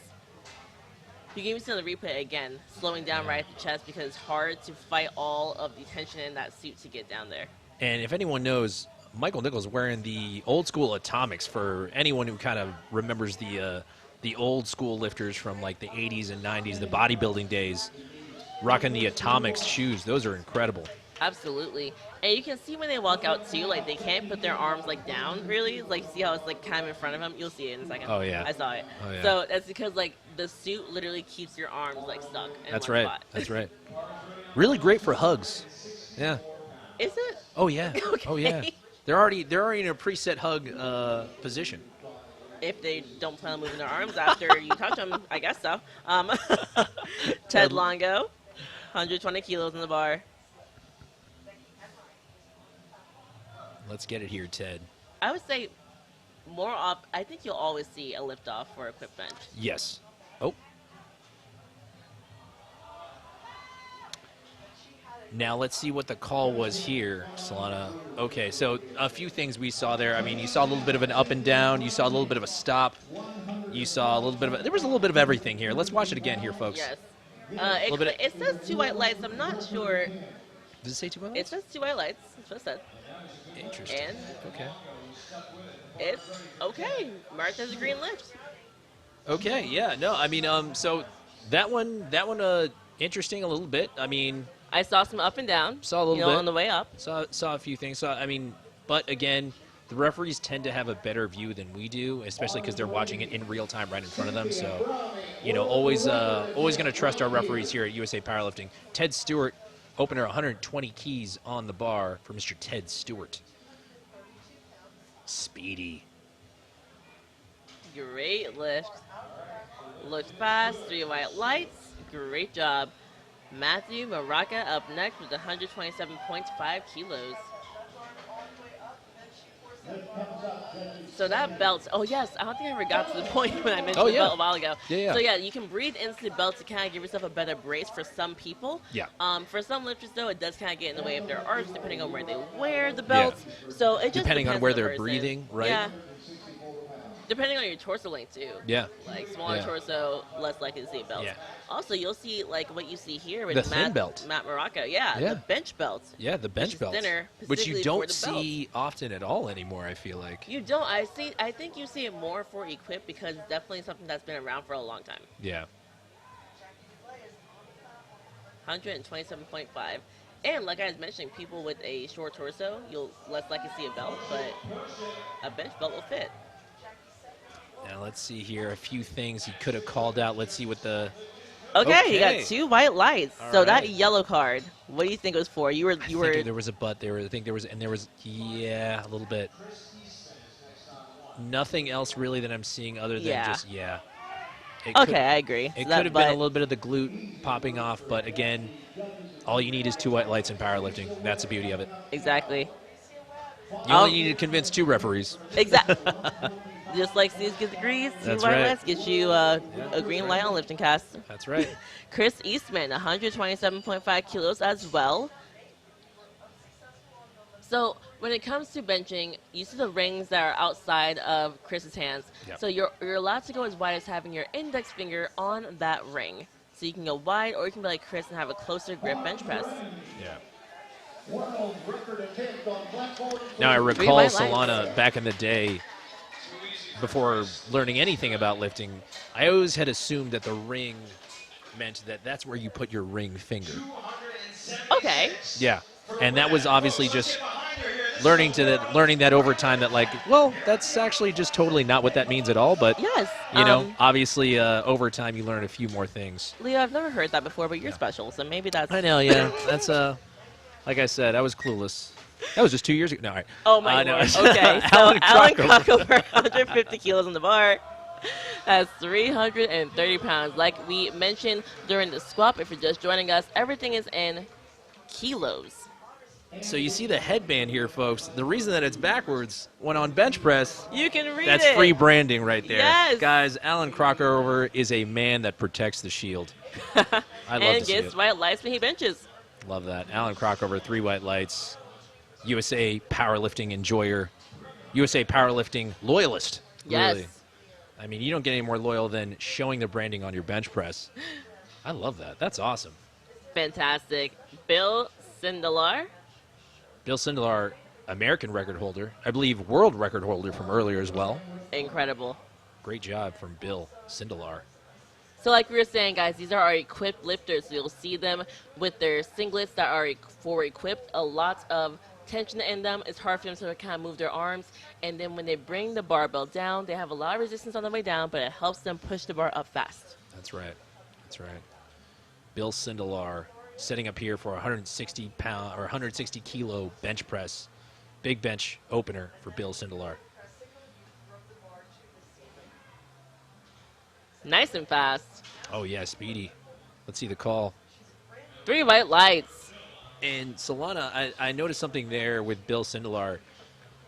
You can even see on the replay again, slowing down right at the chest because it's hard to fight all of the tension in that suit to get down there. And if anyone knows, Michael Nichols wearing the old school atomics. For anyone who kind of remembers the old school lifters from like the 80s and 90s, the bodybuilding days, rocking the atomics shoes. Those are incredible. Absolutely. And you can see when they walk out too, like they can't put their arms like down really. Like see how it's like kind of in front of them? You'll see it in a second. Oh, yeah. I saw it. Oh, yeah. So that's because like the suit literally keeps your arms like stuck in That's one right. spot. That's right. Really great for hugs. Yeah. Is it? Oh yeah. Okay. Oh yeah. They're already in a preset hug position. If they don't plan on moving their arms after you touch them, I guess so. Ted Longo, 120 kilos in the bar. Let's get it here, Ted. I would say more up. I think you'll always see a lift off for a quick bench. Yes. Oh. Now let's see what the call was here, Solana. Okay, so a few things we saw there. I mean, you saw a little bit of an up and down. You saw a little bit of a stop. You saw a little bit of there was a little bit of everything here. Let's watch it again here, folks. Yes. It Says 2 white lights. I'm not sure. Does it say 2 It minutes? says 2 white lights. That's what it said. Interesting. And Okay. it's okay. Marked as a green lift. Okay, yeah. No, I mean, so that one, interesting a little bit. I mean, I saw some up and down. Saw a little bit. On the way up. saw a few things. I mean, but again, the referees tend to have a better view than we do, especially because they're watching it in real time right in front of them. So, always going to trust our referees here at USA Powerlifting. Ted Stewart, opener 120 keys on the bar for Mr. Ted Stewart. Speedy. Great lift. Looked fast. 3 white lights. Great job. Matthew Maraca up next with 127.5 kilos. So that belt, oh yes, I don't think I ever got to the point when I mentioned the belt a while ago. Yeah. So yeah, you can breathe into the belt to kind of give yourself a better brace for some people. Yeah. For some lifters though, it does kind of get in the way of their arms depending on where they wear the belt. Yeah. So it just depending on depends where the they're person. breathing, right? Yeah. Depending on your torso length too. Yeah. Like smaller torso, less likely to see a belt. Yeah. Also, you'll see like what you see here with The thin belt. Matt Maraca. Yeah, the bench belt. Yeah, the bench belt, thinner, which you specifically don't for the see often at all anymore. I feel like. You don't. I think you see it more for equip because it's definitely something that's been around for a long time. Yeah. 127.5. And like I was mentioning, people with a short torso, you'll less likely see a belt, but a bench belt will fit. Now let's see here. A few things he could have called out. Let's see what the. Okay, you got 2 white lights. All so right. that yellow card, what do you think it was for? You were. I think there was a butt there. I think there was, a little bit. Nothing else really that I'm seeing other than just Okay, I agree. It So could have been a little bit of the glute popping off, but again, all you need is 2 white lights in powerlifting. That's the beauty of it. Exactly. You only need to convince 2 referees. Exactly. Just like Steve's gets degrees, 2 That's white right. lights get you a green light on lifting cast. That's right. Chris Eastman, 127.5 kilos as well. So when it comes to benching, you see the rings that are outside of Chris's hands. Yep. So you're allowed to go as wide as having your index finger on that ring. So you can go wide, or you can be like Chris and have a closer grip bench press. Yeah. Now I recall white Solana lights. back in the day, before learning anything about lifting, I always had assumed that the ring meant that that's where you put your ring finger. Okay. Yeah, and that was obviously just learning that over time. That that's actually just totally not what that means at all. But Yes. obviously over time you learn a few more things. Leo, I've never heard that before, but you're special, so maybe that's. I know, yeah. That's like I said, I was clueless. That was just 2 years ago. No, all right. Oh my no. lord. Okay, so Alan Alan Crockover. Crockover, 150 kilos on the bar. That's 330 pounds. Like we mentioned during the squat, if you're just joining us, everything is in kilos. So you see the headband here, folks. The reason that it's backwards, when on bench press, You can read that's it. free branding right there. Yes. Guys, Alan Crockover is a man that protects the shield. I love And to see gets it. white lights when he benches. Love that. Alan Crockover, 3 white lights. USA powerlifting enjoyer, USA powerlifting loyalist. Yes. Really. I mean, you don't get any more loyal than showing the branding on your bench press. I love that. That's awesome. Fantastic. Bill Sindelar. Bill Sindelar, American record holder. I believe world record holder from earlier as well. Incredible. Great job from Bill Sindelar. So like we were saying, guys, these are our equipped lifters. So you'll see them with their singlets that are forward equipped. A lot of tension in them. It's hard for them to kind of move their arms. And then when they bring the barbell down, they have a lot of resistance on the way down, but it helps them push the bar up fast. That's right. That's right. Bill Sindelar setting up here for a 160 pound or 160 kilo bench press. Big bench opener for Bill Sindelar. Nice and fast. Oh yeah, speedy. Let's see the call. 3 white lights. And Solana, I noticed something there with Bill Sindelar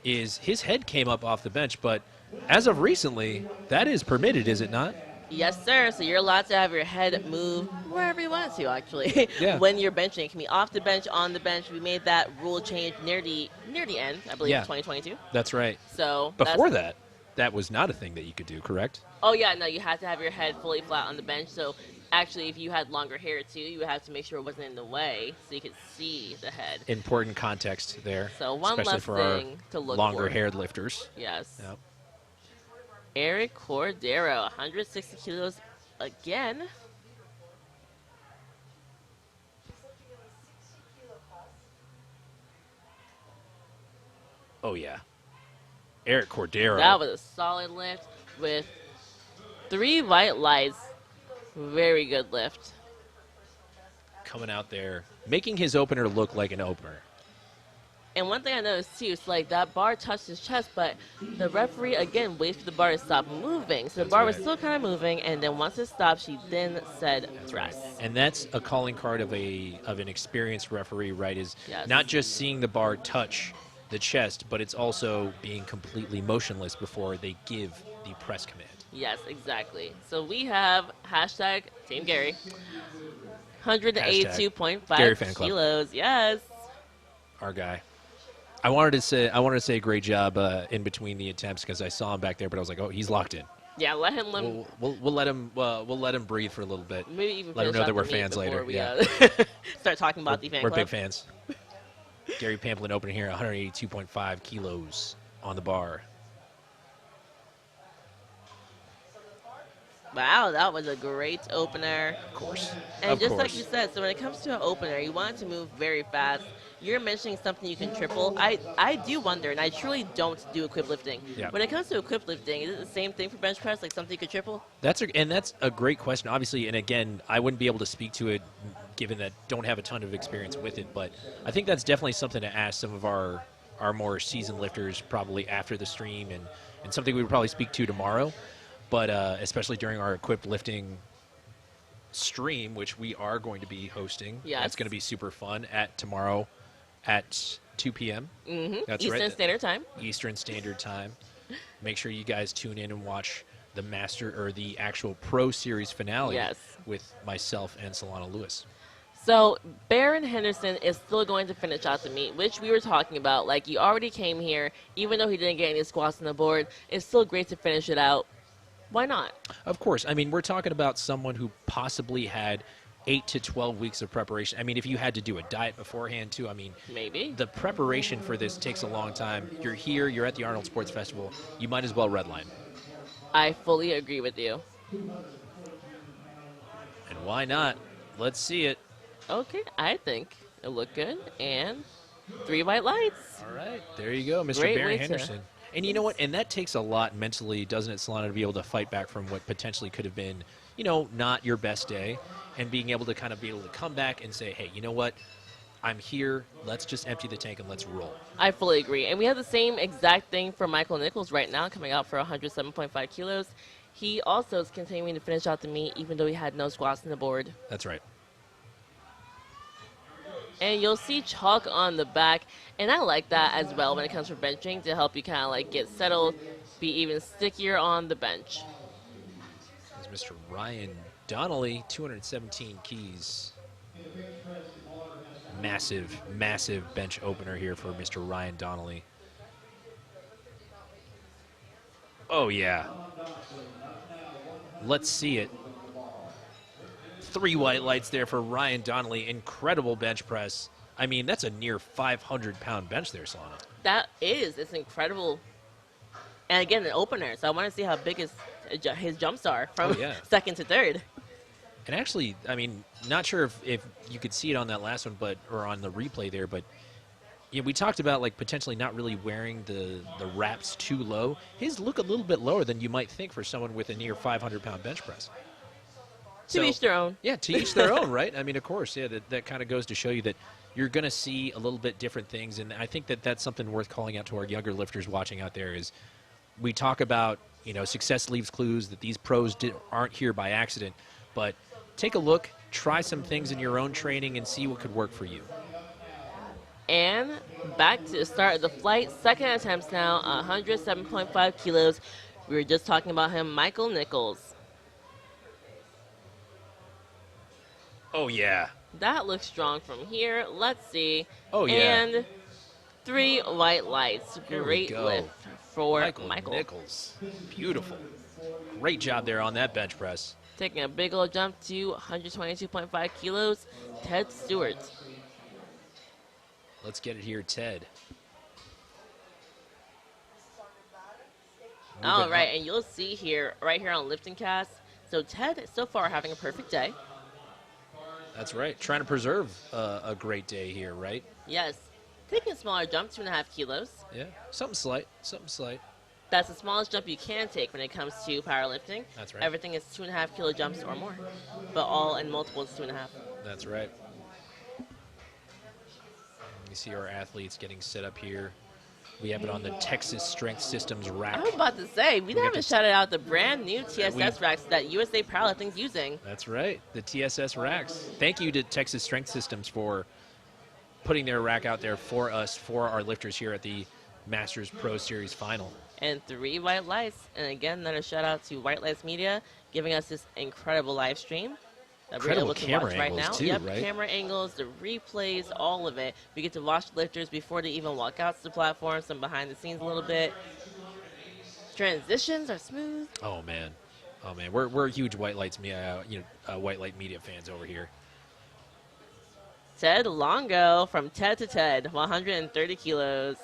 is his head came up off the bench, but as of recently, that is permitted, is it not? Yes, sir. So you're allowed to have your head move wherever you want to, actually. Yeah. When you're benching, it can be off the bench, on the bench. We made that rule change near the end, I believe, Yeah. 2022. That's right. So Before that was not a thing that you could do, correct? Oh yeah, no, you had to have your head fully flat on the bench. So actually, if you had longer hair too, you would have to make sure it wasn't in the way so you could see the head. Important context there. So one especially less for thing our to look longer-haired lifters. Yes. Yep. Eric Cordero, 160 kilos again. Oh yeah. Eric Cordero. That was a solid lift with 3 white lights. Very good lift. Coming out there, making his opener look like an opener. And one thing I noticed too is like that bar touched his chest, but the referee again waited for the bar to stop moving. So the bar was right. still kind of moving, and then once it stopped, she then said rest. And that's a calling card of an experienced referee, right? Is Yes. not just seeing the bar touch the chest, but it's also being completely motionless before they give the press command. Yes, exactly. So we have hashtag Team Gary. 182.5 Gary Fan Club. kilos. Yes. Our guy. I wanted to say great job in between the attempts because I saw him back there, but I was like, oh, he's locked in. Yeah, let him. We'll let him breathe for a little bit. Maybe even let him finish know off that we're the meet fans before later. we, Yeah, start talking about the fan we're club. big fans. Gary Pamplin opening here, 182.5 kilos on the bar. Wow, that was a great opener. Of course. And Of just course. like you said, so when it comes to an opener, you want it to move very fast. You're mentioning something you can triple. I do wonder, and I truly don't do equip lifting. Yeah. When it comes to equip lifting, is it the same thing for bench press, like something you could triple? That's a great question, obviously. And again, I wouldn't be able to speak to it, given that don't have a ton of experience with it. But I think that's definitely something to ask some of our more seasoned lifters, probably after the stream, and something we would probably speak to tomorrow. But especially during our equipped lifting stream, which we are going to be hosting. Yes. That's going to be super fun tomorrow at 2 p.m. Mm-hmm. That's Eastern right. Standard Time. Eastern Standard Time. Make sure you guys tune in and watch the master or the actual Pro Series finale Yes. with myself and Solana Lewis. So Baron Henderson is still going to finish out the meet, which we were talking about. Like, he already came here, even though he didn't get any squats on the board. It's still great to finish it out. Why not? Of course. I mean, we're talking about someone who possibly had 8 to 12 weeks of preparation. I mean, if you had to do a diet beforehand, too, I mean, Maybe. the preparation for this takes a long time. You're here, you're at the Arnold Sports Festival. You might as well redline. I fully agree with you. And why not? Let's see it. Okay, I think it looked good. And 3 white lights. All right. There you go, Mr. Great way Baron to- Henderson. And you know what? And that takes a lot mentally, doesn't it, Solana, to be able to fight back from what potentially could have been, not your best day, and being able to kind of be able to come back and say, hey, you know what? I'm here. Let's just empty the tank and let's roll. I fully agree. And we have the same exact thing for Michael Nichols right now, coming out for 107.5 kilos. He also is continuing to finish out the meet, even though he had no squats on the board. That's right. And you'll see chalk on the back, and I like that as well when it comes to benching to help you kind of like get settled, be even stickier on the bench. There's Mr. Ryan Donnelly, 217 keys. Massive, massive bench opener here for Mr. Ryan Donnelly. Oh, yeah. Let's see it. 3 white lights there for Ryan Donnelly. Incredible bench press. I mean, that's a near 500-pound bench there, Solana. That is. It's incredible. And again, an opener. So I want to see how big his jumps are from second to third. And actually, I mean, not sure if you could see it on that last one, or on the replay there, but we talked about like potentially not really wearing the wraps too low. His look a little bit lower than you might think for someone with a near 500-pound bench press. To each their own. Yeah, to each their own, right? I mean, of course, yeah, that kind of goes to show you that you're going to see a little bit different things, and I think that that's something worth calling out to our younger lifters watching out there is we talk about, success leaves clues, that these pros aren't here by accident, but take a look, try some things in your own training, and see what could work for you. And back to the start of the flight. Second attempts now, 107.5 kilos. We were just talking about him, Michael Nichols. Oh, yeah. That looks strong from here. Let's see. Oh, yeah. And 3 white lights. Great lift for Michael Nichols. Beautiful. Great job there on that bench press. Taking a big old jump to 122.5 kilos, Ted Stewart. Let's get it here, Ted. All right, and you'll see here, right here on Lifting Cast. So Ted, so far, having a perfect day. That's right. Trying to preserve a great day here, right? Yes. Taking a smaller jump, 2.5 kilos. Yeah, something slight, something slight. That's the smallest jump you can take when it comes to powerlifting. That's right. Everything is 2.5 kilo jumps or more, but all in multiples 2.5. That's right. You see our athletes getting set up here. We have it on the Texas Strength Systems rack. I was about to say, we haven't shouted out the brand new TSS racks that USA Powerlifting's using. That's right, the TSS racks. Thank you to Texas Strength Systems for putting their rack out there for us, for our lifters here at the Masters Pro Series Final. And 3 white lights. And again, another shout out to White Lights Media giving us this incredible live stream that we're able to watch right now. Too, right? Camera angles, the replays, all of it. We get to watch the lifters before they even walk out to the platform, some behind the scenes a little bit. Transitions are smooth. Oh man, we're huge White Light Media fans over here. Ted Longo from Ted to Ted, 130 kilos.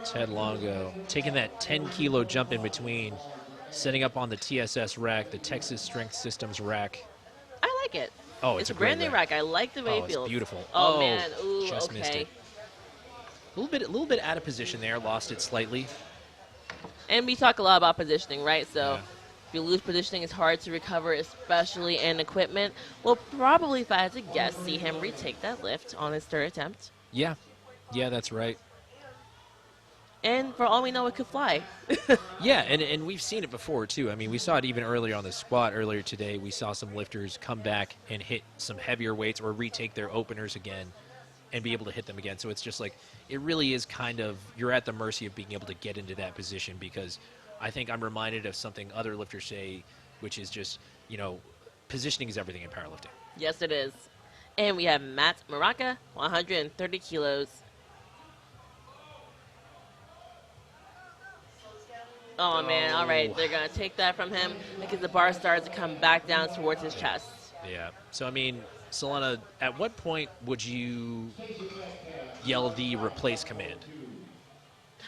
Ted Longo taking that 10-kilo jump in between, setting up on the TSS rack, the Texas Strength Systems rack. I like it. Oh, it's a brand new rack. I like the way it feels. It's beautiful. Oh man, ooh, just missed it. A little bit out of position there. Lost it slightly. And we talk a lot about positioning, right? So if you lose positioning, it's hard to recover, especially in equipment. We'll probably, if I had to guess, see him retake that lift on his third attempt. Yeah, that's right. And for all we know, it could fly. Yeah, and we've seen it before, too. I mean, we saw it even earlier on the squat earlier today. We saw some lifters come back and hit some heavier weights or retake their openers again and be able to hit them again. So it's just like, it really is kind of, you're at the mercy of being able to get into that position, because I think I'm reminded of something other lifters say, which is just, positioning is everything in powerlifting. Yes, it is. And we have Matt Maraca, 130 kilos. Oh, man. All right. They're going to take that from him because the bar starts to come back down towards his chest. Yeah. So, I mean, Solana, at what point would you yell the replace command?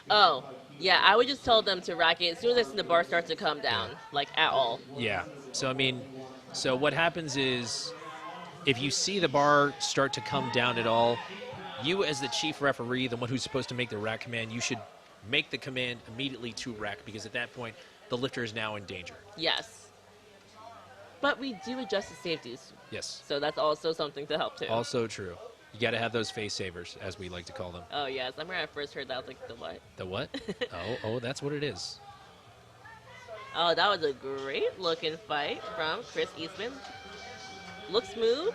Oh, yeah. I would just tell them to rack it as soon as I see the bar start to come down, like at all. Yeah. So, I mean, so what happens is if you see the bar start to come down at all, you as the chief referee, the one who's supposed to make the rack command, you should make the command immediately to rack, because at that point, the lifter is now in danger. Yes. But we do adjust the safeties. Yes. So that's also something to help, too. Also true. You got to have those face savers, as we like to call them. Oh, yes. I remember when I first heard that, I was like, the what? The what? oh, that's what it is. Oh, that was a great-looking fight from Chris Eastman. Looks smooth.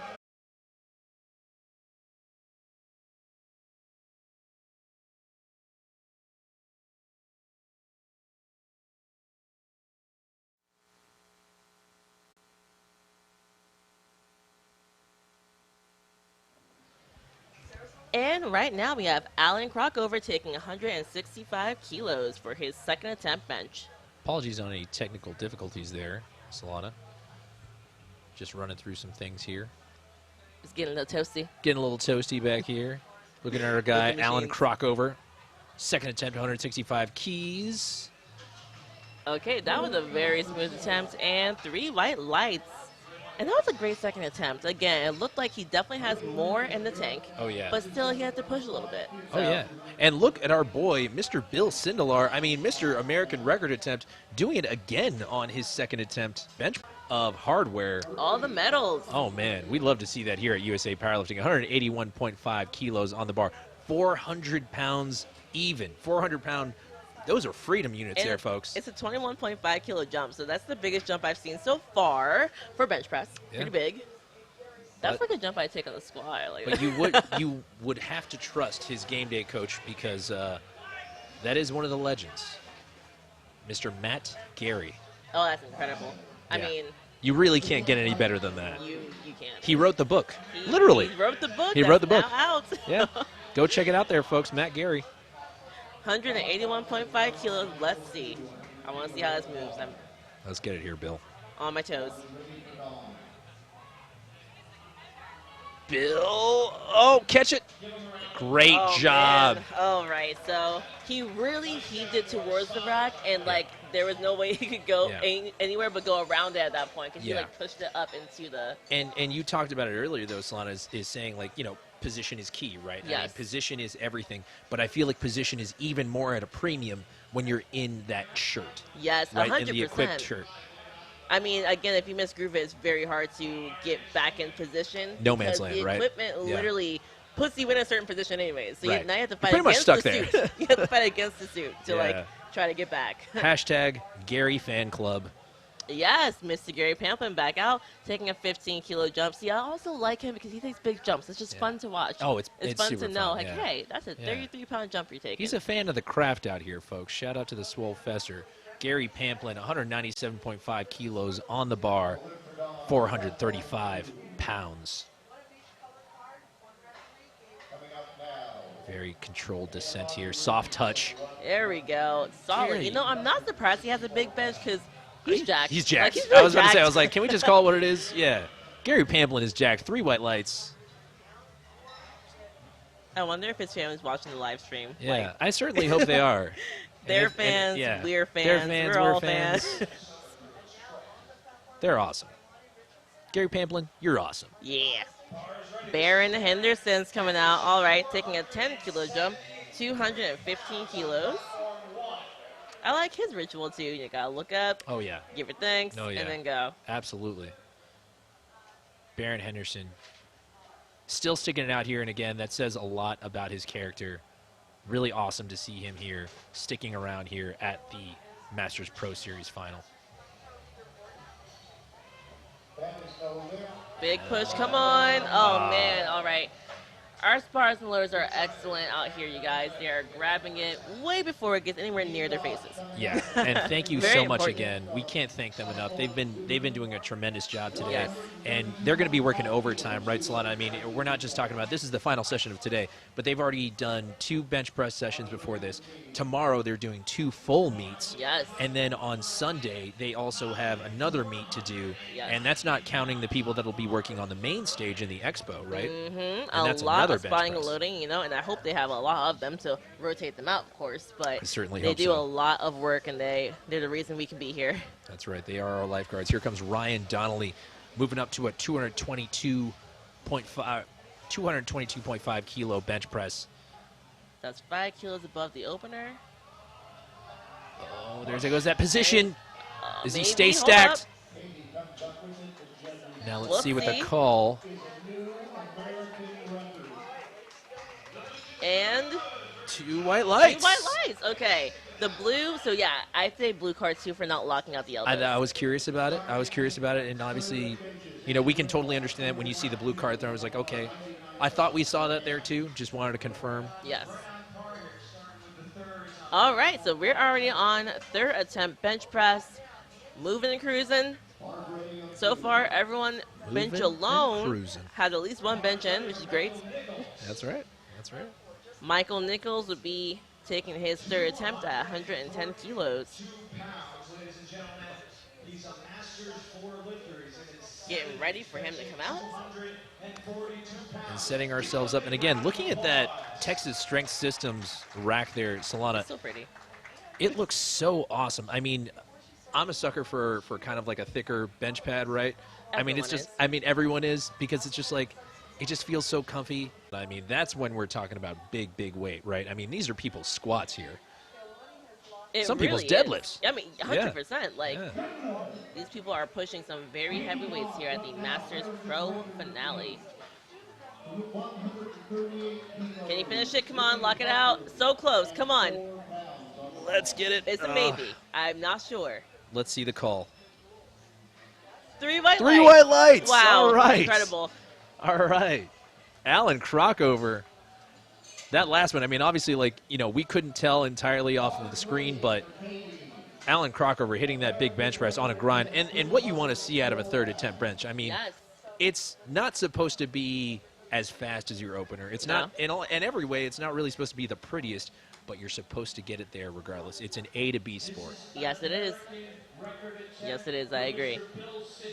And right now we have Alan Crockover taking 165 kilos for his second attempt bench. Apologies on any technical difficulties there, Solana. Just running through some things here. It's getting a little toasty. Getting a little toasty back here. Looking at our guy, Looking Alan machines. Crockover. Second attempt, 165 keys. Okay, that was a very smooth attempt, and 3 white lights. And that was a great second attempt. Again, it looked like he definitely has more in the tank. Oh, yeah. But still, he had to push a little bit. Oh, yeah. And look at our boy, Mr. Bill Sindelar. I mean, Mr. American record attempt, doing it again on his second attempt bench of hardware. All the medals. Oh, man. We'd love to see that here at USA Powerlifting. 181.5 kilos on the bar. 400 pounds even. 400-pound. Those are freedom units And there, folks. It's a 21.5 kilo jump, so that's the biggest jump I've seen so far for bench press. Yeah. Pretty big. That's But- like a jump I take on the squat. Like But you would have to trust his game day coach because that is one of the legends, Mr. Matt Gary. Oh, that's incredible. I Yeah. mean, You really can't get any better than that. you can't. He wrote the book, He- literally. He wrote the book. He wrote the that's book. now out. Yeah, go check it out there, folks. Matt Gary. 181.5 kilos. Let's see. I want to see how this moves. I'm Let's get it here, Bill. on my toes. Bill, oh, catch it! Great Oh, job. man. All right, so he really heaved it towards the rack, and like there was no way he could go Yeah. anywhere but go around it at that point because Yeah. he like pushed it up into the. And you talked about it earlier, though, Solana, is saying, like, you know, position is key, right? I mean, Yes. position is everything, but I feel like position is even more at a premium when you're in that shirt, Yes, right? 100%. In the equipped shirt. I mean, again, if you miss groove it, it's very hard to get back in position. No man's because land, the right? equipment Yeah. literally puts you in a certain position anyway. So Right. now you have to You're fight pretty much against stuck the there. suit. You have to fight against the suit to Yeah. like try to get back. Hashtag Gary Fan Club. Yes, Mr. Gary Pamplin back out, taking a 15-kilo jump. See, I also like him because he takes big jumps. It's just Yeah. fun to watch. Oh, it's fun super to know, fun, like, yeah. hey, that's a Yeah. 33-pound jump you're taking. He's a fan of the craft out here, folks. Shout out to the Swole Fester. Gary Pamplin, 197.5 kilos on the bar, 435 pounds. Very controlled descent here. Soft touch. There we go. Solid. Gary. You know, I'm not surprised he has a big bench because he's jacked. He's jacked. Like, he's I really was about to say, I jacked. was like, can we just call it what it is? Yeah. Gary Pamplin is jacked. 3 white lights. I wonder if his family's watching the live stream. Yeah. Like, I certainly hope they are. they're And fans, yeah. we're fans, They're fans, we're all fans. fans. They're awesome. Gary Pamplin, you're awesome. Yeah. Baron Henderson's coming out. All right, taking a 10-kilo jump, 215 kilos. I like his ritual, too. You got to look up, Oh, yeah. give your thanks, Oh, yeah. and then go. Absolutely. Baron Henderson still sticking it out here, and again, that says a lot about his character. Really awesome to see him here, sticking around here at the Masters Pro Series final. Big push, come on. Oh, man, all right. Our spars and lures are excellent out here, you guys. They are grabbing it way before it gets anywhere near their faces. Yeah, and thank you Very so much important. again. We can't thank them enough. They've been doing a tremendous job today, Yes. and they're going to be working overtime, right, Solana? I mean, we're not just talking about this is the final session of today, but they've already done 2 bench press sessions before this. Tomorrow they're doing 2 full meets, Yes. and then on Sunday they also have another meet to do, Yes. and that's not counting the people that'll be working on the main stage in the expo, right? Mm-hmm. And A that's lot another of bench spotting press. and loading, you know, and I hope they have a lot of them to rotate them out, of course. But I certainly they hope do so. a lot of work, and they're the reason we can be here. That's right. They are our lifeguards. Here comes Ryan Donnelly, moving up to a 222.5 kilo bench press. That's 5 kilos above the opener. Oh, there goes that position. Does he Maybe, stay hold stacked? up. Now let's We'll see what the see. call. And 2 white 2 lights. white lights. Okay. The blue, so yeah, I'd say blue card too for not locking out the elbows. I was curious about it. And obviously, you know, we can totally understand that when you see the blue card there. I was like, okay. I thought we saw that there too. Just wanted to confirm. Yes. All right, so we're already on 3rd attempt bench press. Moving and cruising. So far, everyone bench Moving and alone cruising. had at least 1 bench in, which is great. That's right. That's right. Michael Nichols would be taking his third attempt at 110 kilos. Ladies and gentlemen, he's a Masters 4 lifter. He's in his Getting ready for him to come out. 742 And pounds. setting ourselves up. And again, looking at that Texas Strength Systems rack there, Solana, So pretty. it looks so awesome. I mean, I'm a sucker for kind of like a thicker bench pad, right? I mean, it's Everyone just, is. I mean, everyone is, because it's just like, it just feels so comfy. I mean, that's when we're talking about big, big weight, right? I mean, these are people's squats here. It Some people's really is. deadlifts. I mean, 100%. Like, Yeah. these people are pushing some very heavy weights here at the Masters Pro Finale. Can you finish it? Come on, lock it out. So close. Come on. Let's get it. It's a maybe. I'm not sure. Let's see the call. 3 white Three lights. white lights. Wow. All right. Incredible. All right. Alan Crockover. That last one, I mean, obviously, like, you know, we couldn't tell entirely off of the screen, but Alan Crockover hitting that big bench press on a grind. And what you want to see out of a third attempt bench. I mean, Yes. it's not supposed to be as fast as your opener. It's not, in every way, it's not really supposed to be the prettiest, but you're supposed to get it there regardless. It's an A to B sport. Yes, it is. Yes, it is. I agree.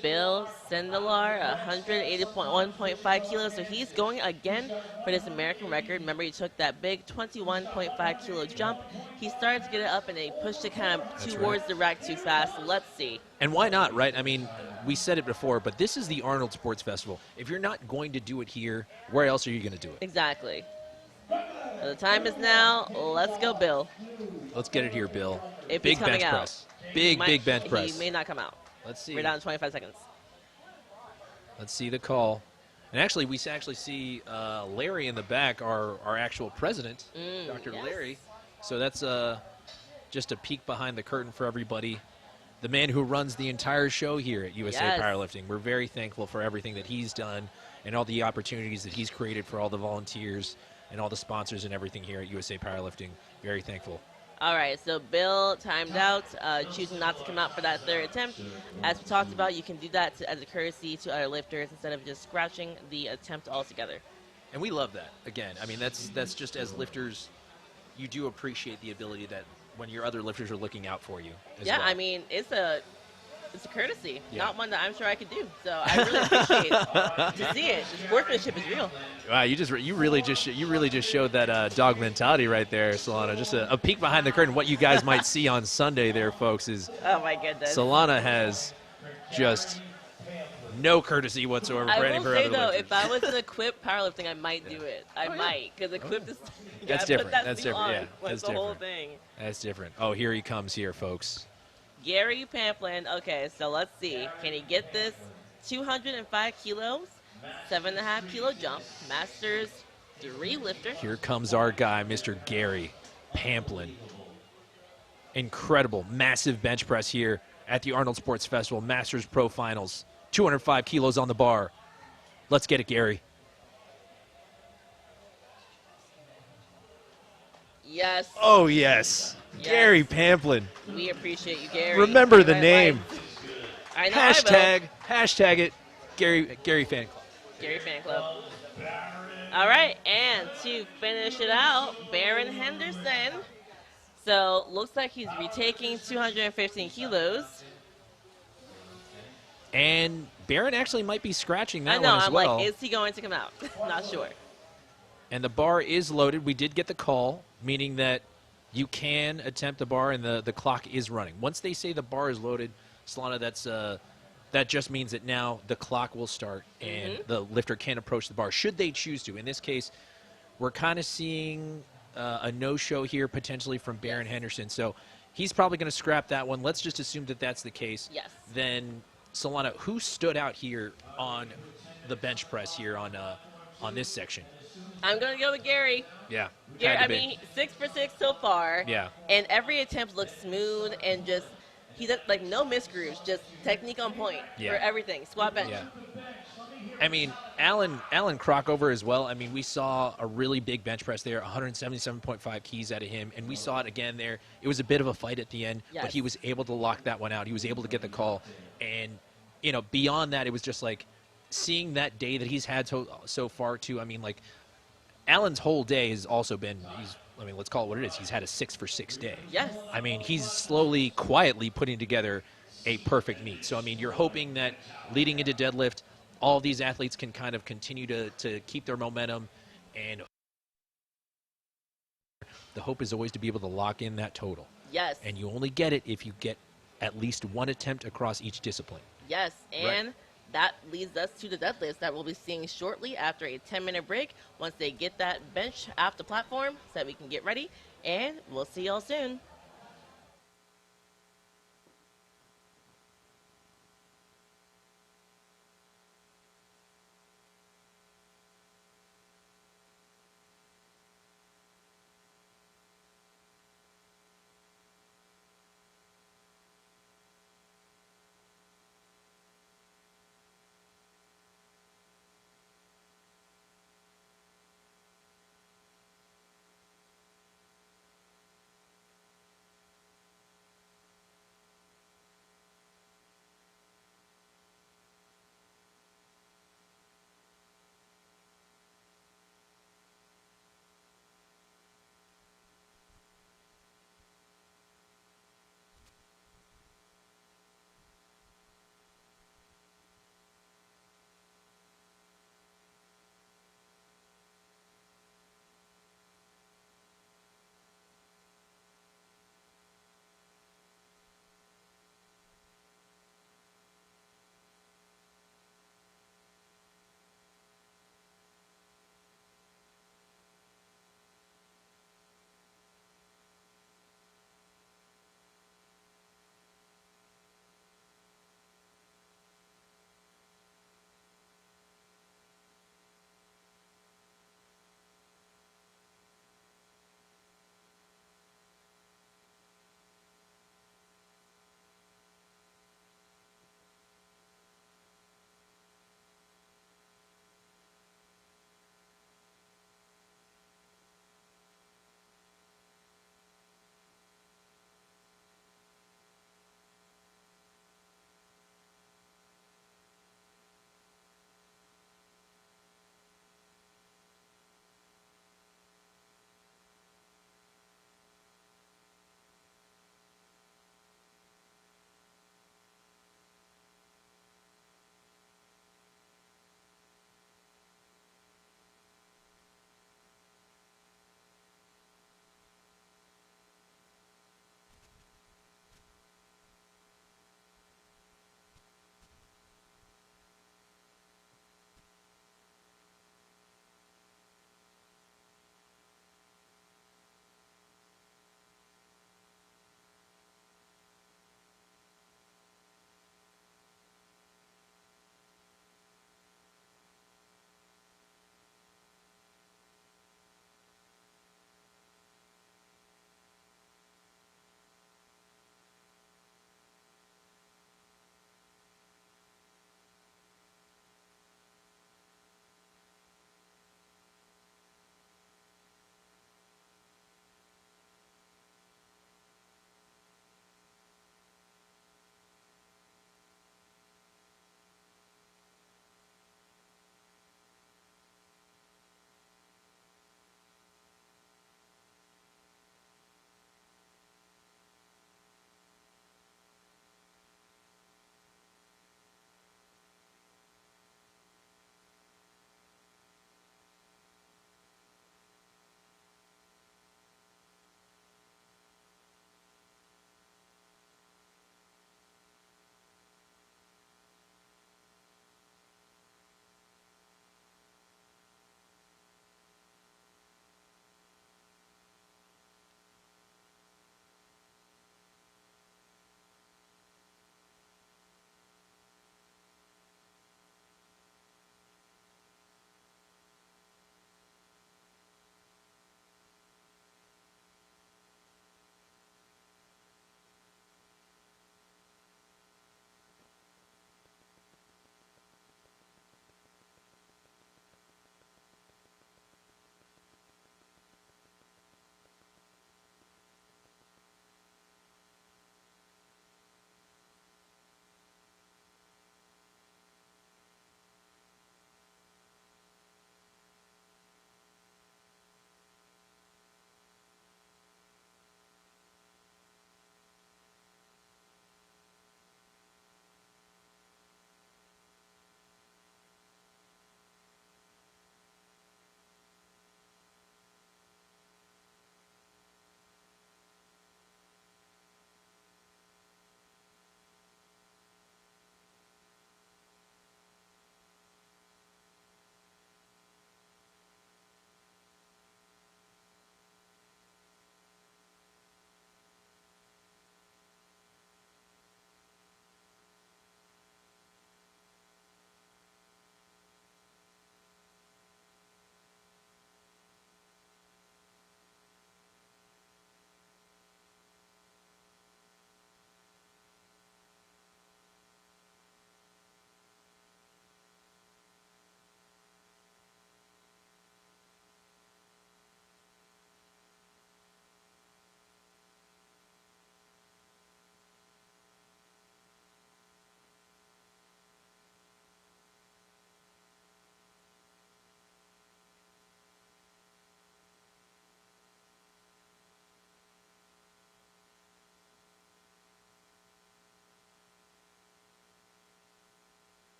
Bill Sindelar, 180.1.5 kilos. So he's going again for this American record. Remember, he took that big 21.5 kilo jump. He started to get it up, and he pushed it kind of That's towards the rack too fast. Let's see. And why not, right? I mean, we said it before, but this is the Arnold Sports Festival. If you're not going to do it here, where else are you going to do it? Exactly. The time is now. Let's go, Bill. Let's get it here, Bill. If Big he's coming bench out. press. Big bench press. He may not come out. Let's see. We're down to 25 seconds. Let's see the call. And actually, we actually see Larry in the back, our actual president, Dr. yes. Larry. So that's just a peek behind the curtain for everybody. The man who runs the entire show here at USA Yes. Powerlifting. We're very thankful for everything that he's done and all the opportunities that he's created for all the volunteers and all the sponsors and everything here at USA Powerlifting. Very thankful. All right, so Bill timed out, choosing not to come out for that third attempt. As we talked about, you can do that as a courtesy to other lifters instead of just scratching the attempt altogether. And we love that. Again, I mean, that's just as lifters, you do appreciate the ability that when your other lifters are looking out for you as Yeah, well. I mean, it's a courtesy, Yeah. not one that I'm sure I could do. So I really appreciate to see it. The sportsmanship is real. Wow, you really just showed that dog mentality right there, Solana. Just a peek behind the curtain. What you guys might see on Sunday there, folks, is Oh my goodness. Solana has just no courtesy whatsoever for I any of will her say other though, lifters. if I was in Equip powerlifting, I might do it. I might, because Equip is. you That's gotta different. Put that That's suit different. on. Yeah, That's that's the whole different. thing. That's different. Oh, here he comes here, folks. Gary Pamplin. Okay, so let's see. Can he get this 205 kilos, 7.5 kilo jump, Masters 3 lifter? Here comes our guy, Mr. Gary Pamplin. Incredible, massive bench press here at the Arnold Sports Festival Masters Pro Finals. 205 kilos on the bar. Let's get it, Gary. Yes. Oh, yes. Yes. Gary Pamplin. We appreciate you, Gary. Remember the Right, name. right. I know I Hashtag it. Gary Fan Club. will. Gary Fan Club. All right, and to finish it out, Baron Henderson. So looks like he's retaking 215 kilos. And Barron actually might be scratching that I know. one as I'm well. like, is he going to come out? Not sure. And the bar is loaded. We did get the call, meaning that you can attempt the bar and the clock is running. Once they say the bar is loaded, Solana, that just means that now the clock will start and the lifter can approach the bar should they choose to. In this case, we're kind of seeing a no-show here potentially from Baron Henderson. So he's probably going to scrap that one. Let's just assume that that's the case. Yes. Then, Solana, who stood out here on the bench press here on this section? I'm going to go with Gary. Yeah. Gary, had to I be. mean, 6 for 6 so far. Yeah. And every attempt looks smooth and just, he does, like, no misgrooves, just technique on point Yeah. for everything. Squat bench. Yeah. I mean, Alan Crockover as well. I mean, we saw a really big bench press there, 177.5 keys out of him, and we saw it again there. It was a bit of a fight at the end, but Yes. he was able to lock that one out. He was able to get the call, and beyond that, it was just like seeing that day that he's had so far too. I mean, like Allen's whole day has also been, let's call it what it is. He's had a 6 for 6 day. Yes. I mean, he's slowly, quietly putting together a perfect meet. So, I mean, you're hoping that leading into deadlift, all of these athletes can kind of continue to keep their momentum. And the hope is always to be able to lock in that total. Yes. And you only get it if you get at least one attempt across each discipline. Yes, and that leads us to the deadlifts that we'll be seeing shortly after a 10-minute break once they get that bench off the platform so that we can get ready. And we'll see y'all soon.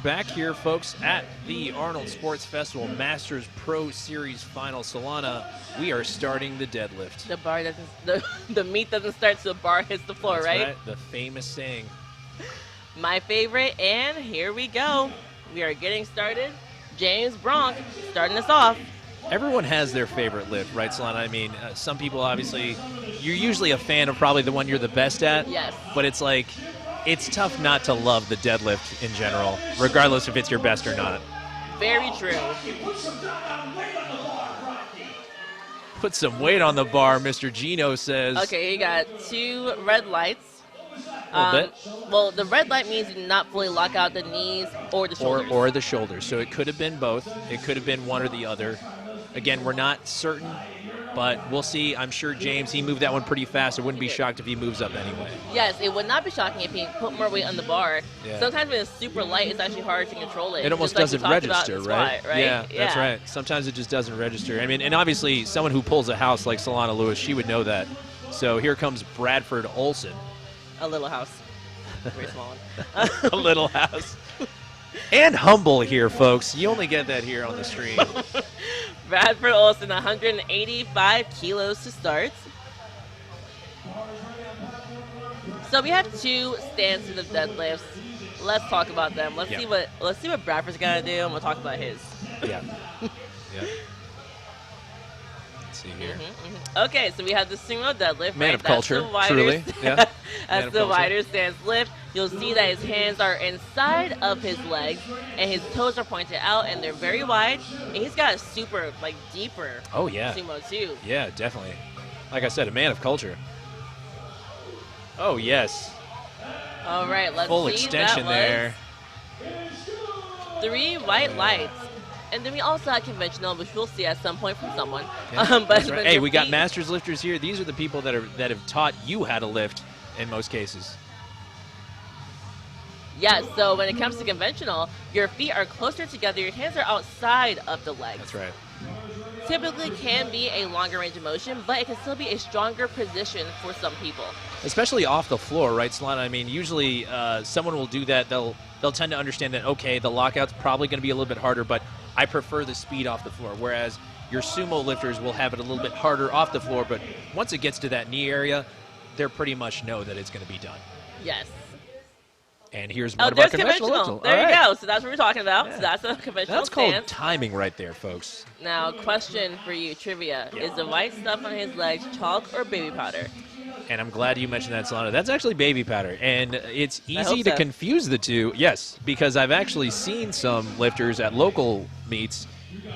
back here, folks, at the Arnold Sports Festival Masters Pro Series Final. Solana, we are starting the deadlift. The bar doesn't, the meat doesn't start till the bar hits the floor, That's right? The famous saying. My favorite, and here we go. We are getting started. James Bronk starting us off. Everyone has their favorite lift, right, Solana? I mean, some people, obviously, you're usually a fan of probably the one you're the best at. Yes. But it's like, it's tough not to love the deadlift in general, regardless if it's your best or not. Very true. Put some weight on the bar, Mr. Gino says. Okay, you got 2 red lights. Bit. Well, the red light means you do not fully lock out the knees or the shoulders. Or the shoulders. So it could have been both. It could have been one or the other. Again, we're not certain, but we'll see. I'm sure James, he moved that one pretty fast. I wouldn't be shocked if he moves up anyway. Yes, it would not be shocking if he put more weight on the bar. Yeah. Sometimes when it's super light, it's actually hard to control it. It almost just like doesn't we talked about register, in the squat, right? Yeah, that's right. Sometimes it just doesn't register. I mean, and obviously, someone who pulls a house like Solana Lewis, she would know that. So here comes Bradford Olson. A little house. Very small one. A little house. And humble here, folks. You only get that here on the stream. Bradford Olson, 185 kilos to start. So we have 2 stances of deadlifts. Let's talk about them. Let's see what Bradford's gonna do, and we'll talk about his. Yeah. Yeah. Let's see here. Okay, so we have the sumo deadlift. Man right? of culture, That's the wider truly. Yeah. That's the wider stance lift. You'll see that his hands are inside of his legs, and his toes are pointed out, and they're very wide. And he's got a super, deeper Oh, yeah. sumo, too. Yeah, definitely. Like I said, a man of culture. Oh, yes. All right, let's Full see. extension That was there. 3 white lights. And then we also had conventional, which we'll see at some point from someone. Yeah, But that's right. when Hey, your we got feet- masters lifters here. These are the people that have taught you how to lift in most cases. Yeah, so when it comes to conventional, your feet are closer together, your hands are outside of the legs. That's right. Typically can be a longer range of motion, but it can still be a stronger position for some people. Especially off the floor, right, Solana? I mean, usually someone will do that. They'll tend to understand that, okay, the lockout's probably going to be a little bit harder, but I prefer the speed off the floor. Whereas your sumo lifters will have it a little bit harder off the floor, but once it gets to that knee area, they pretty much know that it's going to be done. Yes. And here's Oh, one of our there's conventional conventional. lifts. There All you right. go. So that's what we're talking about. Yeah. So that's a conventional That's called stance. timing right there, folks. Now, question for you, trivia. Yeah. Is the white stuff on his legs chalk or baby powder? And I'm glad you mentioned that, Solana. That's actually baby powder. And it's easy hope to so. confuse the two. Yes, because I've actually seen some lifters at local meets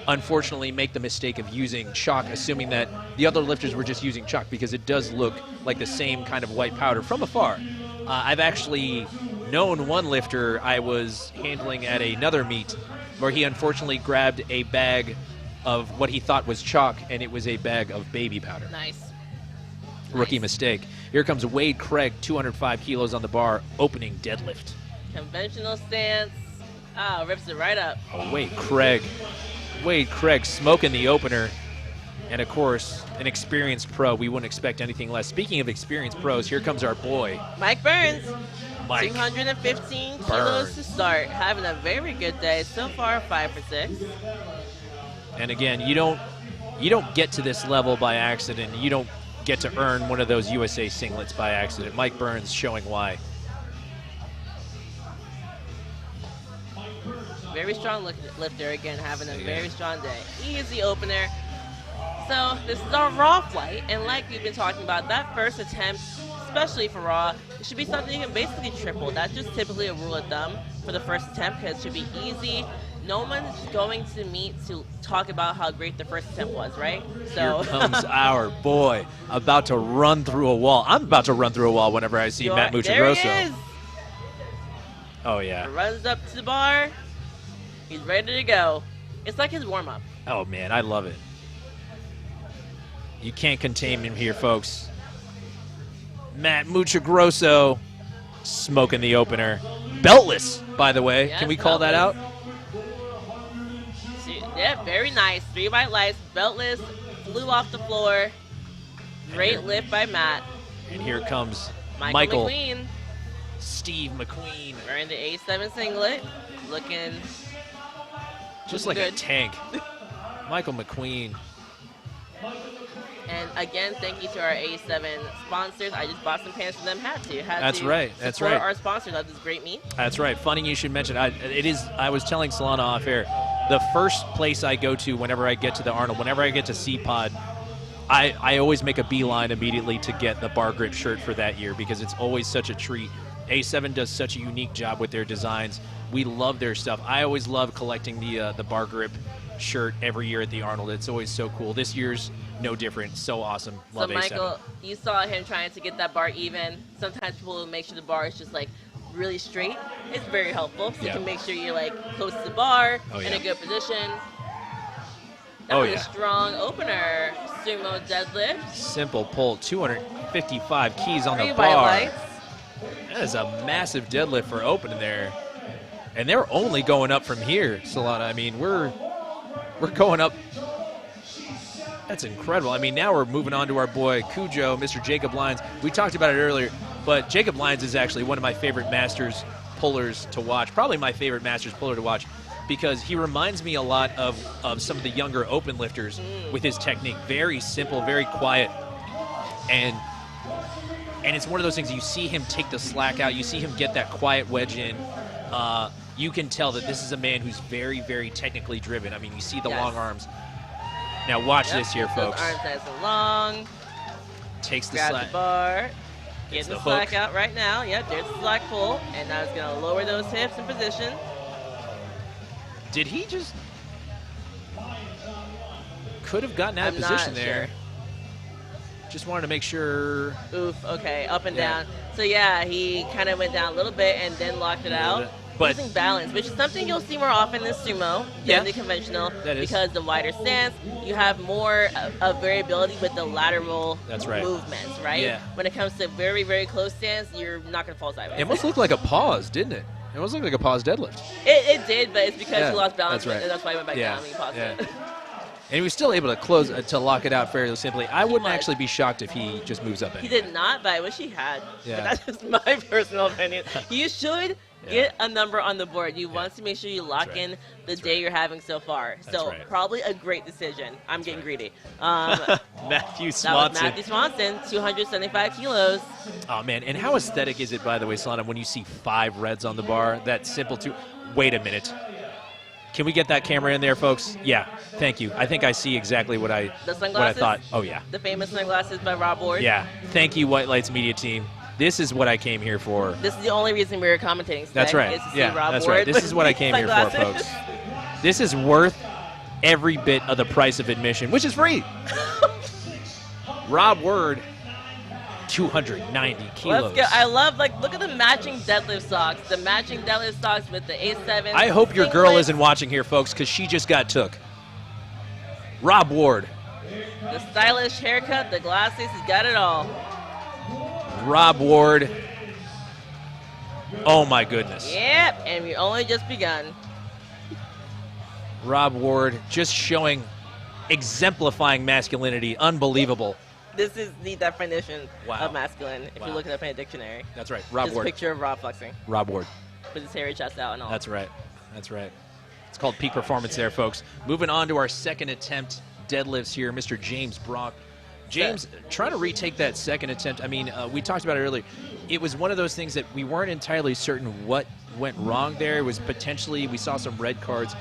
unfortunately make the mistake of using chalk, assuming that the other lifters were just using chalk, because it does look like the same kind of white powder from afar. I've actually known one lifter I was handling at another meet where he unfortunately grabbed a bag of what he thought was chalk, and it was a bag of baby powder. Nice. Rookie mistake. Here comes Wade Craig, 205 kilos on the bar, opening deadlift. Conventional stance. Ah, rips it right up. Oh, Wade Craig smoking the opener. And, of course, an experienced pro. We wouldn't expect anything less. Speaking of experienced pros, here comes our boy, Mike Burns. Mike. 215 kilos Burns. to start. Having a very good day. So far, 5 for 6. And, again, you don't get to this level by accident. You don't get to earn one of those USA singlets by accident. Mike Burns showing why. Very strong lifter, again, having a Yeah. very strong day. Easy opener. So this is our raw flight, and like we've been talking about, that first attempt, especially for raw, it should be something you can basically triple. That's just typically a rule of thumb for the first attempt, because it should be easy. No one's going to meet to talk about how great the first attempt was, right? So Here comes our boy, about to run through a wall. I'm about to run through a wall whenever I see Matt there he Muchagrosso. is. Oh, yeah. Runs up to the bar. He's ready to go. It's like his warm-up. Oh, man, I love it. You can't contain him here, folks. Matt Muchagrosso smoking the opener. Beltless, by the way. Yes, Can we call that out? Yeah, very nice. 3 white lights, beltless, flew off the floor. Great lift by Matt. And here comes Michael Michael McQueen Steve McQueen. wearing the A7 singlet. looking Just like good. a tank. Michael McQueen. And again, thank you to our A7 sponsors. I just bought some pants for them. Had That's to right. That's support right. our sponsors of this great meet. That's right. Funny you should mention. I was telling Solana off air, the first place I go to whenever I get to the Arnold, whenever I get to C-Pod, I always make a beeline immediately to get the bar grip shirt for that year because it's always such a treat. A7 does such a unique job with their designs. We love their stuff. I always love collecting the bar grip shirt every year at the Arnold. It's always so cool. This year's no different. So awesome. Love So, A7. Michael, you saw him trying to get that bar even. Sometimes people will make sure the bar is just like really straight. It's very helpful. So you can make sure you're like close to the bar in a good position. That was a strong opener. Sumo deadlift. Simple pull. 255 keys on the 3 bar. white lights. That is a massive deadlift for opening there. And they're only going up from here, Solana. I mean, we're going up. That's incredible. I mean, now we're moving on to our boy Cujo, Mr. Jacob Lyons. We talked about it earlier, but Jacob Lyons is actually one of my favorite Masters pullers to watch, probably my favorite Masters puller to watch, because he reminds me a lot of some of the younger open lifters with his technique. Very simple, very quiet, and it's one of those things, you see him take the slack out, you see him get that quiet wedge in. You can tell that this is a man who's very, very technically driven. I mean, you see the long arms. Now watch this here, folks. Those arms nice and long. Takes the Grab slack. the bar. Gets Getting the the slack hook. out right now. Yep, there's the slack pull. And now it's going to lower those hips in position. Did he just... Could have gotten out of I'm position not there. Just wanted to make sure. Oof, okay, up and Yeah. down. So yeah, he kind of went down a little bit and then locked it out. But losing balance, which is something you'll see more often in sumo than the conventional, that is. because the wider stance, you have more of variability with the lateral movements, right? Yeah. When it comes to very, very close stance, you're not going to fall sideways. It almost looked like a pause, didn't it? It almost looked like a pause deadlift. It did, but it's because Yeah, he lost balance, that's right. and that's why he went back Yeah, down and he paused yeah. it. And he was still able to close to lock it out fairly simply. I wouldn't was. actually be shocked if he just moves up. He Anyway. did not, but I wish he had. Yeah. But that's just my personal opinion. You should get a number on the board. You want to make sure you lock in the day you're having so far. So probably a great decision. I'm getting greedy. Matthew Swanson. That was Matthew Swanson, 275 kilos. Oh, man. And how aesthetic is it, by the way, Solana, when you see 5 reds on the bar? That simple two. Wait a minute. Can we get that camera in there, folks? Yeah. Thank you. I think I see exactly what I thought. Oh, yeah. The famous sunglasses by Rob Ward. Yeah. Thank you, White Lights Media team. This is what I came here for. This is the only reason we were commentating today. That's right. Is to see Yeah, Rob that's Ward right. This is what I came here for, folks. This is worth every bit of the price of admission, which is free. Rob Word, 290 kilos. Let's go. I love, look at the matching deadlift socks. The matching deadlift socks with the A7. I hope your girl singlet. isn't watching here, folks, because she just got took. Rob Ward. The stylish haircut, the glasses, he's got it all. Rob Ward. Oh, my goodness. Yep, and we only just begun. Rob Ward just showing, exemplifying masculinity. Unbelievable. This is the definition of masculine, if you look it up in a dictionary. That's right. Rob Just Ward. a picture of Rob flexing. Rob Ward. With his hairy chest out and all. That's right. That's right. It's called peak performance there, folks. Moving on to our second attempt deadlifts here, Mr. James Brock. James, trying to retake that second attempt. I mean, we talked about it earlier. It was one of those things that we weren't entirely certain what went wrong there. It was potentially, we saw some red cards.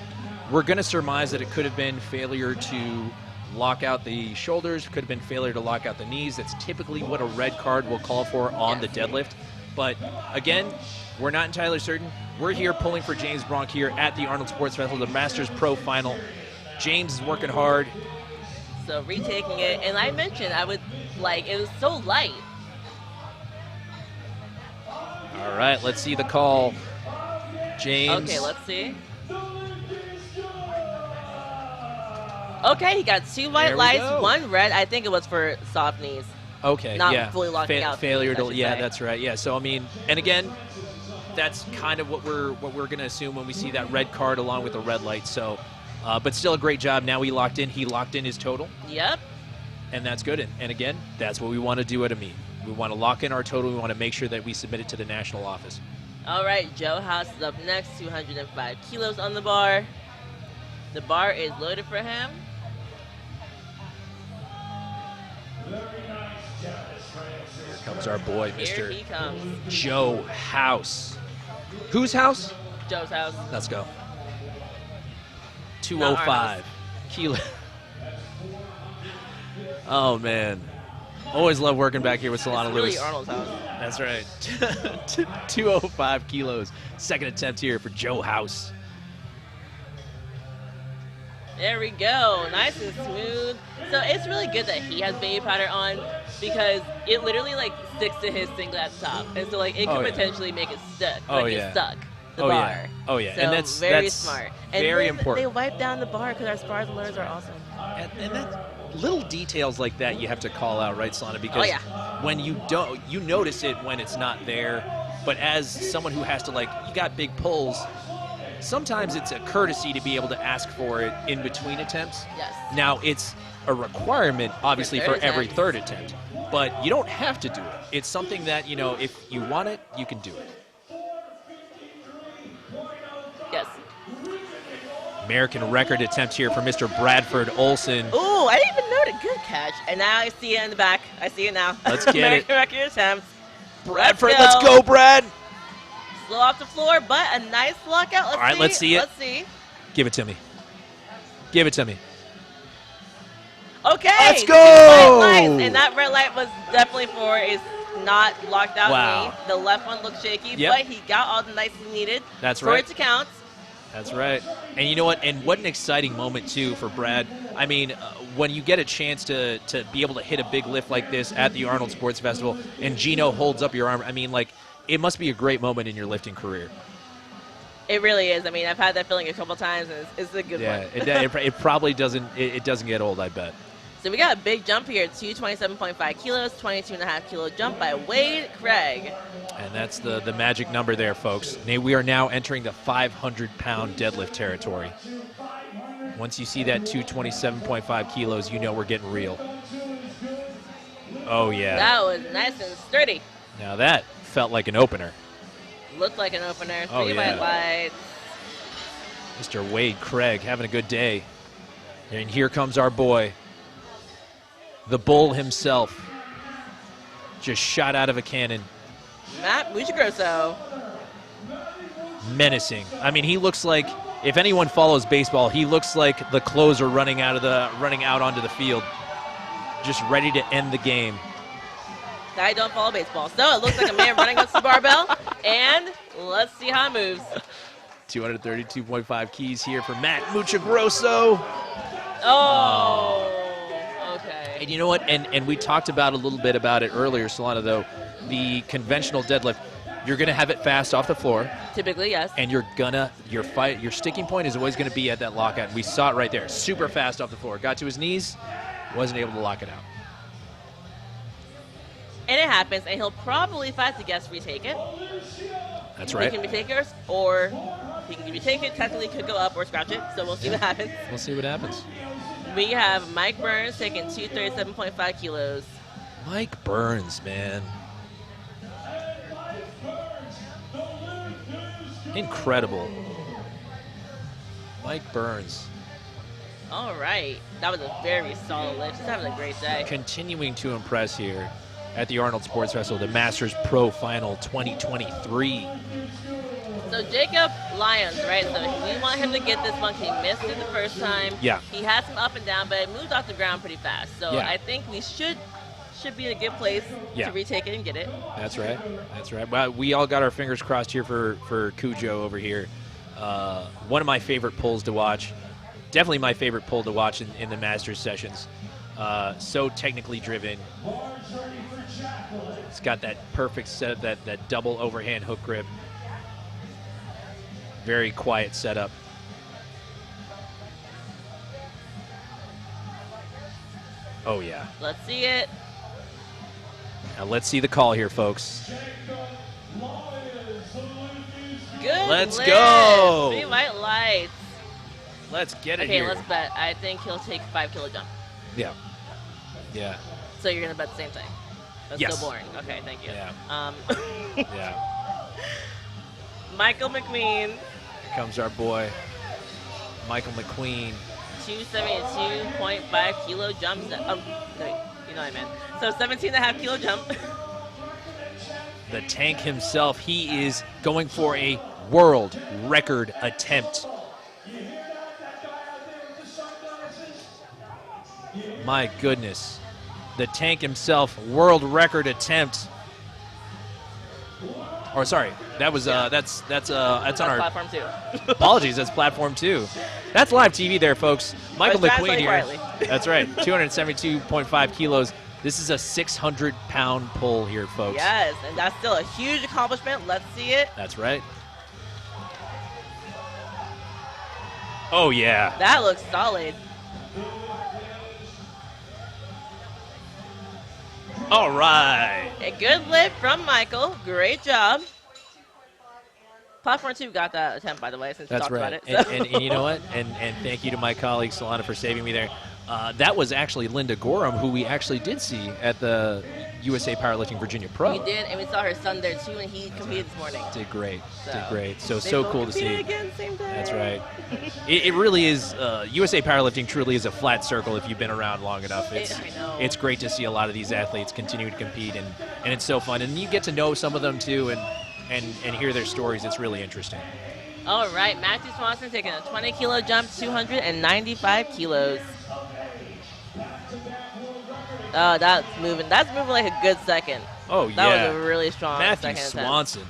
We're going to surmise that it could have been failure to lock out the shoulders, could have been failure to lock out the knees. That's typically what a red card will call for on the deadlift. But again, we're not entirely certain. We're here pulling for James Bronk here at the Arnold Sports Festival, the Masters Pro Final. James is working hard. So retaking it, and I mentioned it was so light. All right, let's see the call. James. Okay, let's see. Okay, he got 2 white lights, 1 red. I think it was for soft knees. Okay, Not fully locking out. Failure knees, to, that's right. Yeah, so I mean, and again, that's kind of what we're going to assume when we see that red card along with the red light. So, but still a great job. Now he locked in his total. Yep. And that's good. And again, that's what we want to do at a meet. We want to lock in our total. We want to make sure that we submit it to the national office. All right, Joe House is up next, 205 kilos on the bar. The bar is loaded for him. Here comes our boy, Here Mr. he comes. Joe House. Whose house? Joe's house. Let's go. Not 205 kilo. Oh, man. Always love working back here with Solana It's really Lewis. Arnold's house. That's right. 205 kilos. Second attempt here for Joe House. There we go. Nice and smooth. So it's really good that he has baby powder on because it literally like sticks to his singlet at the top. And so like it could Oh, yeah. potentially make it stuck. Oh, like yeah. It stuck. The Oh, bar. yeah. Oh, yeah. So And that's very smart. And very when important. They wipe down the bar because our spars and learners are awesome. And that little details like that you have to call out, right, Solana? Because Oh, yeah. when you don't, you notice it when it's not there. But as someone who has to, like, you got big pulls, sometimes it's a courtesy to be able to ask for it in between attempts. Yes. Now, it's a requirement, obviously, For for third every attempt. third attempt. But you don't have to do it. It's something that, you know, if you want it, you can do it. Yes. American record attempt here for Mr. Bradford Olson. Ooh, I didn't even notice. Good catch. And now I see it in the back. I see it now. Let's get American it. record attempt. Bradford, Let's let's go. go, Brad. Slow off the floor, but a nice lockout. All right, let's see it. Let's see. Give it to me. Give it to me. Okay. Let's two go! white lights, and that red light was definitely for is not locked out Wow. knee. The left one looked shaky, Yep. but he got all the nights he needed That's for right. it to count. That's right. And you know what? And what an exciting moment, too, for Brad. I mean, when you get a chance to be able to hit a big lift like this at the Arnold Sports Festival and Gino holds up your arm, I mean, like, it must be a great moment in your lifting career. It really is. I mean, I've had that feeling a couple times, and it's a good Yeah, one. it probably doesn't, it doesn't get old, I bet. So we got a big jump here, 227.5 kilos, 22.5 kilo jump by Wade Craig. And that's the magic number there, folks. We are now entering the 500-pound deadlift territory. Once you see that 227.5 kilos, you know we're getting real. Oh, yeah. That was nice and sturdy. Now that felt like an opener. Looked like an opener. Oh, Three yeah. white lights. Mr. Wade Craig having a good day. And here comes our boy, the bull himself. Just shot out of a cannon. Matt Mujigrosso. Menacing. I mean, he looks like, if anyone follows baseball, he looks like the closer running out onto the field, just ready to end the game. I don't follow baseball, so it looks like a man running up the barbell, and let's see how it moves. 232.5 keys here for Matt Muchagrosso. Oh, okay. And you know what? And we talked about a little bit about it earlier, Solana, though. The conventional deadlift, you're going to have it fast off the floor. Typically, yes. And your sticking point is always going to be at that lockout. And we saw it right there. Super fast off the floor. Got to his knees, wasn't able to lock it out. And it happens, and he'll probably, if I had to guess, retake it. That's He right. can retake it, or he can retake it, technically could go up or scratch it, so we'll see what happens. We'll see what happens. We have Mike Burns taking 237.5 kilos. Mike Burns, man. Incredible. Mike Burns. All right. That was a very solid lift. He's having a great day. Continuing to impress here at the Arnold Sports Festival, the Masters Pro Final 2023. So Jacob Lyons, right? So we want him to get this one. He missed it the first time. Yeah. He had some up and down, but it moved off the ground pretty fast. So Yeah. I think we should be in a good place Yeah. to retake it and get it. That's right. That's right. Well, we all got our fingers crossed here for Cujo over here. One of my favorite pulls to watch. Definitely my favorite pull to watch in the Masters sessions. So technically driven. It's got that perfect set, that double overhand hook grip. Very quiet setup. Oh, yeah. Let's see it. Now let's see the call here, folks. Good Let's lift. go. 3 white lights. Let's get it Okay, here. let's bet. I think he'll take 5 kilo jump. Yeah. Yeah. So you're going to bet the same thing. That's Yes. so boring. Okay, thank you. Yeah. Um, Yeah. Michael McQueen. Here comes our boy, Michael McQueen. 272.5 kilo jump. No, you know what I meant. So 17.5 kilo jump. The tank himself, he is going for a world record attempt. My goodness. The tank himself, world record attempt. Or sorry, that was that's on our platform 2. apologies, that's platform 2. That's live TV there, folks. Michael McQueen here. Quietly. That's right. 272.5 kilos. This is a 600-pound pull here, folks. Yes, and that's still a huge accomplishment. Let's see it. That's right. Oh, yeah. That looks solid. All right. A good lift from Michael. Great job. Platform 2 got that attempt, by the way, since we That's talked right. about it. And you know what? And thank you to my colleague, Solana, for saving me there. That was actually Linda Gorham, who we actually did see at the USA Powerlifting Virginia Pro. We did, and we saw her son there, too, and he competed this morning. Did great. Did great. They So both cool to see. competed again, same day. That's right. It really is. USA Powerlifting truly is a flat circle if you've been around long enough. I know. It's great to see a lot of these athletes continue to compete, and it's so fun. And you get to know some of them, too, and hear their stories. It's really interesting. All right, Matthew Swanson taking a 20-kilo jump, 295 kilos. Oh, that's moving. That's moving like a good second. Oh, yeah. That was a really strong Matthew second Swanson.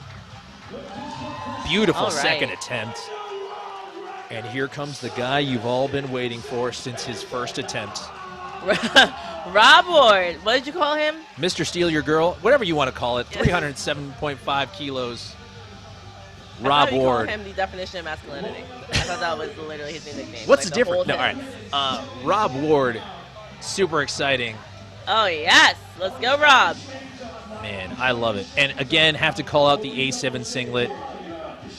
Beautiful All right. second attempt. And here comes the guy you've all been waiting for since his first attempt. Rob Ward. What did you call him? Mr. Steal Your Girl, whatever you want to call it, 307.5 kilos. Rob Ward. I him the definition of masculinity. I thought that was literally his new nickname. What's like the difference? No, all right. Rob Ward, super exciting. Oh, yes. Let's go, Rob. Man, I love it. And again, have to call out the A7 singlet.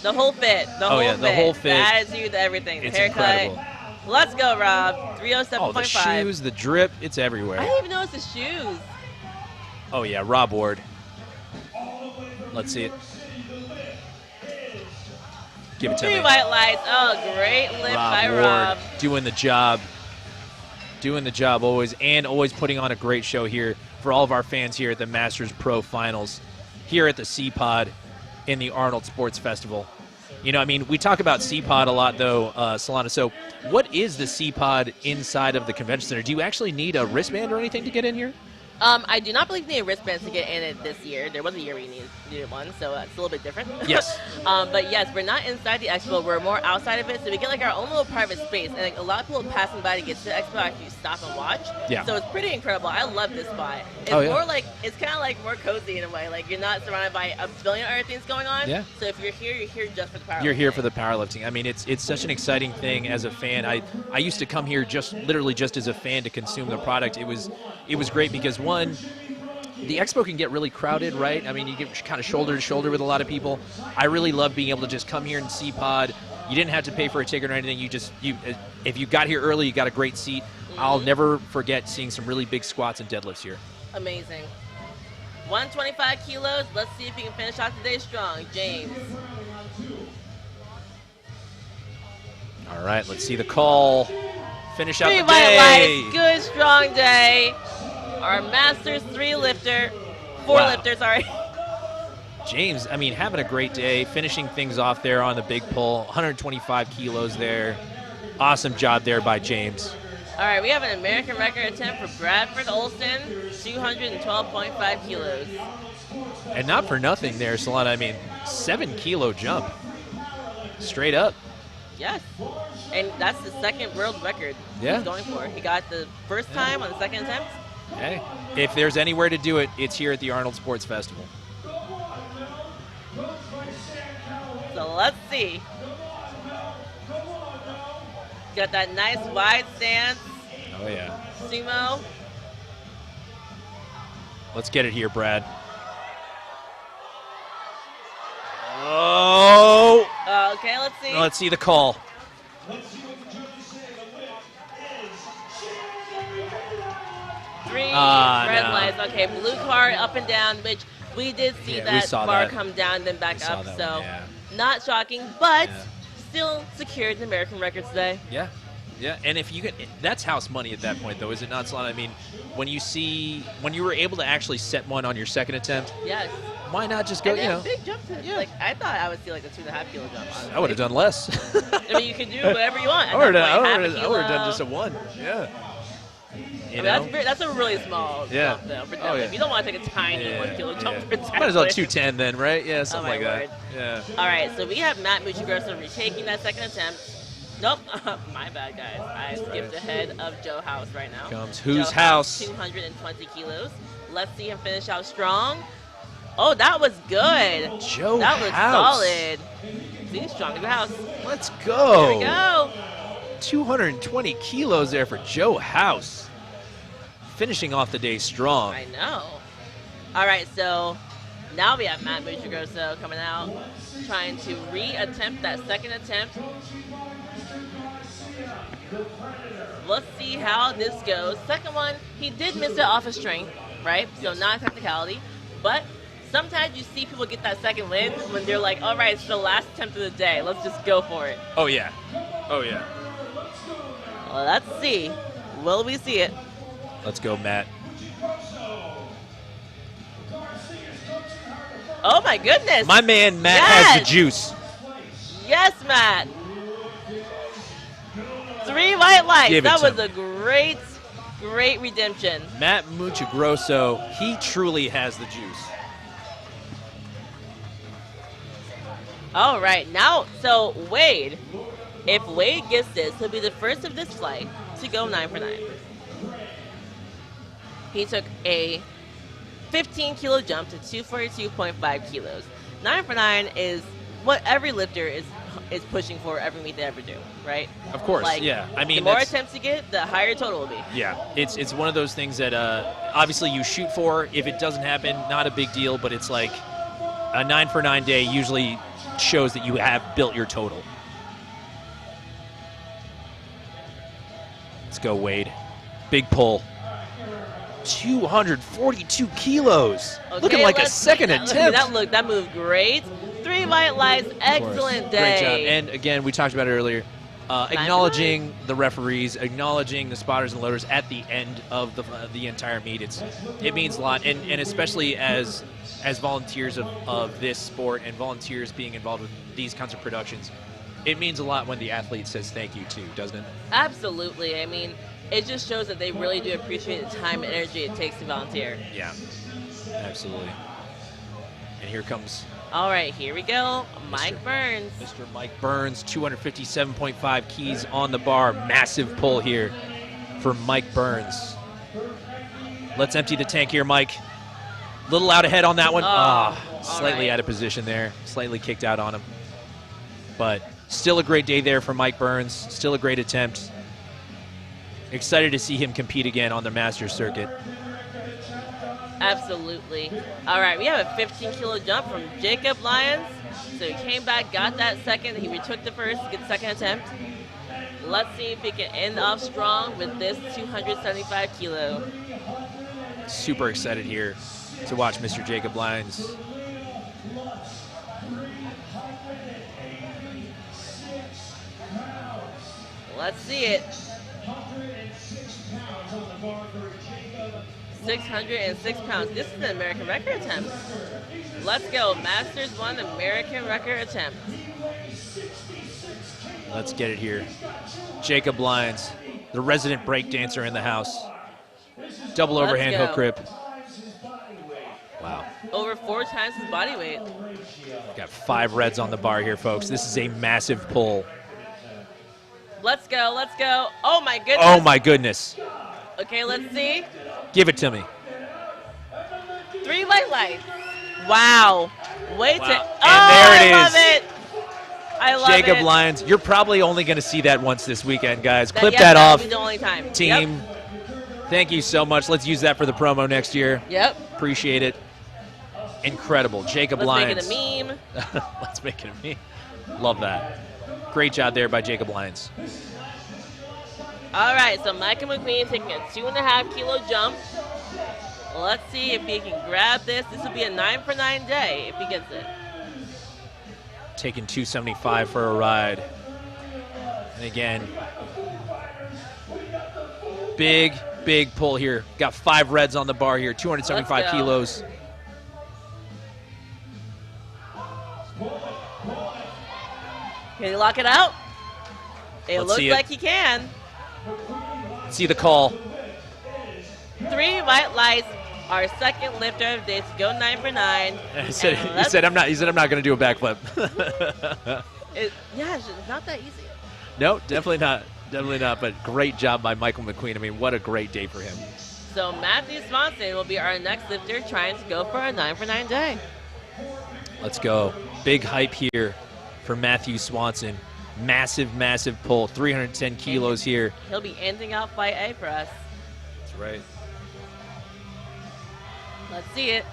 The whole fit. The whole fit. The attitude, everything. It's the haircut. incredible. Let's go, Rob. 307.5. Oh, the shoes, the drip, it's everywhere. I didn't even notice the shoes. Oh, yeah, Rob Ward. Let's see it. Give it to me. 3 white lights. Oh, great lift by Rob. Doing the job. Doing the job always, and always putting on a great show here for all of our fans here at the Masters Pro Finals, here at the C-Pod in the Arnold Sports Festival. You know, I mean, we talk about C-Pod a lot, though, Solana. So what is the C-Pod inside of the convention center? Do you actually need a wristband or anything to get in here? I do not believe you need a wristband to get in it this year. There was a year we needed one, so it's a little bit different. Yes. But yes, we're not inside the expo. We're more outside of it, so we get like our own little private space. And like, a lot of people passing by to get to the expo actually stop and watch. Yeah. So it's pretty incredible. I love this spot. It's more like, it's kind of like more cozy in a way. Like you're not surrounded by a billion other things going on. Yeah. So if you're here just for the powerlifting. You're here for the powerlifting. I mean, it's such an exciting thing as a fan. I used to come here literally just as a fan to consume the product. It was great because, one, the expo can get really crowded, right? I mean, you get kind of shoulder to shoulder with a lot of people. I really love being able to just come here and see Pod. You didn't have to pay for a ticket or anything. If you got here early, you got a great seat. Mm-hmm. I'll never forget seeing some really big squats and deadlifts here. Amazing. 125 kilos. Let's see if he can finish out today strong. James. All right, let's see the call. Finish out 3 the white day. lights. Good, strong day. Our Masters 4 lifter, sorry. James, I mean, having a great day, finishing things off there on the big pull, 125 kilos there. Awesome job there by James. All right, we have an American record attempt for Bradford Olson, 212.5 kilos. And not for nothing there, Solana. I mean, 7-kilo jump. Straight up. Yes. And that's the second world record he's going for. He got the first time on the second attempt. Hey, if there's anywhere to do it, it's here at the Arnold Sports Festival. So let's see. Got that nice wide stance. Oh, yeah. Sumo. Let's get it here, Brad. Oh! Okay, let's see. Let's see the call. Three red no. lights. Okay, blue card up and down, which we did see that saw bar that. come down then back up. So Not shocking, but Yeah. still secured the American record today. Yeah, yeah, and if you get that's house money at that point, though, is it not, Solana? I mean, when you were able to actually set one on your second attempt, Yes. why not just go? And You then know, big jump to, Yeah. like, I thought I would see like a 2.5 kilo jump. Honestly. I would have done less. I mean, you can do whatever you want. I would Half a have kilo. done just a one. Yeah. You I mean, know? that's a really small Yeah. jump, though. For Oh, yeah. If you don't want to take a tiny Yeah, 1 kilo jump yeah. for that. Might as well 210 then, right? Yeah, something my like that. word. Yeah. All right, so we have Matt Muccigrosso retaking that second attempt. Nope, my bad, guys. I skipped ahead of Joe House right now. Comes whose Joe house? 220 kilos. Let's see him finish out strong. Oh, that was good. Joe That was House. solid. See, strong in the house. Let's go. There we go. 220 kilos there for Joe House. Finishing off the day strong. I know. All right, so now we have Matt Muccigrosso coming out, trying to re-attempt that second attempt. Let's see how this goes. Second one, he did miss it off of strength, right? So not a technicality. But sometimes you see people get that second win when they're like, all right, it's the last attempt of the day. Let's just go for it. Oh, yeah. Oh, yeah. Well, let's see. Will we see it? Let's go, Matt. Oh, my goodness. My man, Matt, Yes. has the juice. Yes, Matt. 3 white lights. Give it That to was a great redemption. Matt Muccigrosso, he truly has the juice. All right, now, so Wade, if Wade gets this, he'll be the first of this flight to go 9 for 9. He took a 15 kilo jump to 242.5 kilos. 9 for 9 is what every lifter is pushing for every meet they ever do, right? Of course, Like, yeah. I mean, the more that's- attempts you get, the higher total will be. Yeah, it's one of those things that obviously you shoot for. If it doesn't happen, not a big deal, but it's like a 9 for 9 day usually shows that you have built your total. Let's go, Wade. Big pull. 242 kilos. Okay, Looking like a let's second see. attempt. That moved great. 3 white lights, excellent day. Great job. And again, we talked about it earlier. Acknowledging the referees, acknowledging the spotters and loaders at the end of the entire meet. It means a lot, and especially as volunteers of this sport and volunteers being involved with these kinds of productions, it means a lot when the athlete says thank you too, doesn't it? Absolutely. I mean, it just shows that they really do appreciate the time and energy it takes to volunteer. Yeah, absolutely. And here comes All right, here we go. Mike Burns. Mr. Mike Burns, 257.5 keys on the bar. Massive pull here for Mike Burns. Let's empty the tank here, Mike. Little out ahead on that one. Slightly right. out of position there. Slightly kicked out on him. But still a great day there for Mike Burns. Still a great attempt. Excited to see him compete again on the Masters circuit. Absolutely. All right, we have a 15 kilo jump from Jacob Lyons. So he came back, got that second. He retook the first to get the second attempt. Let's see if he can end off strong with this 275 kilo. Super excited here to watch Mr. Jacob Lyons. Let's see it. 606 pounds. This is an American record attempt. Let's go. Masters 1 American record attempt. Let's get it here. Jacob Lyons, the resident break dancer in the house. Double Let's overhand go. hook grip. Wow. Over 4 times his body weight. Got 5 reds on the bar here, folks. This is a massive pull. Let's go. Let's go. Oh, my goodness. Oh, my goodness. Okay, let's see. Give it to me. 3 white lights. Wow. Way Wow. to. And Oh, there it I is. love it. I love Jacob it. Lyons. You're probably only going to see that once this weekend, guys. Clip Yep, that that'll off, be the only time. team. Thank you so much. Let's use that for the promo next year. Yep. Appreciate it. Incredible. Jacob Let's Lyons. make it a meme. Let's make it a meme. Love that. Great job there by Jacob Lyons. All right, so Michael McQueen taking a 2.5 kilo jump. Let's see if he can grab this. This will be a 9 for 9 day if he gets it. taking 275 for a ride. And again, big pull here. Got 5 reds on the bar here, 275 Let's go. kilos. Can he lock it out? It Let's looks see it. like he can. See the call. 3 white lights. Our second lifter of this. Go 9 for 9. He said I'm not going to do a backflip. Yeah, it's not that easy. No, definitely not. Definitely not. But great job by Michael McQueen. I mean, what a great day for him. So Matthew Swanson will be our next lifter trying to go for a 9 for 9 day. Let's go. Big hype here for Matthew Swanson. Massive pull. 310 kilos here. He'll be ending out Fight A for us. That's right. Let's see it.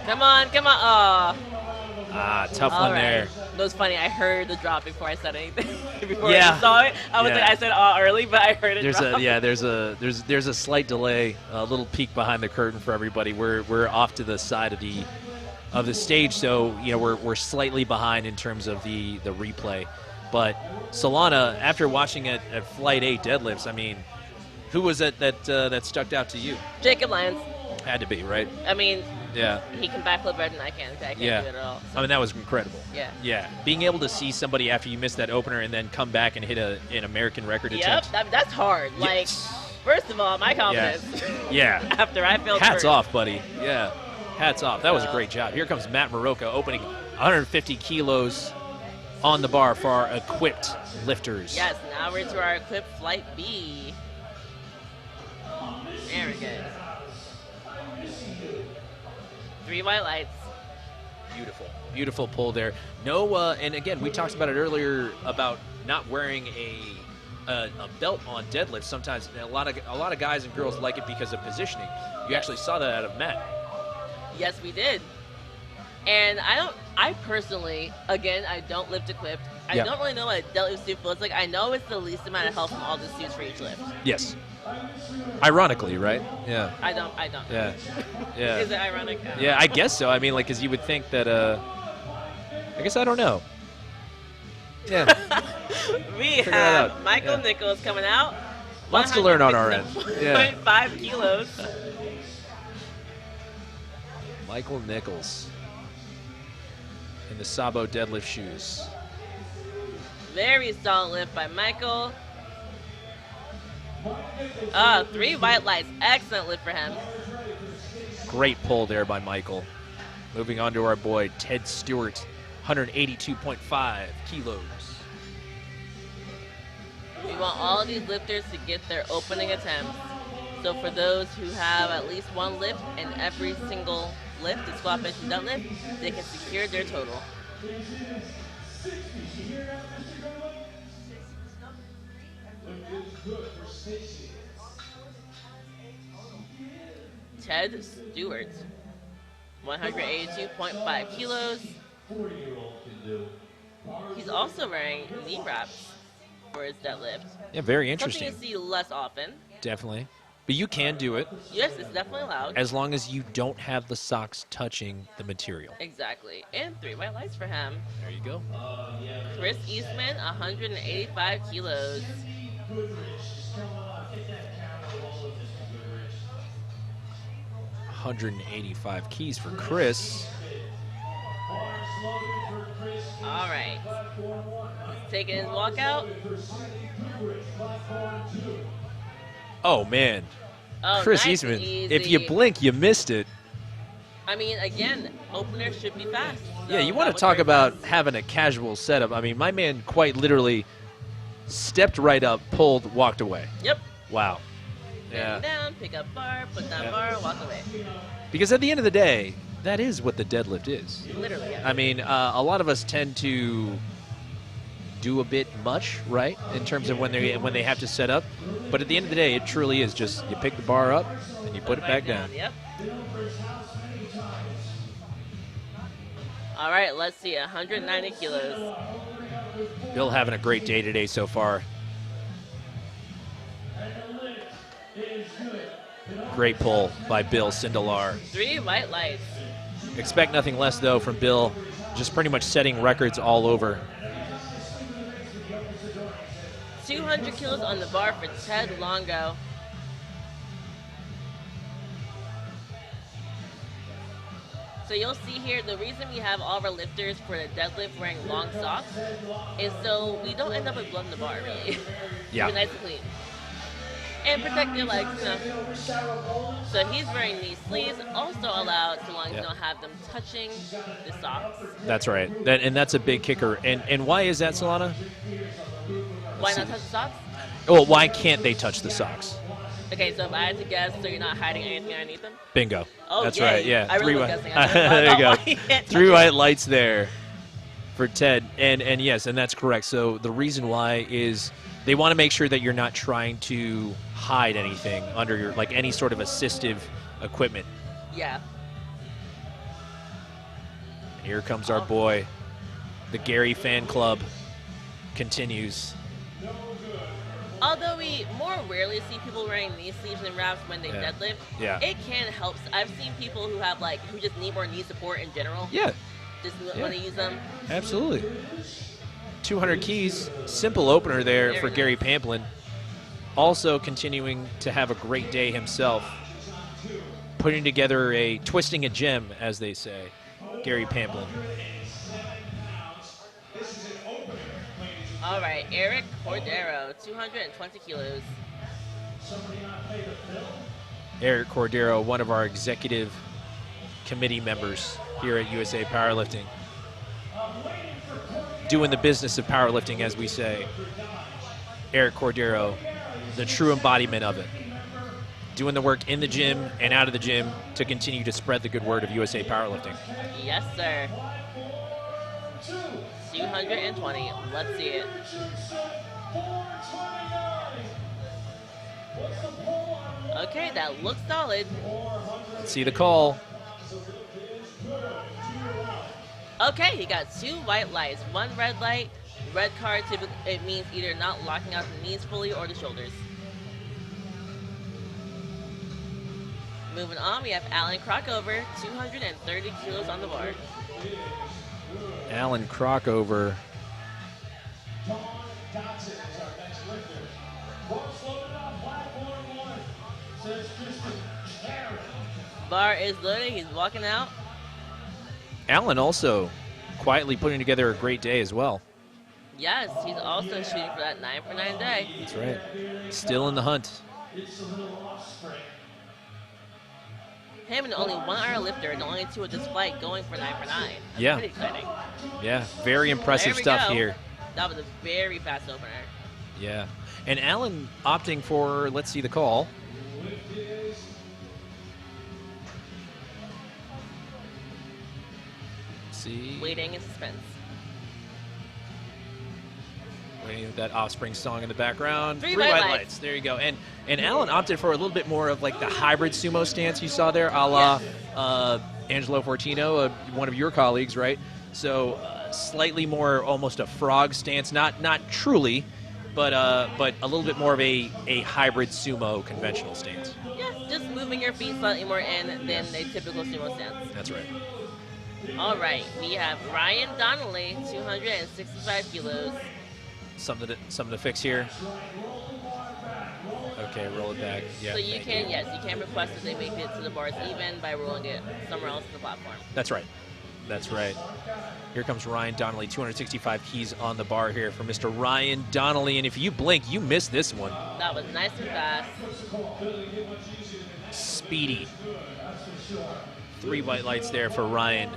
Come on. Oh. Tough one there. It was funny. I heard the drop before I said anything. Before Yeah. I saw it, I was Yeah. like, I said early, but I heard it drop. There's a slight delay, a little peek behind the curtain for everybody. We're off to the side of the stage, so we're slightly behind in terms of the replay. But Solana, after watching it at Flight A deadlifts, I mean, who was it that stuck out to you? Jacob Lyons. Had to be, right? I mean, Yeah. he can backflip better than I can. I can't do it at all. I mean, that was incredible. Yeah. Yeah. Being able to see somebody after you missed that opener and then come back and hit an American record Yep, attempt. that's hard. Like, first of all, my confidence. Yeah. After I failed Hats first. off, buddy. Yeah. Hats off. That was a great job. Here comes Matt Marocco opening 150 kilos on the bar for our equipped lifters. Yes, now we're to our equipped Flight B. Very good. 3 white lights. Beautiful pull there. No, and again, we talked about it earlier about not wearing a belt on deadlift. Sometimes a lot of guys and girls like it because of positioning. You actually saw that out of Matt. Yes, we did. And I personally, again, I don't lift equipped. I Yeah. don't really know what a deadlift suit feels like. I know it's the least amount of help from all the suits for each lift. Yes. Ironically, right? Yeah. I don't. Yeah. Yeah. Is it ironic? Yeah, I guess so. I mean, like, because you would think that. I guess I don't know. Yeah. We Figure that have out. Michael Yeah. Nichols coming out. Lots to learn on our end. Yeah. 106.5 kilos. Michael Nichols in the Sabo deadlift shoes. Very solid lift by Michael. 3 white lights. Excellent lift for him. Great pull there by Michael. Moving on to our boy Ted Stewart, 182.5 kilos. We want all of these lifters to get their opening attempts. So for those who have at least one lift in every single lift, the squat, bench, and deadlift, they can secure their total. Ted Stewart, 182.5 kilos. He's also wearing knee wraps for his deadlift. Yeah, very interesting. Something you see less often. Definitely. But you can do it Yes, it's definitely allowed. as long as you don't have the socks touching the material. Exactly. And 3 white lights for him. There you go. Chris Eastman, 185 kilos. 185 keys for Chris. All right. He's taking his walkout. Oh, man. Oh, Chris nice Eastman, and easy. if you blink, you missed it. I mean, again, openers should be fast. Yeah, So you that want to was talk very about fast. having a casual setup. I mean, my man quite literally stepped right up, pulled, walked away. Yep. Wow. Bend Yeah. down, pick up bar, put down Yeah. bar, walk away. Because at the end of the day, that is what the deadlift is. Literally, yeah. I mean, a lot of us tend to do a bit much, right, in terms of when they have to set up. But at the end of the day, it truly is just you pick the bar up and you put it back down. Yep. All right, let's see, 190 kilos. Bill having a great day today so far. Great pull by Bill Sindelar. 3 white lights. Expect nothing less, though, from Bill, just pretty much setting records all over. 200 kilos on the bar for Ted Longo. So you'll see here, the reason we have all of our lifters for the deadlift wearing long socks is so we don't end up with blood in the bar, really. Yeah. It's nice and clean. And protect your legs, you know. So he's wearing these sleeves, also allowed so long as you don't have them touching the socks. That's right. And that's a big kicker. And why is that, Solana? Why not touch the socks? Well, why can't they touch the socks? Okay, so if I had to guess, so you're not hiding anything underneath them? Bingo. Oh, That's yay. right. Yeah. I really was guessing. I there you go. go. 3 white lights there for Ted. And yes, and that's correct. So the reason why is they want to make sure that you're not trying to hide anything under your, like, any sort of assistive equipment. Yeah. And here comes our boy. The Gary fan club continues. Although we more rarely see people wearing knee sleeves and wraps when they deadlift, it can help. I've seen people who have who just need more knee support in general. Yeah. Just when they use them. Absolutely. 200 keys, simple opener there for Gary Pamplin. Also continuing to have a great day himself. Putting together twisting a gem, as they say, Gary Pamplin. All right, Eric Cordero, 220 kilos. Eric Cordero, one of our executive committee members here at USA Powerlifting. Doing the business of powerlifting, as we say. Eric Cordero, the true embodiment of it. Doing the work in the gym and out of the gym to continue to spread the good word of USA Powerlifting. Yes, sir. 220. Let's see it. Okay, that looks solid. Let's see the call. Okay, he got 2 white lights, 1 red light. Red card, it means either not locking out the knees fully or the shoulders. Moving on, we have Alan Crockover, 230 kilos on the bar. Alan Crockover. Bar is loaded, he's walking out. Alan also quietly putting together a great day as well. Yes, he's also shooting for that 9 for 9 day. That's right. Still in the hunt. Him and only 1 hour lifter and only 2 of this flight going for 9 for 9. That's pretty exciting. Yeah, very impressive stuff here. That was a very fast opener. Yeah. And Alan opting for, let's see the call. See. Waiting in suspense. Waiting with that Offspring song in the background. 3 white white lights. There you go. And Alan opted for a little bit more of like the hybrid sumo stance you saw there, a la Angelo Fortino, one of your colleagues, right? So slightly more almost a frog stance, not truly, but a little bit more of a hybrid sumo conventional stance. Yeah, just moving your feet slightly more in than a typical sumo stance. That's right. All right, we have Ryan Donnelly, 265 kilos. Something to fix here. Okay, roll it back. Yeah. So you can request that they make it to the bars even by rolling it somewhere else in the platform. That's right. That's right. Here comes Ryan Donnelly, 265 keys on the bar here for Mr. Ryan Donnelly. And if you blink, you miss this one. That was nice and fast. Speedy. 3 white lights there for Ryan.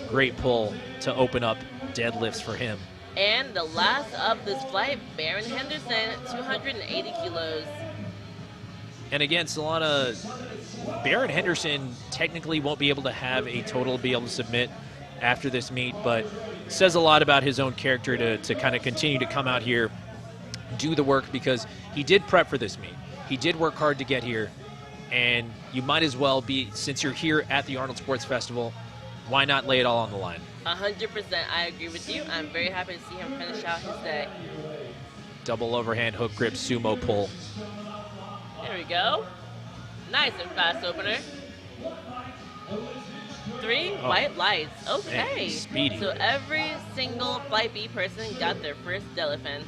Great pull to open up deadlifts for him. And the last of this flight, Baron Henderson, 280 kilos. And again, Solana, Baron Henderson technically won't be able to have a total be able to submit after this meet, but says a lot about his own character to kind of continue to come out here, do the work, because he did prep for this meet. He did work hard to get here, and you might as well be, since you're here at the Arnold Sports Festival, why not lay it all on the line? 100%, I agree with you. I'm very happy to see him finish out his day. Double overhand hook grip sumo pull. There we go. Nice and fast opener. 3 white lights. Okay. Man, speedy. So every single Flight B person got their first deadlift.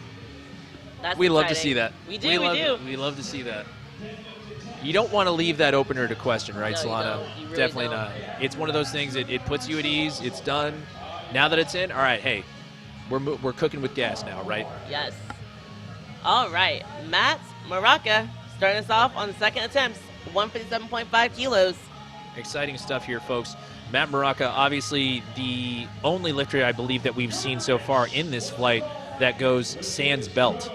That's We love to exciting. see that. We do. We love to see that. You don't want to leave that opener to question, right, No, you Solana? don't. You really Definitely don't. not. It's one of those things that it puts you at ease. It's done. Now that it's in, all right, hey, we're cooking with gas now, right? Yes. All right. Matt Maraca starting us off on the second attempt. 157.5 kilos. Exciting stuff here, folks. Matt Maraca, obviously the only lifter I believe that we've seen so far in this flight that goes sans belt.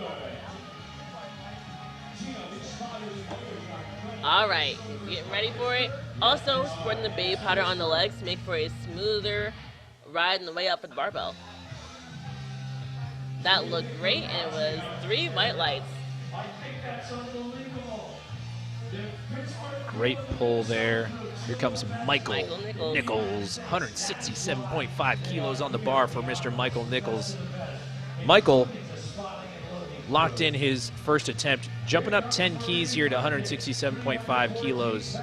All right. Getting ready for it. Also, spreading the baby powder on the legs to make for a smoother ride on the way up at the barbell. That looked great, and it was 3 white lights. Great pull there. Here comes Michael Nichols. Nichols. 167.5 kilos on the bar for Mr. Michael Nichols. Michael locked in his first attempt, jumping up 10 keys here to 167.5 kilos.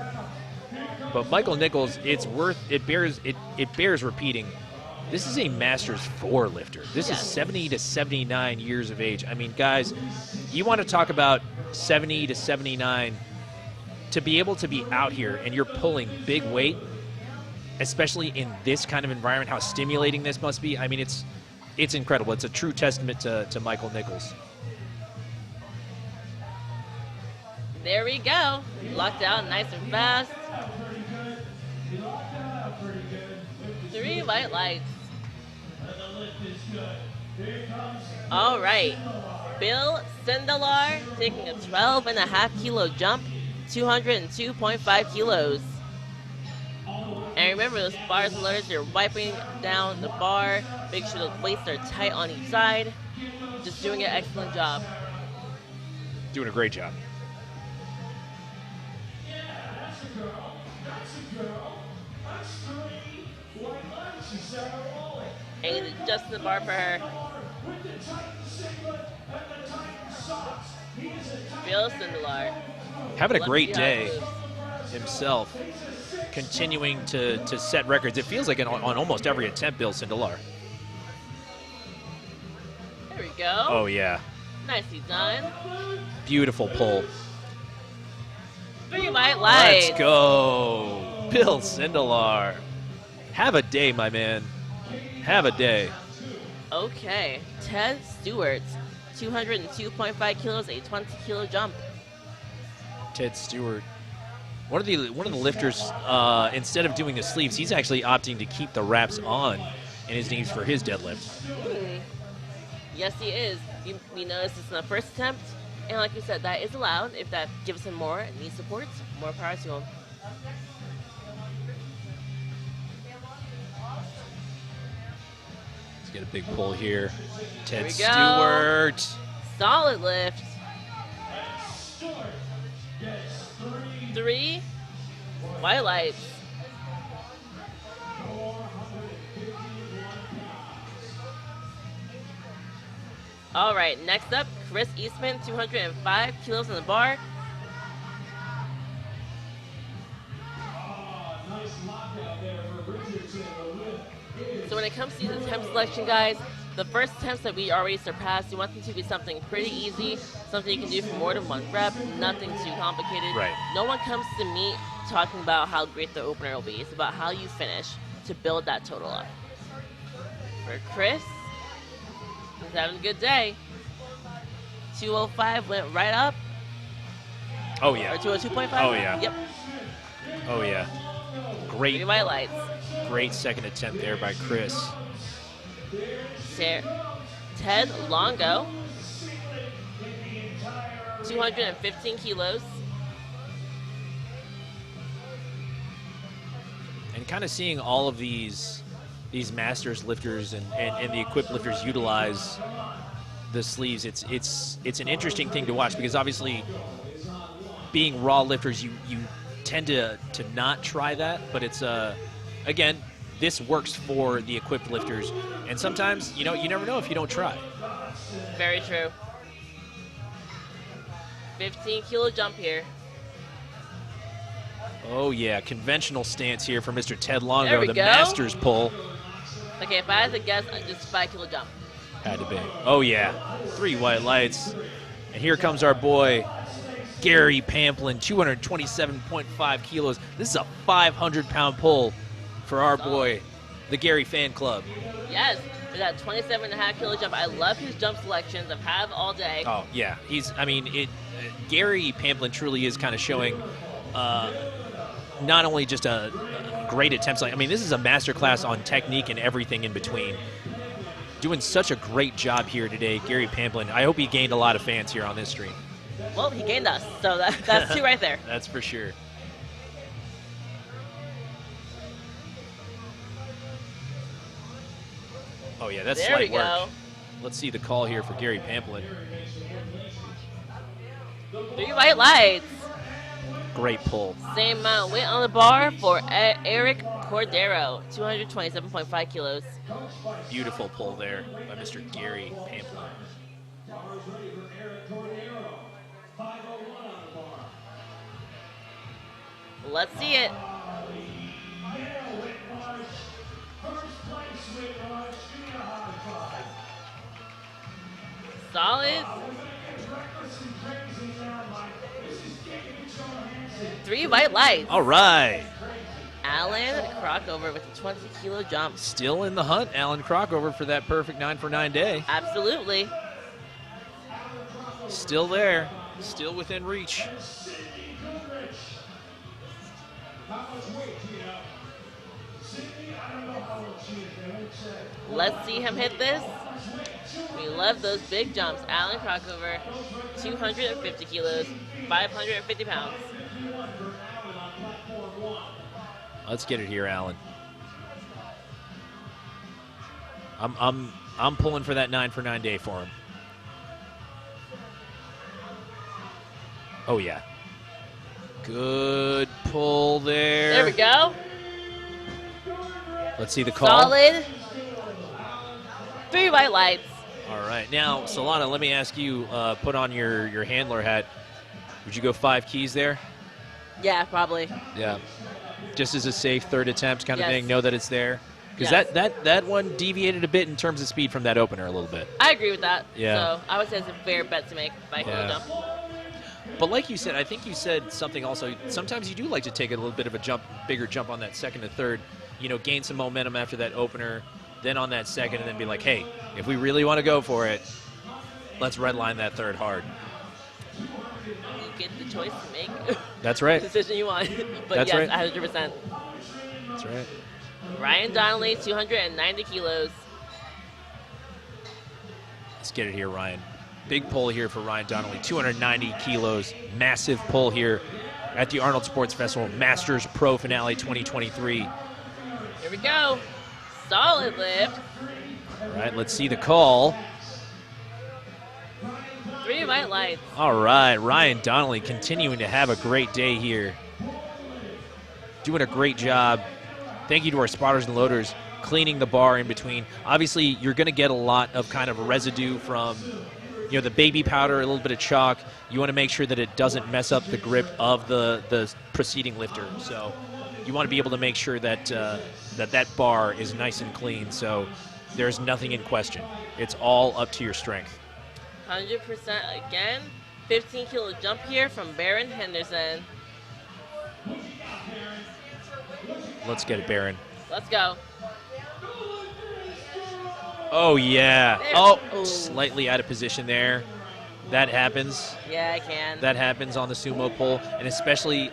But Michael Nichols, it bears repeating. This is a Masters 4 lifter. This is 70 to 79 years of age. I mean, guys, you want to talk about 70 to 79, to be able to be out here and you're pulling big weight, especially in this kind of environment, how stimulating this must be. I mean, it's incredible. It's a true testament to Michael Nichols. There we go. Locked out nice and fast. 3 white lights. All right. Bill Sindelar taking a 12.5 kilo jump, 202.5 kilos. And remember, those bars and letters, you're wiping down the bar. Make sure the weights are tight on each side. Just doing an excellent job. Doing a great job. And he's adjusting the bar for her. Bill Sindelar. Having a Love great to see how it day moves. himself, continuing to set records. It feels like on almost every attempt, Bill Sindelar. There we go. Oh, yeah. Nicely done. Beautiful pull. 3 white lights. Let's go. Bill Sindelar. Have a day, my man. Have a day. Okay. Ted Stewart, 202.5 kilos, a 20-kilo jump. Ted Stewart. One of the lifters, instead of doing the sleeves, he's actually opting to keep the wraps on in his knees for his deadlift. Yes, he is. We noticed this in the first attempt. And like you said, that is allowed. If that gives him more knee support, more power to him. Let's get a big pull here. Ted we go. Stewart. Solid lift. 3 white lights. All right, next up, Chris Eastman, 205 kilos on the bar. So when it comes to these attempt selection, guys, the first attempts that we already surpassed, you want them to be something pretty easy, something you can do for more than 1 rep, nothing too complicated. Right. No one comes to me talking about how great the opener will be. It's about how you finish to build that total up. For Chris, he's having a good day. 205 went right up. Oh, yeah. Or 202.5? Oh, yeah. Yep. Oh, yeah. 3 Great, white lights. great second attempt there by Chris. Ted Longo, 215 kilos. And kind of seeing all of these masters lifters and the equipped lifters utilize the sleeves, it's an interesting thing to watch, because obviously being raw lifters, you tend to not try that, but it's again, this works for the equipped lifters, and sometimes you never know if you don't try. Very true. 15-kilo jump here. Oh, yeah, conventional stance here for Mr. Ted There Longo, we the go. master's pull. Okay, if I had to guess, just 5 kilo jump. Had to be. Oh, yeah, 3 white lights. And here comes our boy, Gary Pamplin, 227.5 kilos. This is a 500-pound pull for our boy, the Gary Fan Club. Yes, with that 27.5 kilo jump. I love his jump selections. I've had them all day. Oh, yeah. Gary Pamplin truly is kind of showing not only just a great attempts. This is a masterclass on technique and everything in between. Doing such a great job here today, Gary Pamplin. I hope he gained a lot of fans here on this stream. Well, he gained us, so that's 2 right there. That's for sure. Oh, yeah, that's There we slight work. go. Let's see the call here for Gary Pamplin. 3 white lights. Great pull. Same amount of weight on the bar for Eric Cordero, 227.5 kilos. Beautiful pull there by Mr. Gary Pamplin. Let's see it. Solid. 3 white lights. All right. Alan Crockover with a 20 kilo jump. Still in the hunt, Alan Crockover, for that perfect 9-for-9 day. Absolutely. Still there. Still within reach. Let's see him hit this. We love those big jumps. Alan Crockover, 250 kilos, 550 pounds. Let's get it here, Alan. I'm pulling for that 9-for-9 day for him. Oh yeah. Good pull there. There we go. Let's see the call. Solid. 3 white lights. All right. Now, Solana, let me ask you, put on your handler hat. Would you go 5 keys there? Yeah, probably. Yeah. Just as a safe third attempt kind of Yes. thing, know that it's there. Because Yes. that one deviated a bit in terms of speed from that opener a little bit. I agree with that. Yeah. So I would say it's a fair bet to make by kilo Yeah. jump. But like you said, I think you said something also. Sometimes you do like to take a little bit of a bigger jump on that second and third. Gain some momentum after that opener, then on that second, and then be like, hey, if we really want to go for it, let's redline that third hard. You get the choice to make That's right. the decision you want. But That's yes, right. 100%. That's right. Ryan Donnelly, 290 kilos. Let's get it here, Ryan. Big pull here for Ryan Donnelly, 290 kilos. Massive pull here at the Arnold Sports Festival Masters Pro Finale 2023. Here we go. Solid lift. All right, let's see the call. 3 white lights. All right, Ryan Donnelly continuing to have a great day here. Doing a great job. Thank you to our spotters and loaders cleaning the bar in between. Obviously, you're going to get a lot of kind of residue from the baby powder, a little bit of chalk. You want to make sure that it doesn't mess up the grip of the preceding lifter. So you want to be able to make sure that that bar is nice and clean. So there's nothing in question. It's all up to your strength. 100% again. 15 kilo jump here from Baron Henderson. Let's get it, Baron. Let's go. Oh, yeah. There. Oh, Ooh. slightly out of position there. That happens. Yeah, I can. That happens on the sumo pull, and especially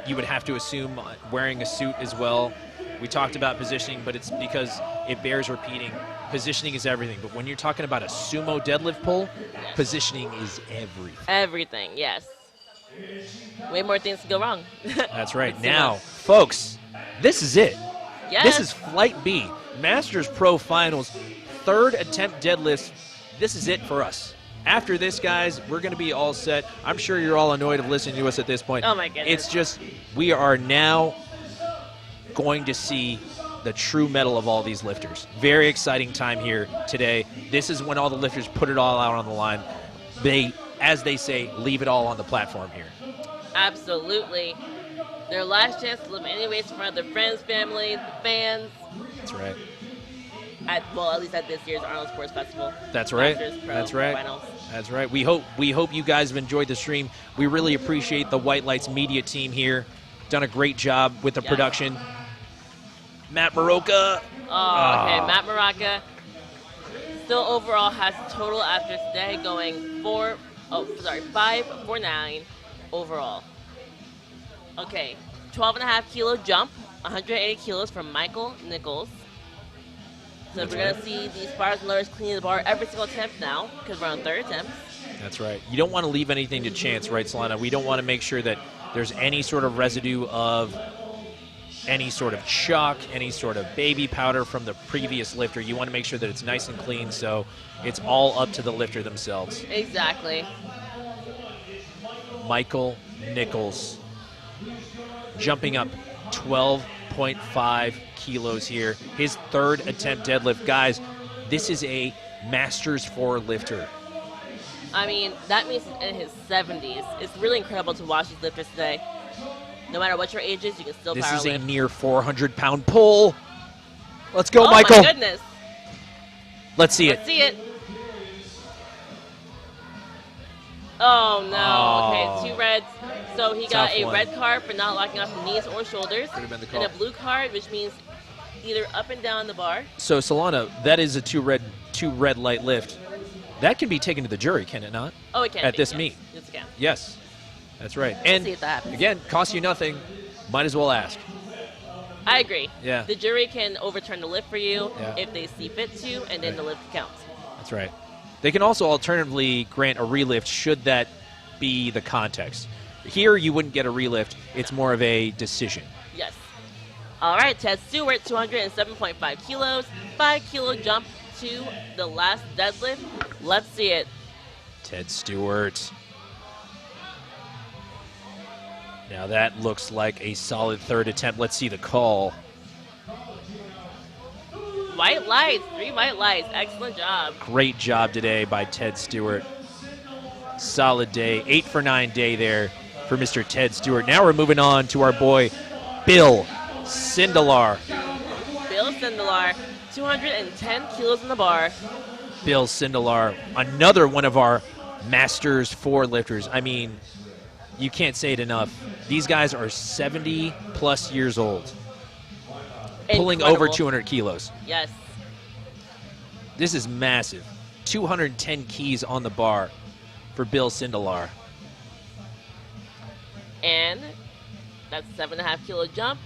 you would have to assume wearing a suit as well. We talked about positioning, but it's because it bears repeating. Positioning is everything, but when you're talking about a sumo deadlift pull, positioning is everything. Everything, yes. Way more things can go wrong. That's right. With Now, sumo. folks, this is it. Yes. This is Flight B, Masters Pro Finals, third attempt deadlifts. This is it for us. After this, guys, we're going to be all set. I'm sure you're all annoyed of listening to us at this point. Oh, my goodness. It's just we are now going to see the true mettle of all these lifters. Very exciting time here today. This is when all the lifters put it all out on the line. They, as they say, leave it all on the platform here. Absolutely. Their last chance to live any race in front of their friends, family, fans. That's right. At least at this year's Arnold Sports Festival. That's right. Masters Pro That's right. Finals. That's right. We hope you guys have enjoyed the stream. We really appreciate the White Lights media team here. Done a great job with the production. Matt Maroka. Okay, Matt Maraca still overall has total after today going 549 overall. Okay, 12.5 kilo jump, 180 kilos from Michael Nichols. So That's we're going right. to see these bars and lowers cleaning the bar every single attempt now because we're on third attempt. That's right. You don't want to leave anything to chance, right, Solana? We don't want to make sure that there's any sort of residue of any sort of chalk, any sort of baby powder from the previous lifter. You want to make sure that it's nice and clean, so it's all up to the lifter themselves. Exactly. Michael Nichols jumping up 12.5 kilos here. His third attempt deadlift. Guys, this is a Masters 4 lifter. I mean, that means he's in his 70s. It's really incredible to watch these lifters today. No matter what your age is, you can still This power is a lift. near 400-pound pull. Let's go, Oh Michael. my goodness. Let's see Let's it. see it. Oh no. Oh. Okay, 2 reds. So he got Tough a one. red card for not locking off the knees or shoulders. Could have been the And call. a blue card, which means either up and down the bar. So, Solana, that is a two red light lift. That can be taken to the jury, can it not? Oh, it can At be, this yes. meet. Yes, it can. Yes, that's right. We'll And see if that happens. again, costs you nothing. Might as well ask. I agree. Yeah. The jury can overturn the lift for you Yeah. if they see fit to, and then the lift counts. That's right. They can also alternatively grant a relift should that be the context. Here, you wouldn't get a relift. It's more of a decision. Yes. All right, Ted Stewart, 207.5 kilos, 5 kilo jump to the last deadlift. Let's see it. Ted Stewart. Now that looks like a solid third attempt. Let's see the call. White lights, 3 white lights. Excellent job. Great job today by Ted Stewart. Solid day, 8 for 9 day there for Mr. Ted Stewart. Now we're moving on to our boy, Bill Sindelar. Bill Sindelar, 210 kilos in the bar. Bill Sindelar, another one of our Masters 4 lifters. I mean, you can't say it enough. These guys are 70-plus years old, pulling over Incredible. 200 kilos. Yes. This is massive. 210 keys on the bar for Bill Sindelar. And that's 7.5 kilo jump.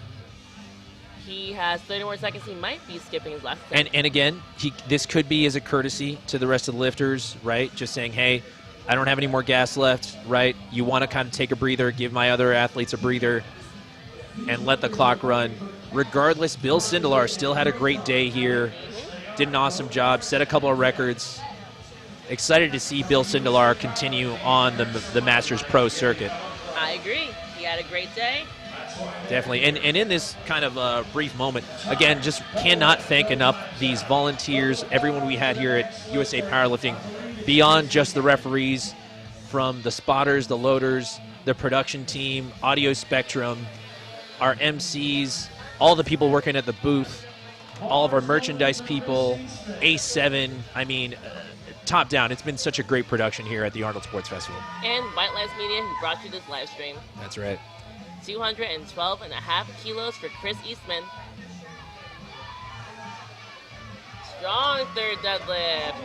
He has 30 more seconds. He might be skipping his last step. And again, this could be as a courtesy to the rest of the lifters, right? Just saying, hey, I don't have any more gas left, right? You want to kind of take a breather, give my other athletes a breather, and let the clock run. Regardless, Bill Sindelar still had a great day here. Did an awesome job, set a couple of records. Excited to see Bill Sindelar continue on the Masters Pro circuit. I agree. He had a great day. Definitely. And in this kind of brief moment, again, just cannot thank enough these volunteers, everyone we had here at USA Powerlifting, beyond just the referees, from the spotters, the loaders, the production team, Audio Spectrum, our MCs, all the people working at the booth, all of our merchandise people, A7. I mean, top down, it's been such a great production here at the Arnold Sports Festival. And White Lights Media, who brought you this live stream. That's right. 212.5 kilos for Chris Eastman. Strong third deadlift.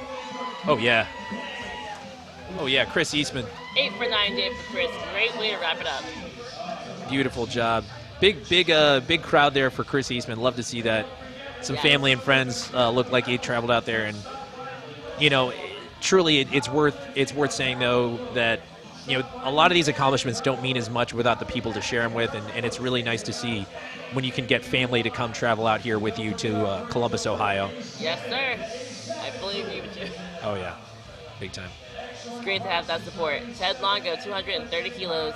Oh, yeah. Oh, yeah, Chris Eastman. 8 for 9 day for Chris. Great way to wrap it up. Beautiful job. Big crowd there for Chris Eastman. Love to see that. Some Yes. family and friends look like he traveled out there, and truly, it's worth saying though that a lot of these accomplishments don't mean as much without the people to share them with, and it's really nice to see when you can get family to come travel out here with you to Columbus, Ohio. Yes, sir. I fully agree with you. Oh yeah, big time. It's great to have that support. Ted Longo, 230 kilos.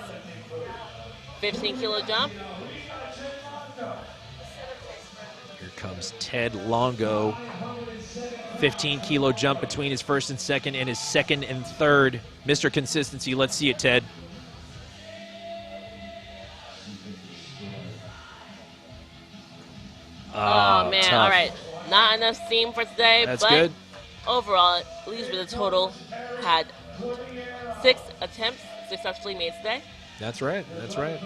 15 kilo jump. Here comes Ted Longo. 15-kilo jump between his first and second, and his second and third. Mr. Consistency. Let's see it, Ted. of steam for today. That's but good. Overall, at least with the total, had 6 attempts successfully made today. That's right. That's right.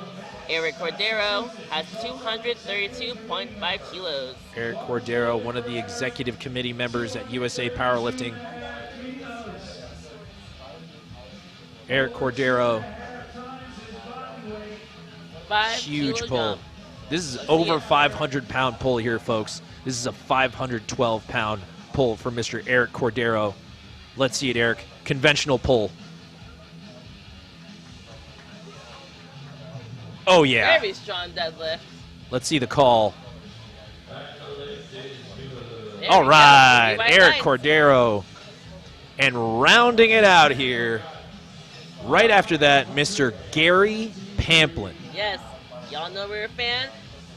Eric Cordero has 232.5 kilos. Eric Cordero, one of the executive committee members at USA Powerlifting. Eric Cordero, 5 huge kilo pull. jump. This is over 500-pound pull here, folks. This is a 512-pound pull from Mr. Eric Cordero. Let's see it, Eric. Conventional pull. Oh, yeah. Very strong deadlift. Let's see the call. There All we go. right, White Eric lights. Cordero. And rounding it out here, right after that, Mr. Gary Pamplin. Yes, y'all know we're a fan.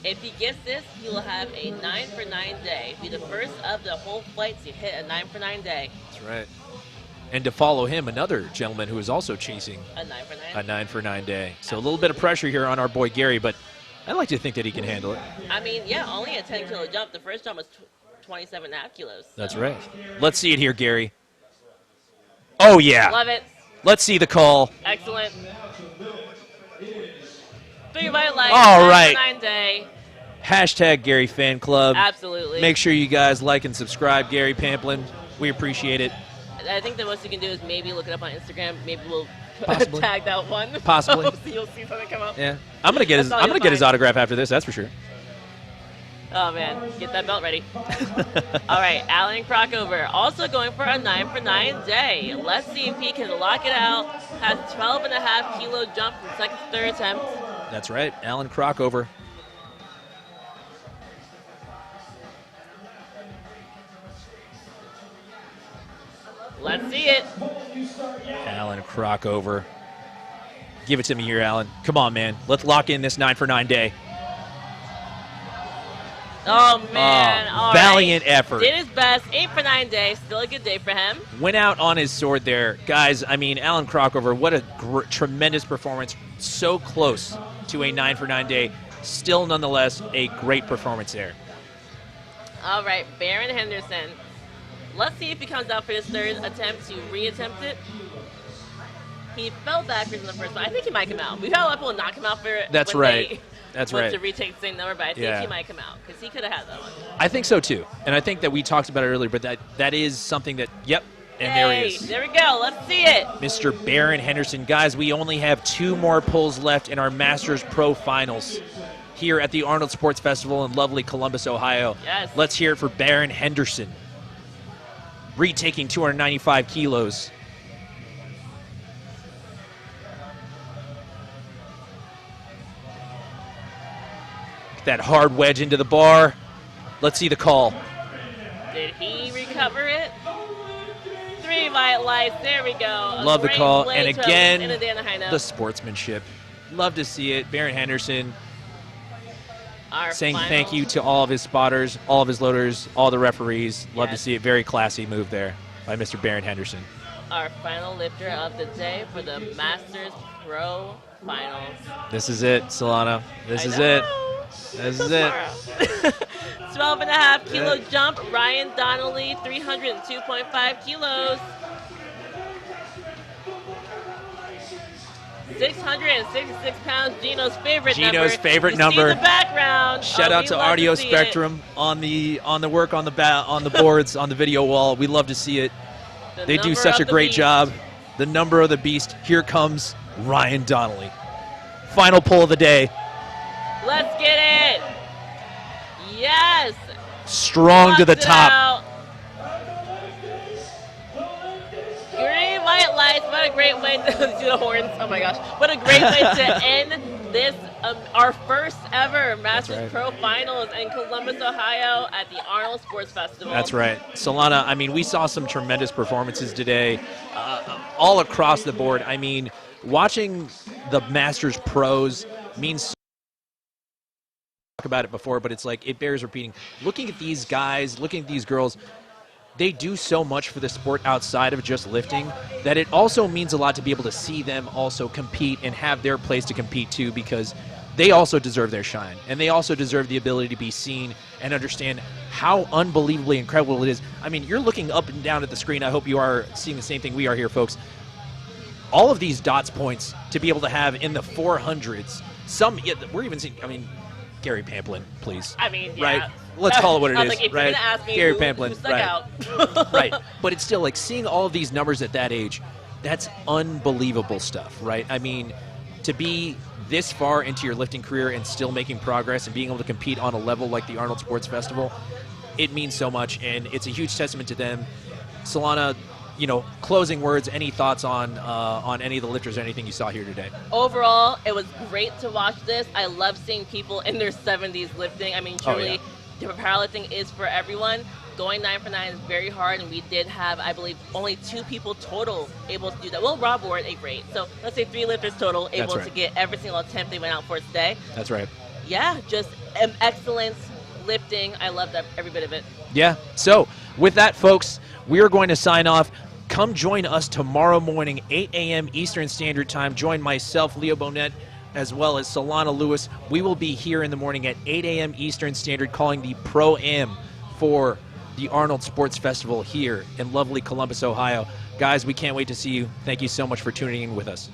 If he gets this, he will have a 9 for 9 day. Be the first of the whole flights to hit a 9 for 9 day. That's right. And to follow him, another gentleman who is also chasing A 9 for 9. a 9 for 9 day. So a little bit of pressure here on our boy Gary, but I like to think that he can handle it. I mean, yeah, only a 10 kilo jump. The first jump was 27.5 kilos. So. That's right. Let's see it here, Gary. Oh, yeah. Love it. Let's see the call. Excellent. 3 white lights. All 9 right. for 9 day. Hashtag Gary Fan Club. Absolutely. Make sure you guys like and subscribe, Gary Pamplin. We appreciate it. I think the most you can do is maybe look it up on Instagram. Maybe we'll Possibly. tag that one. Possibly. So you'll see something come up. Yeah. I'm gonna get his That's all you'll his find. autograph after this, that's for sure. Oh, man. Get that belt ready. All right. Alan Crockover also going for a 9 for 9 day. Let's see if he can lock it out. Has 12.5 kilo jump from second to third attempt. That's right. Alan Crockover. Let's see it. Alan Crockover. Give it to me here, Alan. Come on, man. Let's lock in this 9 for 9 day. Oh, man. All valiant right. effort. Did his best. 8 for 9 day. Still a good day for him. Went out on his sword there. Guys, I mean, Alan Crockover, what a tremendous performance. So close to a 9 for 9 day. Still, nonetheless, a great performance there. All right. Baron Henderson. Let's see if he comes out for his third attempt to re-attempt it. He fell backwards in the first one. I think he might come out. We've had a lot of people knock him out for it. That's when right. They That's went right. to retake the same number, but I think Yeah. he might come out because he could have had that one. I think so, too. And I think that we talked about it earlier, but that is something that, yep, and there he is. There we go. Let's see it. Mr. Baron Henderson. Guys, we only have 2 more pulls left in our Masters Pro Finals here at the Arnold Sports Festival in lovely Columbus, Ohio. Yes. Let's hear it for Baron Henderson. Retaking 295 kilos. That hard wedge into the bar. Let's see the call. Did he recover it? 3 white lights. There we go. Love the call. And again, in a day on the high note. the sportsmanship. Love to see it. Baron Henderson Our saying final- thank you to all of his spotters, all of his loaders, all the referees. Love to Yes. see it. Very classy move there by Mr. Baron Henderson. Our final lifter of the day for the Masters Pro Finals. This is it, Solana. This I is know. it. This is it. 12.5 kilo Yeah. jump. Ryan Donnelly, 302.5 kilos. 666 pounds. Gino's favorite number. Gino's favorite You number. See the background. Shout Oh, out we to love Audio see it. Spectrum on the work on the boards on the video wall. We love to see it. The They do number such of a the great beast. job. The number of the beast. Here comes Ryan Donnelly. Final pull of the day. Let's get it. Yes. Strong to the Knocks it top. out. Green white lights. What a great way to do the horns. Oh my gosh. What a great way to end this, our first ever Masters right. Pro Finals in Columbus, Ohio at the Arnold Sports Festival. That's right. Solana, I mean, we saw some tremendous performances today all across the board. I mean, watching the Masters Pros means so talk about it before, but it's like it bears repeating. Looking at these guys, looking at these girls, they do so much for the sport outside of just lifting that it also means a lot to be able to see them also compete and have their place to compete too, because they also deserve their shine, and they also deserve the ability to be seen and understand how unbelievably incredible it is. I mean, you're looking up and down at the screen. I hope you are seeing the same thing we are here, folks. All of these dots points to be able to have in the 400s. Some, yeah, we're even seeing, I mean, Gary Pamplin, please. I mean, yeah. Right? Let's call it what it I is, was like, if right? you're gonna ask me Gary who Pamplin, stuck right? out. Right. But it's still like seeing all of these numbers at that age. That's unbelievable stuff, right? I mean, to be this far into your lifting career and still making progress and being able to compete on a level like the Arnold Sports Festival, it means so much, and it's a huge testament to them. Solana, you know, closing words, any thoughts on any of the lifters or anything you saw here today? Overall, it was great to watch this. I love seeing people in their 70s lifting. I mean, truly, the powerlifting is for everyone. Going 9 for 9 is very hard, and we did have, I believe, only 2 people total able to do that. Well, Rob Ward, 8 for 8. So let's say 3 lifters total able to get every single attempt they went out for today. That's right. Yeah, just excellence lifting. I love that, every bit of it. Yeah. So with that, folks, we are going to sign off. Come join us tomorrow morning, 8 a.m. Eastern Standard Time. Join myself, Leo Bonnet, as well as Solana Lewis. We will be here in the morning at 8 a.m. Eastern Standard calling the Pro-Am for the Arnold Sports Festival here in lovely Columbus, Ohio. Guys, we can't wait to see you. Thank you so much for tuning in with us.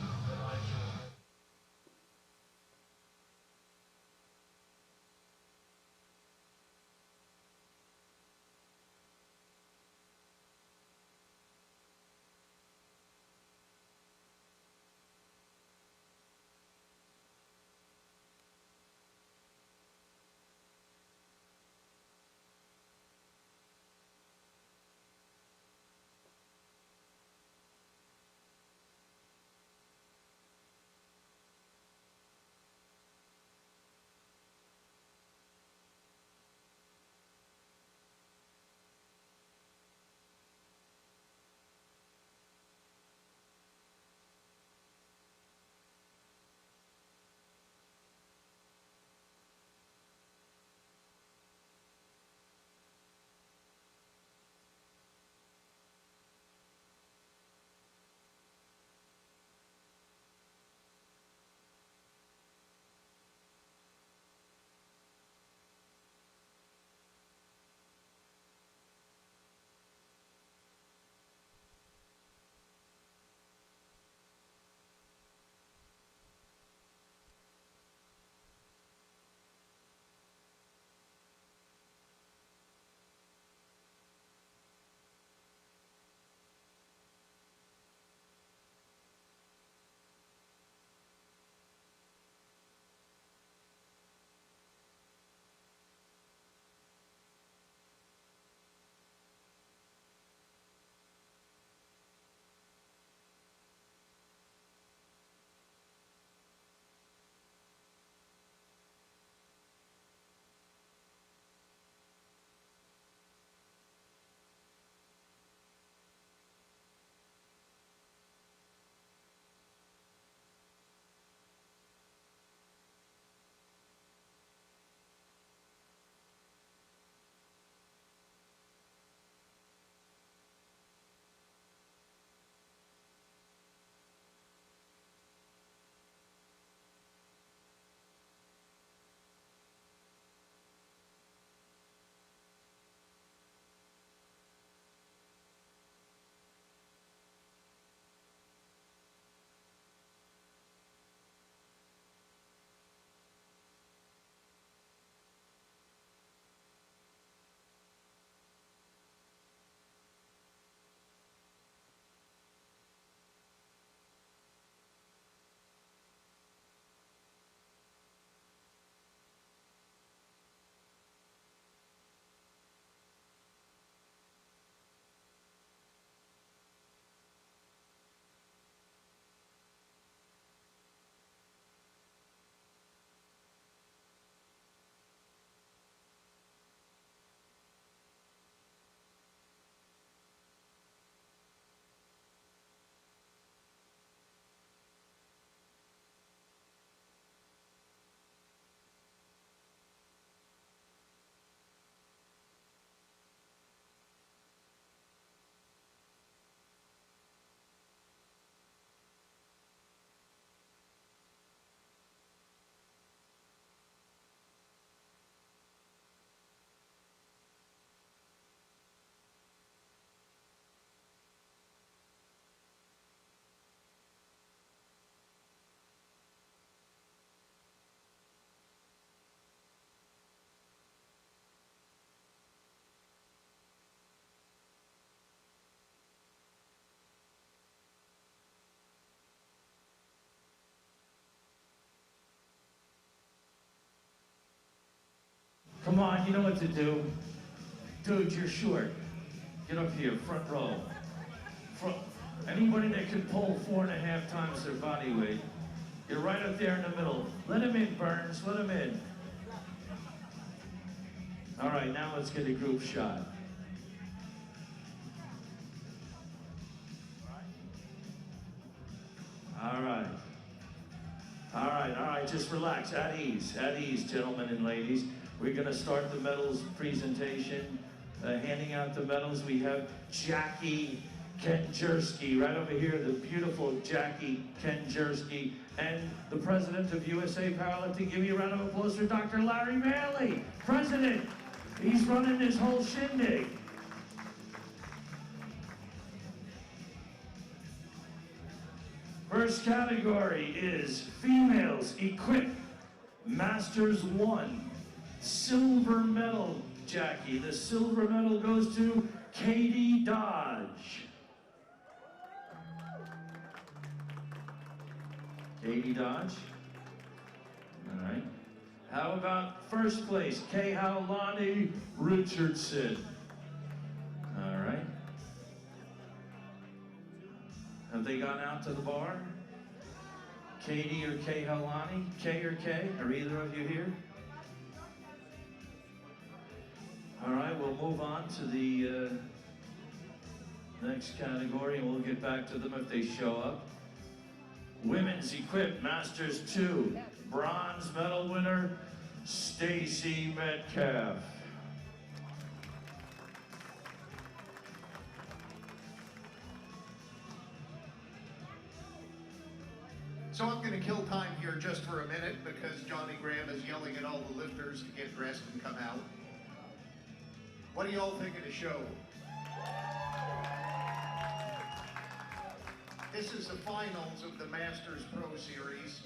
you know what to do. Dude, you're short. Get up here, front row. Anybody that can pull 4.5 times their body weight, you're right up there in the middle. Let him in, Burns, let him in. All right, now let's get a group shot. All right. All right, just relax, at ease, gentlemen and ladies. We're gonna start the medals presentation. Handing out the medals, we have Jackie Kenjerski, right over here, the beautiful Jackie Kenjerski, and the president of USA Powerlifting. Give me a round of applause for Dr. Larry Bailey, president. He's running this whole shindig. First category is females equipped, Masters 1, silver medal, Jackie. The silver medal goes to Katie Dodge. Katie Dodge. All right. How about first place, Kehaulani Richardson. All right. Have they gone out to the bar? Katie or Kehaulani? K or K? Are either of you here? All right, we'll move on to the next category and we'll get back to them if they show up. Women's Equipped Masters 2, bronze medal winner, Stacy Metcalf. So I'm going to kill time here just for a minute because Johnny Graham is yelling at all the lifters to get dressed and come out. What do you all think of the show? This is the finals of the Masters Pro Series.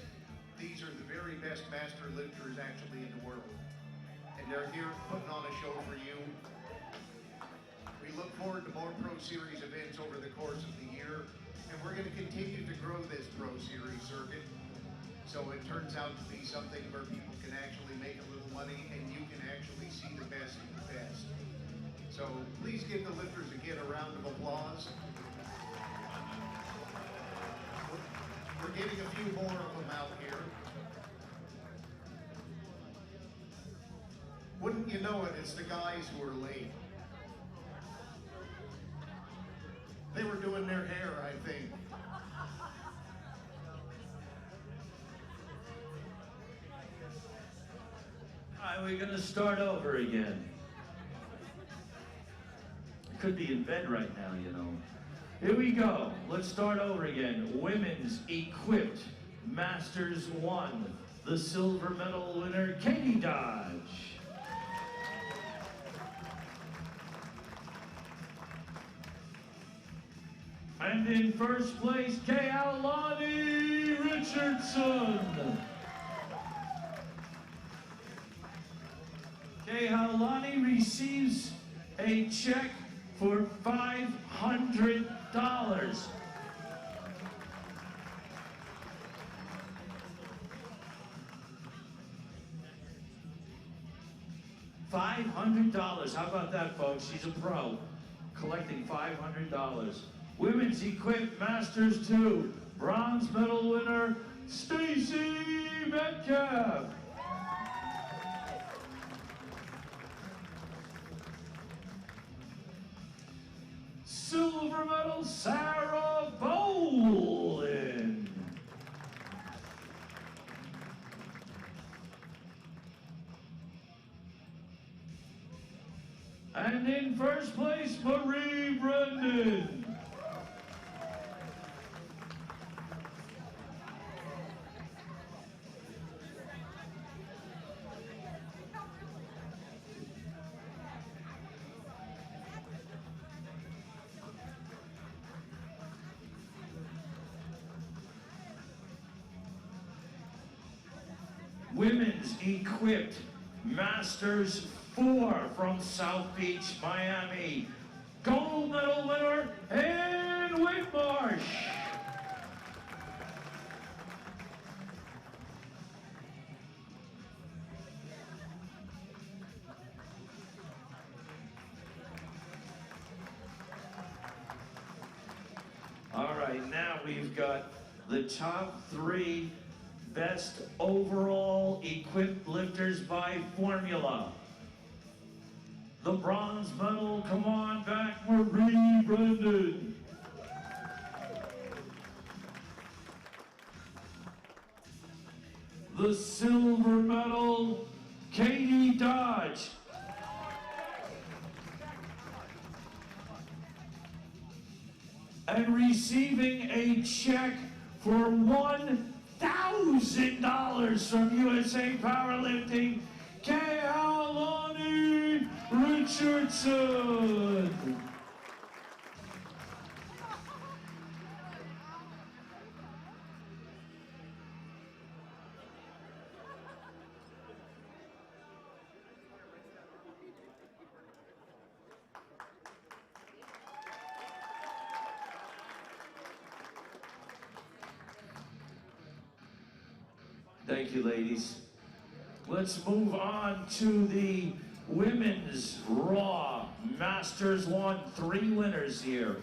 These are the very best master lifters actually in the world. And they're here putting on a show for you. We look forward to more Pro Series events over the course of the year. And we're going to continue to grow this Pro Series circuit. So it turns out to be something where people can actually make a little money and you can actually see the best of the best. So please give the lifters again a round of applause. We're getting a few more of them out here. Wouldn't you know it, it's the guys who are late. They were doing their hair, I think. All right, we're gonna start over again. I could be in bed right now, you know. Here we go. Let's start over again. Women's Equipped Masters 1. The silver medal winner, Katie Dodge. And in first place, Kehaulani Richardson. Kehaulani receives a check for $500. $500. How about that, folks? She's a pro, collecting $500. Women's Equipped Masters 2, bronze medal winner, Stacy Metcalf. Silver medal, Sarah Bolin. And in first place, Marie Brendan. Women's Equipped Masters 4 from South Beach, Miami. Gold medal winner, Ann Whitmarsh. right, now we've got the top 3 best overall equipped lifters by formula. The bronze medal, come on back, Marie Brendan. The silver medal, Katie Dodge. And receiving a check for $1,000 from USA Powerlifting, Kehalani Richardson. Thank you, ladies. Let's move on to the women's Raw Masters 1. 3 winners here.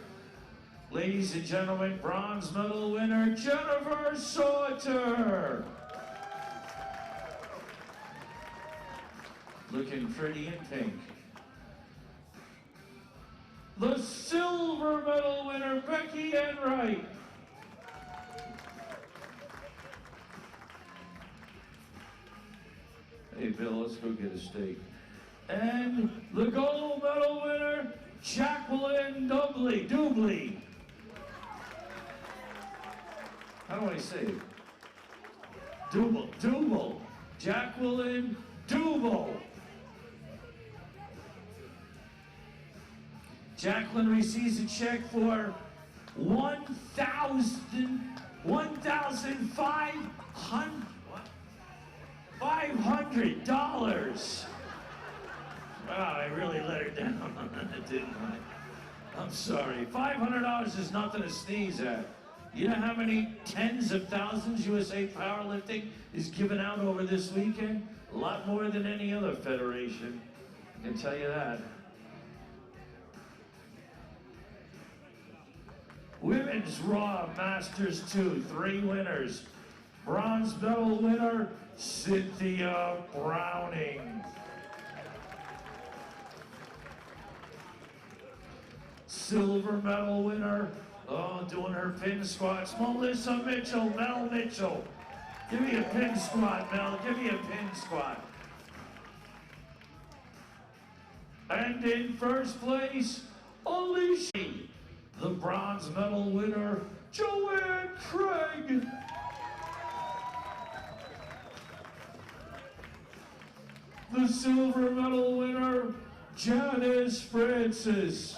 Ladies and gentlemen, bronze medal winner, Jennifer Sauter. Looking pretty in pink. The silver medal winner, Becky Enright. Hey, Bill, let's go get a steak. And the gold medal winner, Jacqueline Dubley. How do I say it? Double. Jacqueline Double. Jacqueline receives a check for $500. Wow, I really let her down, didn't I? I'm sorry. $500 is nothing to sneeze at. You know how many tens of thousands USA Powerlifting is given out over this weekend? A lot more than any other federation. I can tell you that. Women's Raw Masters 2, 3 winners. Bronze medal winner, Cynthia Browning. Silver medal winner, doing her pin squats, Melissa Mitchell, Mel Mitchell. Give me a pin squat, Mel, give me a pin squat. And in first place, Alicia. The bronze medal winner, Joanne Craig. The silver medal winner, Janice Francis.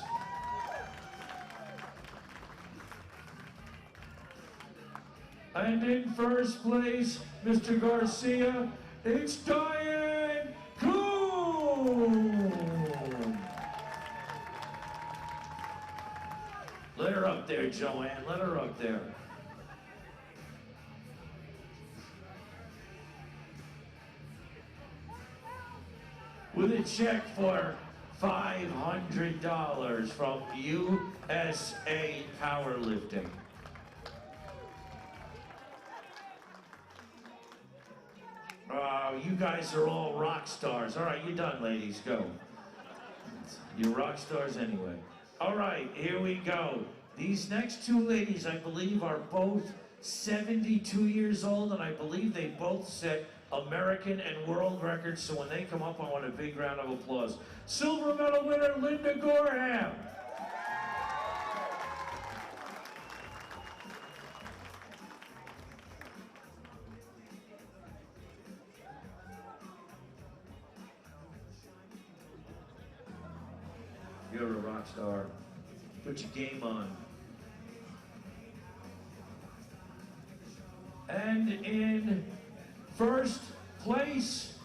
And in first place, Mr. Garcia, it's Diane Coon. Let her up there, Joanne, let her up there. With a check for $500 from USA Powerlifting. You guys are all rock stars. All right, you're done, ladies, go. You're rock stars anyway. All right, here we go. These next 2 ladies, I believe, are both 72 years old, and I believe they both set American and world records, so when they come up, I want a big round of applause. Silver medal winner, Linda Gorham. You're a rock star. Put your game on. And in first place,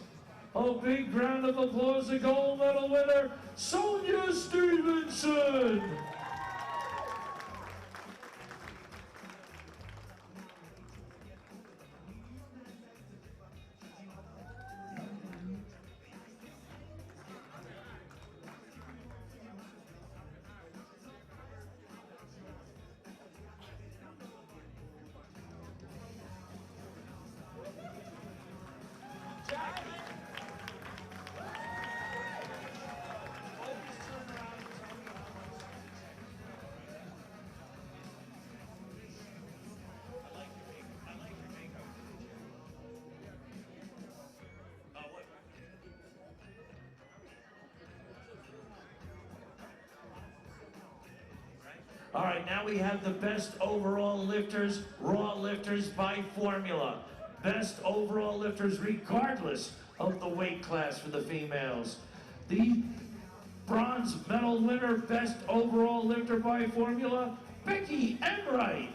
a big round of applause, the gold medal winner, Sonia Stevenson. Now we have the best overall lifters, raw lifters by formula. Best overall lifters regardless of the weight class for the females. The bronze medal winner, best overall lifter by formula, Becky Enright.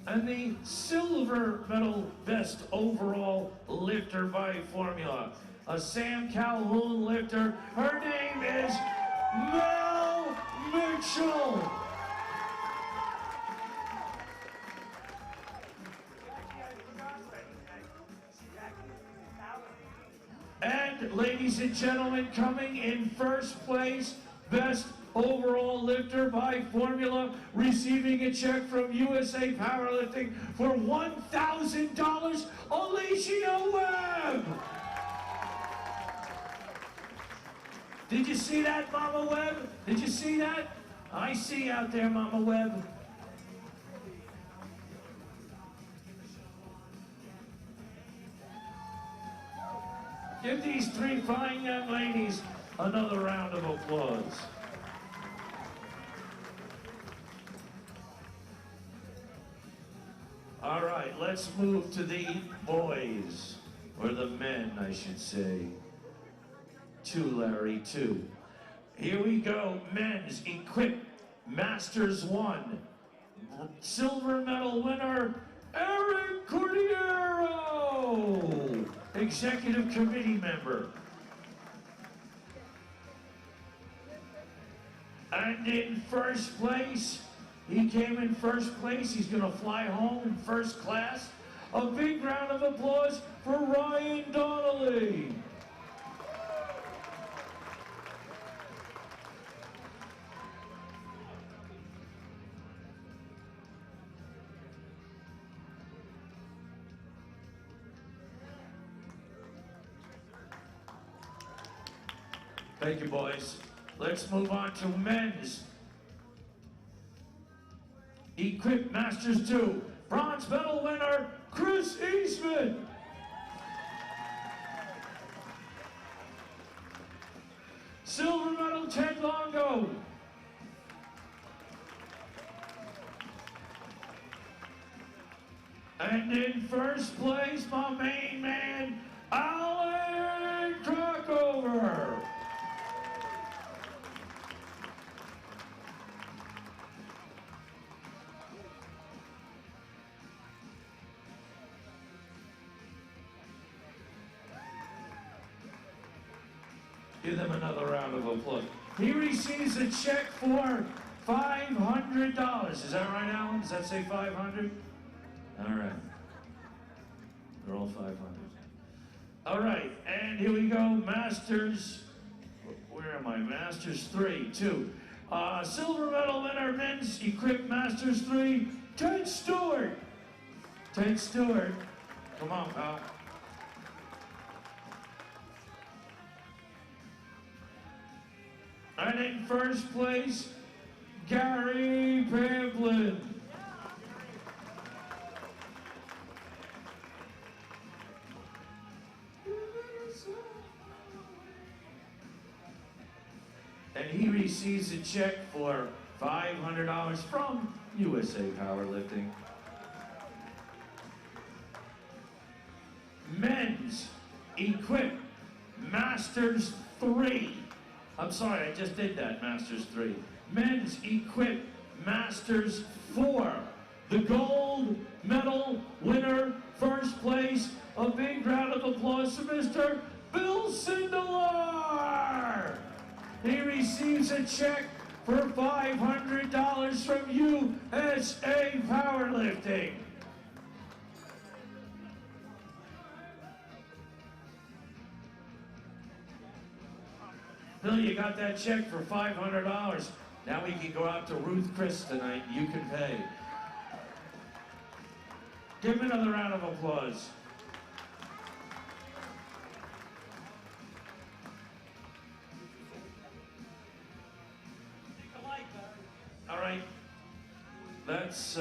And the silver medal best overall lifter by formula, a Sam Calhoun lifter. Her name is Mel Mitchell. And ladies and gentlemen, coming in first place, best overall lifter by formula, receiving a check from USA Powerlifting for $1,000, Alicia Webb. Did you see that, Mama Webb? Did you see that? I see out there, Mama Webb. Give these three fine young ladies another round of applause. All right, let's move to the boys, or the men, I should say. Two, Larry, two. Here we go, men's Equip Masters 1. Silver medal winner, Eric Cordiero, executive committee member. And in first place, he came in first place. He's going to fly home in first class. A big round of applause for Ryan Donnelly. Thank you, boys. Let's move on to men's Equip Masters 2. Bronze medal winner, Chris Eastman. Silver medal, Ted Longo. And in first place, my main man, Alan Crockover. Give them another round of applause. He receives a check for $500. Is that right, Alan? Does that say 500? All right. They're all 500. All right, and here we go. Masters, where am I? Masters 3, 2. Silver medal winner, men's Equip Masters 3, Ted Stewart. Ted Stewart. Come on, pal. And in first place, Gary Pamplin. And he receives a check for $500 from USA Powerlifting. Men's Equip Masters 3. I'm sorry, I just did that, Masters 3. Men's Equip Masters 4. The gold medal winner, first place. A big round of applause to Mr. Bill Sindelar. He receives a check for $500 from USA Powerlifting. Bill, you got that check for $500. Now we can go out to Ruth Chris tonight. You can pay. Give him another round of applause. All right. That's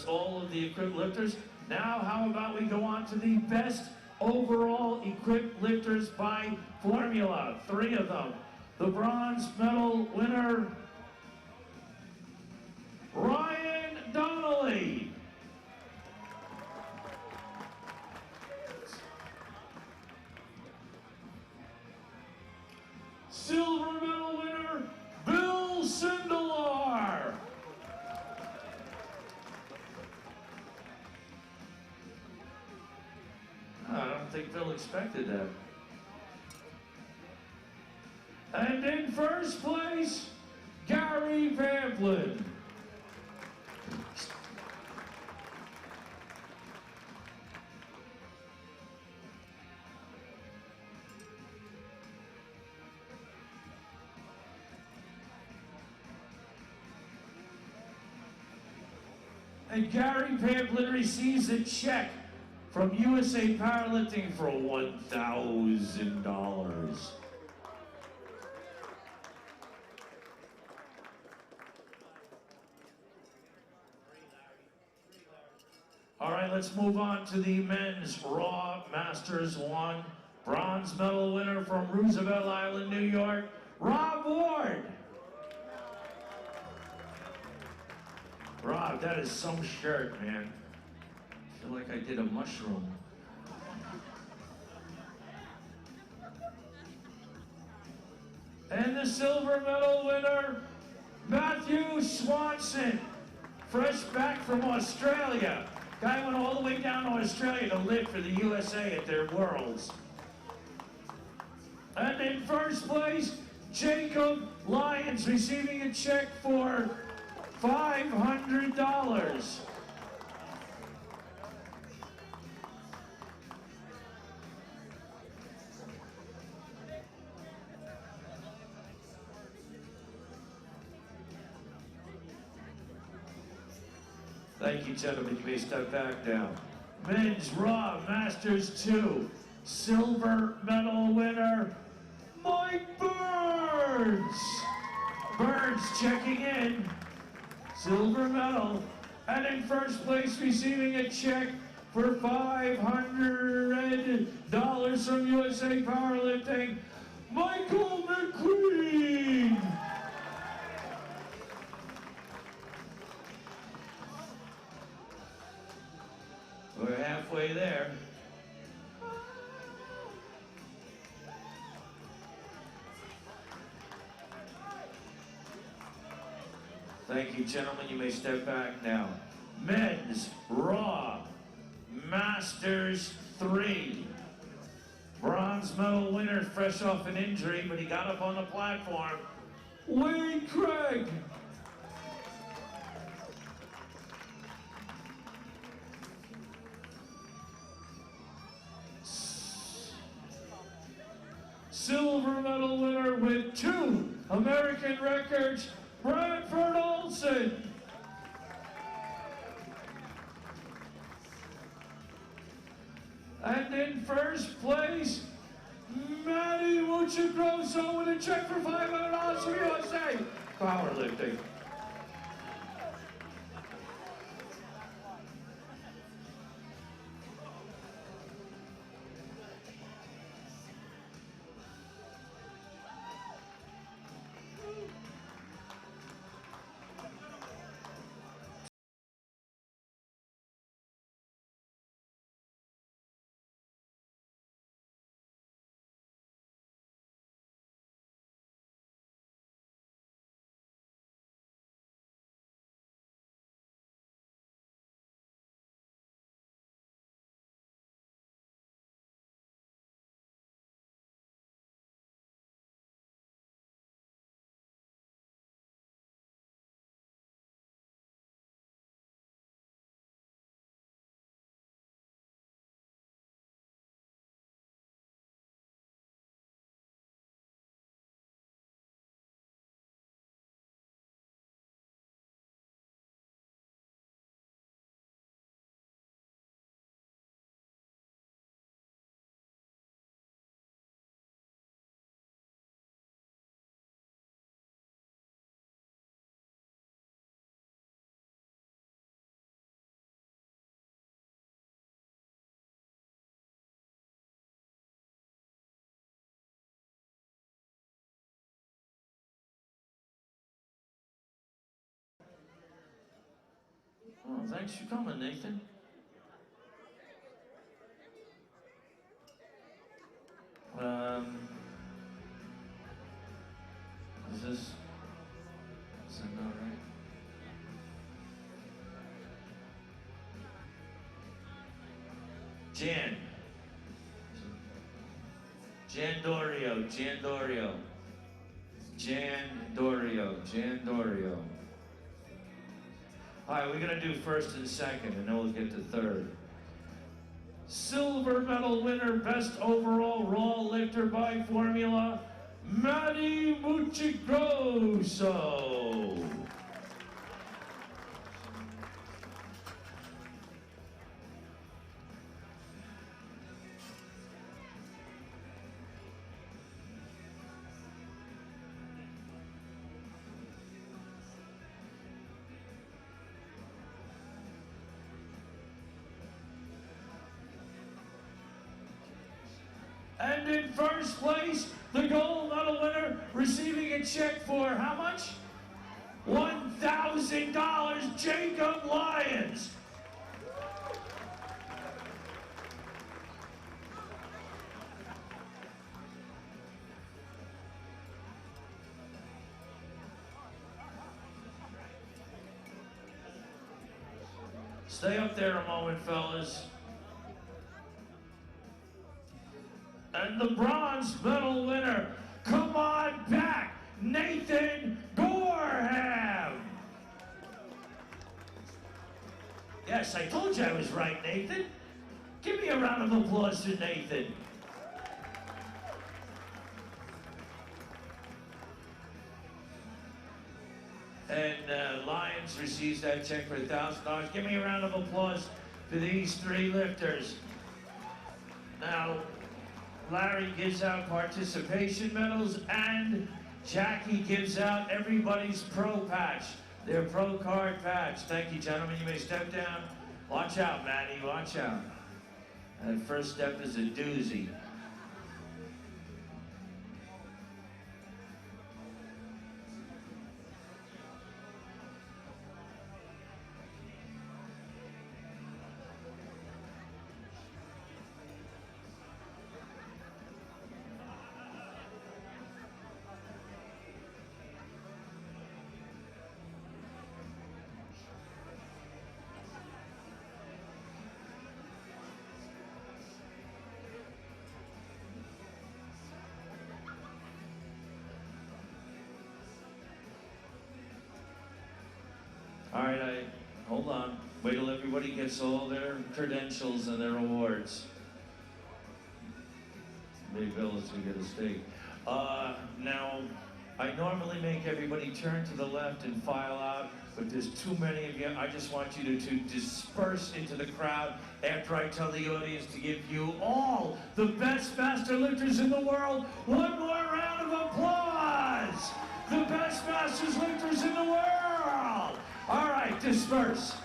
all of the Equip lifters. Now, how about we go on to the best overall Equip lifter? lifters by formula, 3 of them. The bronze medal winner, Ryan Donnelly. Silver medal winner, Bill Sindelar. I don't think Bill expected that. And in first place, Gary Pamplin. And Gary Pamplin receives a check from USA Powerlifting for $1,000. All right, let's move on to the men's Raw Masters 1. Bronze medal winner from Roosevelt Island, New York, Rob Ward. Rob, that is some shirt, man. I feel like I did a mushroom. And the silver medal winner, Matthew Swanson, fresh back from Australia. Guy went all the way down to Australia to live for the USA at their Worlds. And in first place, Jacob Lyons, receiving a check for $500. Thank you, gentlemen. You may step back now. Men's Raw Masters 2, silver medal winner, Mike Burns. Burns checking in, silver medal. And in first place, receiving a check for $500 from USA Powerlifting, Michael McQueen. We're halfway there. Thank you, gentlemen. You may step back now. Men's Raw Masters 3. Bronze medal winner, fresh off an injury, but he got up on the platform, Wayne Craig. Silver medal winner with 2 American records, Bradford Olson. And in first place, Matty Muchagrosso with a check for $500 from USA Powerlifting. Oh, thanks for coming, Nathan. Is that not right? Jan Dorio. All right, we're gonna do first and second, and then we'll get to third. Silver medal winner, best overall raw lifter by formula, Matty Muchigrosso. And in first place, the gold medal winner, receiving a check for how much? $1,000, Jacob Lyons. Stay up there a moment, fellas. And the bronze medal winner, come on back, Nathan Gorham. Yes, I told you I was right, Nathan. Give me a round of applause to Nathan. And Lyons receives that check for $1,000. Give me a round of applause to these three lifters. Now, Larry gives out participation medals, and Jackie gives out everybody's pro patch, their pro card patch. Thank you, gentlemen. You may step down. Watch out, Matty, watch out. That first step is a doozy. All right, hold on. Wait till everybody gets all their credentials and their awards. Big Bill is gonna get a steak. Now, I normally make everybody turn to the left and file out, but there's too many of you. I just want you to disperse into the crowd after I tell the audience to give you all the best master lifters in the world one more round of applause. The best masters lifters in the world. All right, disperse.